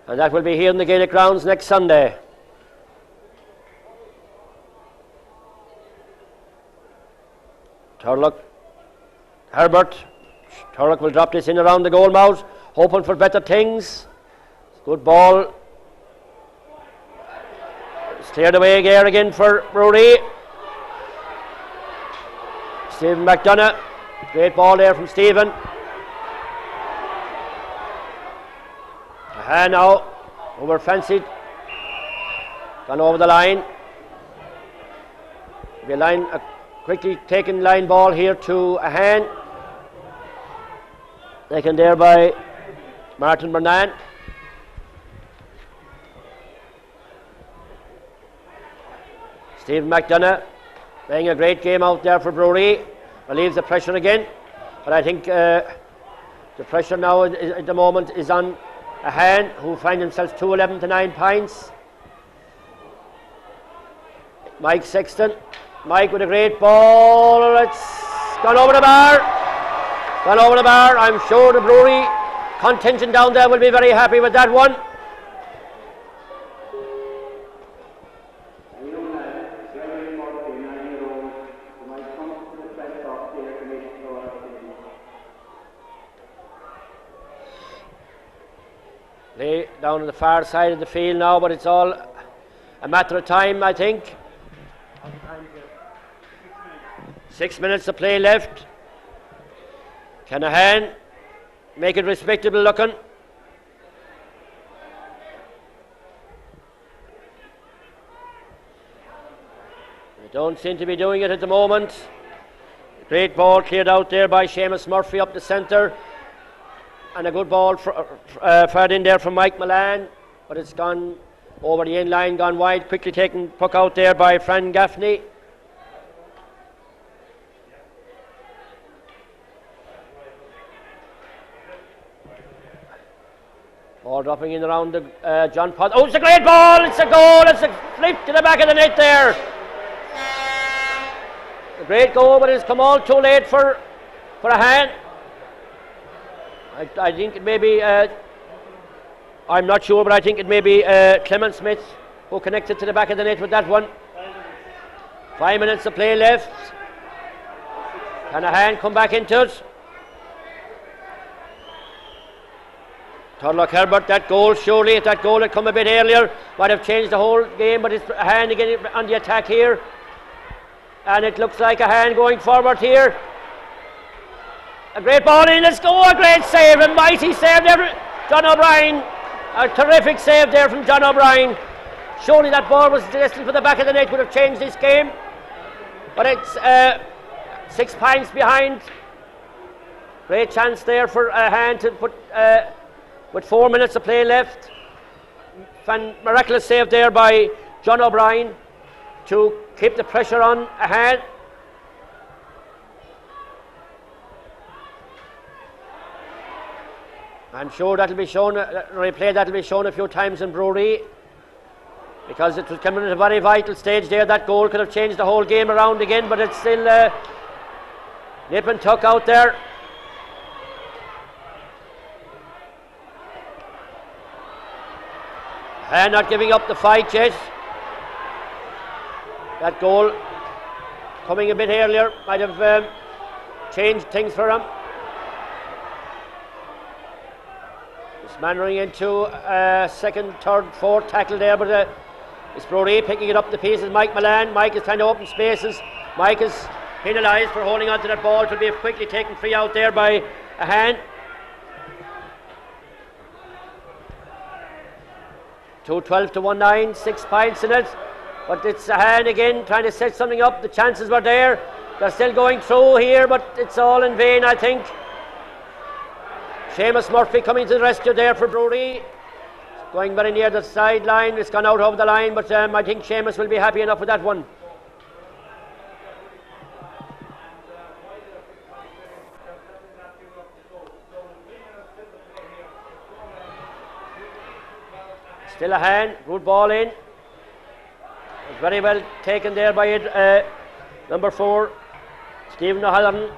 S1: And that will be here in the Gaelic grounds next Sunday. Turlock, Herbert. Turlock will drop this in around the goal mouth, hoping for better things. Good ball. It's cleared away again for Bruree. Stephen McDonough. Great ball there from Stephen. Ahane now, over fancied. Gone over the line. A quickly taken line ball here to Ahane. Taken there by Martin Bernan. Stephen McDonough playing a great game out there for Bruree. Relieves the pressure again. But I think the pressure now at the moment is on Ahane, who find themselves 2-11 to 9 points. Mike Sexton. Mike with a great ball. It's gone over the bar. Gone over the bar. I'm sure the Bruree contingent down there will be very happy with that one. Lay down on the far side of the field now, but it's all a matter of time, I think. 6 minutes to play left. Can Ahane make it respectable looking? They don't seem to be doing it at the moment. Great ball cleared out there by Seamus Murphy up the centre. And a good ball fired in there from Mike Milan, but it's gone over the end line, gone wide. Quickly taken puck out there by Fran Gaffney. Ball dropping in around the John Pod. Oh, it's a great ball! It's a goal! It's a flip to the back of the net there. A great goal, but it's come all too late for Ahane. I think it may be, I'm not sure, but I think it may be Clement Smith who connected to the back of the net with that one. 5 minutes to play left. Can Ahane come back into it? Turlock Herbert, that goal, surely if that goal had come a bit earlier, might have changed the whole game, but it's Ahane again on the attack here. And it looks like Ahane going forward here. A great ball in, let's go, a great save, a mighty save there, John O'Brien. A terrific save there from John O'Brien. Surely that ball was destined for the back of the net, would have changed this game. But it's 6 points behind. Great chance there for Ahane to put, with 4 minutes to play left. Miraculous save there by John O'Brien to keep the pressure on Ahane. I'm sure that'll be shown, replay that'll be shown a few times in Bruree, because it was coming at a very vital stage there. That goal could have changed the whole game around again, but it's still nip and tuck out there. And not giving up the fight yet. That goal coming a bit earlier might have changed things for him. It's manoeuvring into second, third, fourth tackle there, but it's Bruree picking it up the pieces. Mike Milan. Mike is trying to open spaces. Mike is penalised for holding on to that ball. It will be quickly taken free out there by Ahane. 2-12 to 1-9, 6 points in it. But it's Ahane again trying to set something up. The chances were there. They're still going through here, but it's all in vain, I think. Seamus Murphy coming to the rescue there for Bruree. Going very near the sideline. It's gone out over the line, but I think Seamus will be happy enough with that one. Still Ahane, good ball in. It's very well taken there by number 4, Stephen O'Halloran.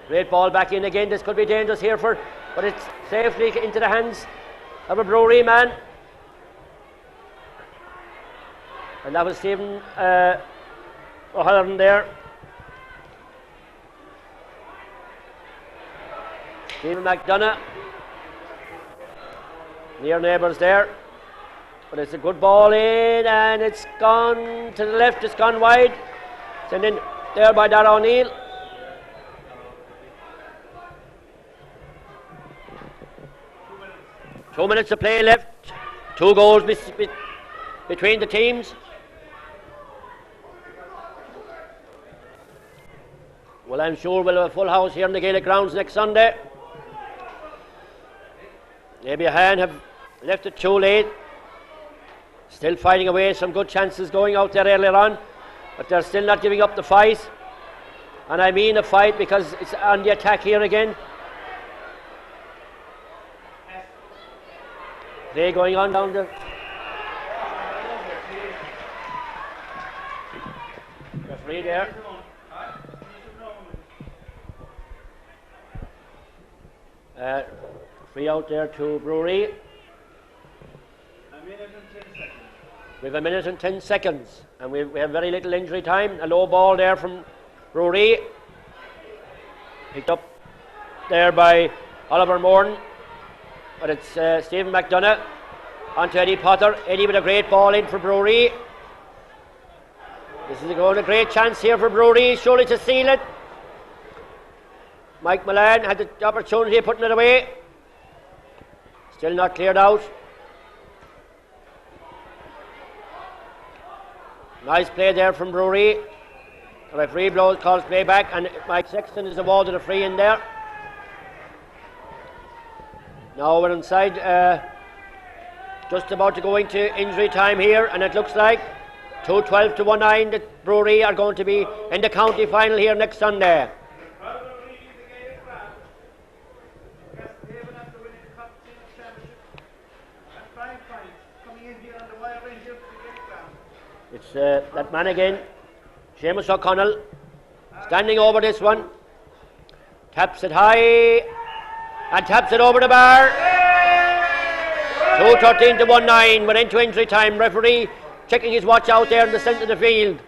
S1: Great ball back in again. This could be dangerous here but it's safely into the hands of a Bruree man. And that was Stephen O'Halloran there. Stephen McDonough. Near neighbours there. But it's a good ball in, and it's gone to the left, it's gone wide. Sent in there by Dara O'Neill. Two minutes to play left. 2 goals between the teams. Well, I'm sure we'll have a full house here in the Gaelic grounds next Sunday. Maybe Ahane have left it too late. Still fighting away, some good chances going out there earlier on, but they're still not giving up the fight. And I mean a fight because it's on the attack here again. Play going on down the referee there. Free out there to Bruree. We have a minute and 10 seconds, and we have very little injury time. A low ball there from Bruree, picked up there by Oliver Moran, but it's Stephen McDonough onto Eddie Potter. Eddie with a great ball in for Bruree. This is a great chance here for Bruree, surely to seal it. Mike Milan had the opportunity of putting it away. Still not cleared out. Nice play there from Bruree. The referee calls play back, and Mike Sexton is awarded a free in there. Now we're inside, just about to go into injury time here, and it looks like 2-12 to 1-9 that Bruree are going to be in the county final here next Sunday. It's that man again, Seamus O'Connell, standing over this one. Taps it high and taps it over the bar. 2-13 to 1-9. We're into injury time. Referee checking his watch out there in the centre of the field.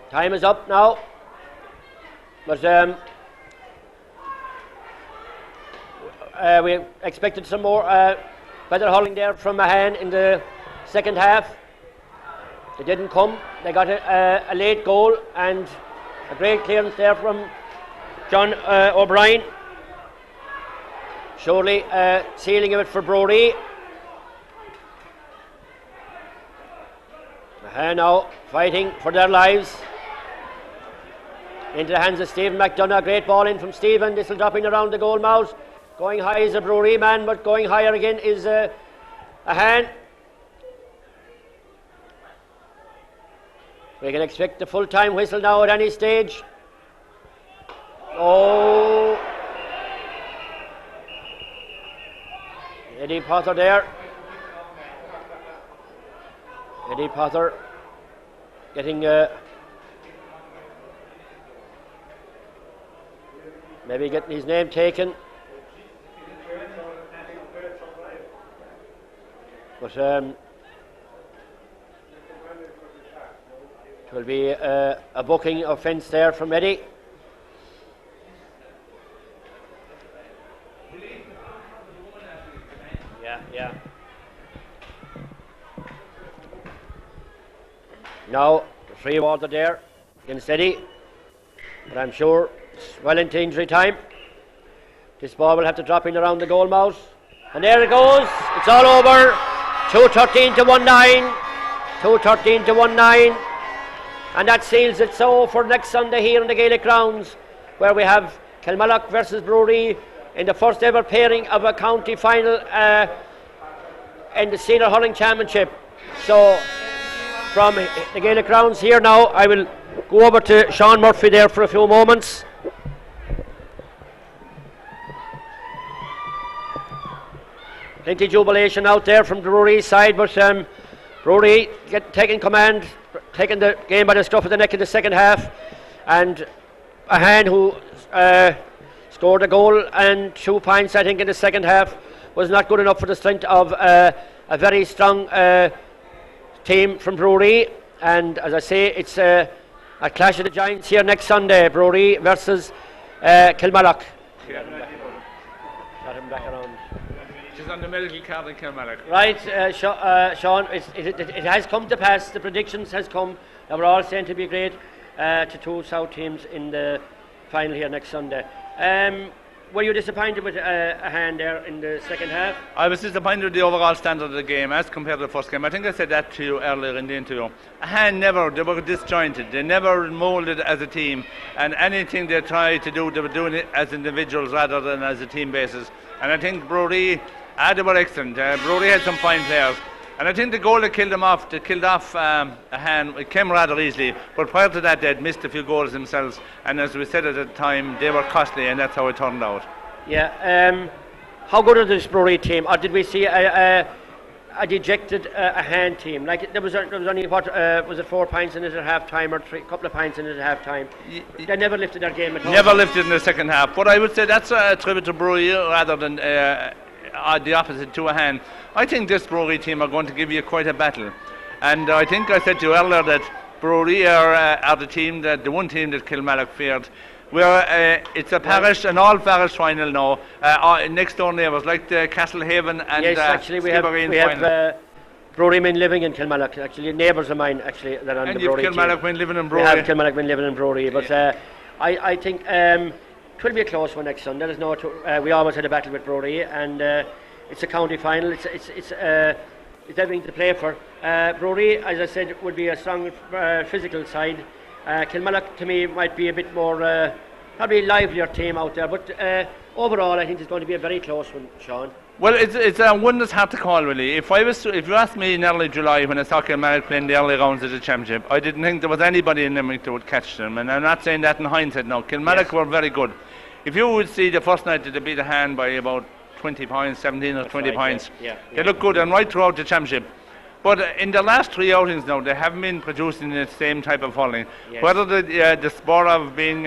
S1: Time is up now. But we expected some more better hurling there from Ahane in the second half. They didn't come. They got a late goal and a great clearance there from John O'Brien. Surely sealing of it for Bruree. Ahane now fighting for their lives. Into the hands of Stephen McDonough. Great ball in from Stephen. This will drop in around the goal mouth. Going high is a Bruree man, but going higher again is Ahane. We can expect the full-time whistle now at any stage. Oh, Eddie Potter there. Eddie Potter getting maybe getting his name taken. But it will be a booking offence there from Eddie. Yeah. Now, free water there against Eddie. But I'm sure it's well into injury time. This ball will have to drop in around the goal mouth. And there it goes. It's all over. 2:13 to 1-9. 2:13 to 1-9. And that seals it so for next Sunday here in the Gaelic grounds, where we have Kilmallock versus Bruree in the first ever pairing of a county final in the Senior Hurling Championship. So from the Gaelic grounds here now, I will go over to Sean Murphy there for a few moments. Plenty of jubilation out there from the Bruree side, but Bruree taking command, taking the game by the scruff of the neck in the second half, and Ahane, who scored a goal and 2 points I think in the second half, was not good enough for the strength of a very strong team from Bruree. And as I say, it's a clash of the giants here next Sunday, Bruree versus Kilmallock. Got him back around.
S2: She's on the medical card in Kilmallock.
S1: Right, Sean, it has come to pass, the predictions has come, that we're all saying to be great to two South teams in the final here next Sunday. Were you disappointed with Ahane there in the second half?
S2: I was disappointed with the overall standard of the game as compared to the first game. I think I said that to you earlier in the interview. Ahane they were disjointed. They never moulded as a team, and anything they tried to do, they were doing it as individuals rather than as a team basis. And I think Bruree, they were excellent. Bruree had some fine players. And I think the goal that killed off Ahane, it came rather easily. But prior to that, they'd missed a few goals themselves. And as we said at the time, they were costly, and that's how it turned out.
S1: Yeah. How good is this Bruree team? Or did we see a dejected Ahane team? Like there was only was it 4 points in it at half time, or a couple of points in it at half time? They never lifted their game at all.
S2: Never lifted in the second half. But I would say that's a tribute to Bruree rather than the opposite to Ahane. I think this Bruree team are going to give you quite a battle, and I think I said to you earlier that Bruree are the one team that Kilmallock feared. It's a parish, an all-parish final now. Next door neighbours like the Castlehaven and
S1: yes, actually we have Bruree men living in Kilmallock. Actually, neighbours of mine actually that are on
S2: and
S1: the Bruree team.
S2: And you've Kilmallock men living in Bruree.
S1: We have Kilmallock men living in Bruree, but I think it will be a close one next Sunday. We always had a battle with Bruree, and it's a county final. It's everything to play for. Bruree, as I said, would be a strong physical side. Kilmallock to me might be a bit more probably livelier team out there, but overall I think it's going to be a very close one, Sean.
S2: Well, it's one that's hard to call really. If you asked me in early July when I saw Kilmallock playing the early rounds of the championship, I didn't think there was anybody in Limerick that would catch them, and I'm not saying that in hindsight now. Kilmallock were very good. If you would see the first night that they beat Ahane by about 20 points, 17 or 20 points. They look good and right throughout the championship. But in the last 3 outings now, they haven't been producing the same type of hurling. Yes. Whether the sport of being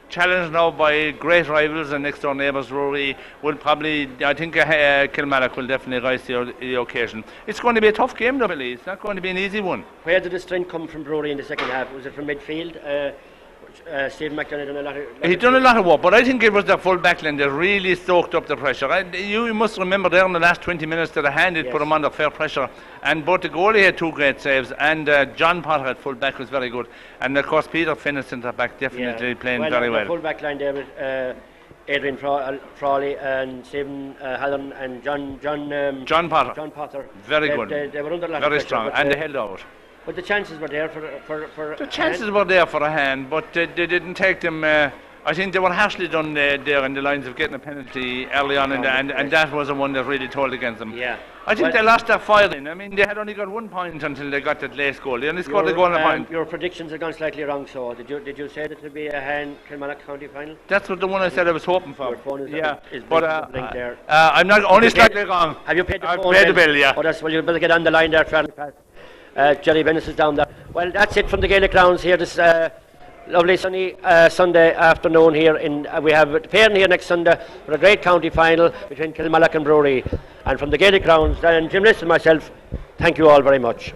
S2: challenged now by great rivals and next door neighbours, Bruree, will probably, I think Kilmallock will definitely rise to the occasion. It's going to be a tough game though, Billy. It's not going to be an easy one.
S1: Where did the strength come from Bruree in the second half? Was it from midfield? Stephen McDonough done a lot of...
S2: He done a lot of work, but I think it was the full backline that really soaked up the pressure. You must remember there in the last 20 minutes that Ahane did put him under fair pressure, and both the goalie had 2 great saves, and John Potter at full back was very good, and of course Peter Finn at centre back definitely playing very well.
S1: The full back line there with Adrian Frawley and Stephen Hallam and John Potter. John Potter.
S2: Very good.
S1: They were under a lot
S2: very
S1: of pressure,
S2: strong, and they held out.
S1: But the chances were there for
S2: the chances were there for Ahane, but they didn't take them. I think they were harshly done there in the lines of getting a penalty early on, and that was the one that really told against them.
S1: Yeah.
S2: I think they lost their firing. I mean, they had only got 1 point until they got that late goal. They only scored a goal and a point.
S1: Your predictions have gone slightly wrong. So did you say that it would be a Ahane Kilmallock County final?
S2: That's what the one I said I was hoping for.
S1: Your phone is
S2: but
S1: there.
S2: I'm not only slightly wrong.
S1: Have you paid the phone?
S2: I've paid the bill, yeah.
S1: Oh, well, you better get on the line there fairly fast. Jerry Bennis is down there. Well, that's it from the Gaelic grounds here this Lovely sunny Sunday afternoon here. We have a pair here next Sunday for a great county final between Kilmallock and Bruree. And from the Gaelic grounds, and Jim Liss and myself, thank you all very much.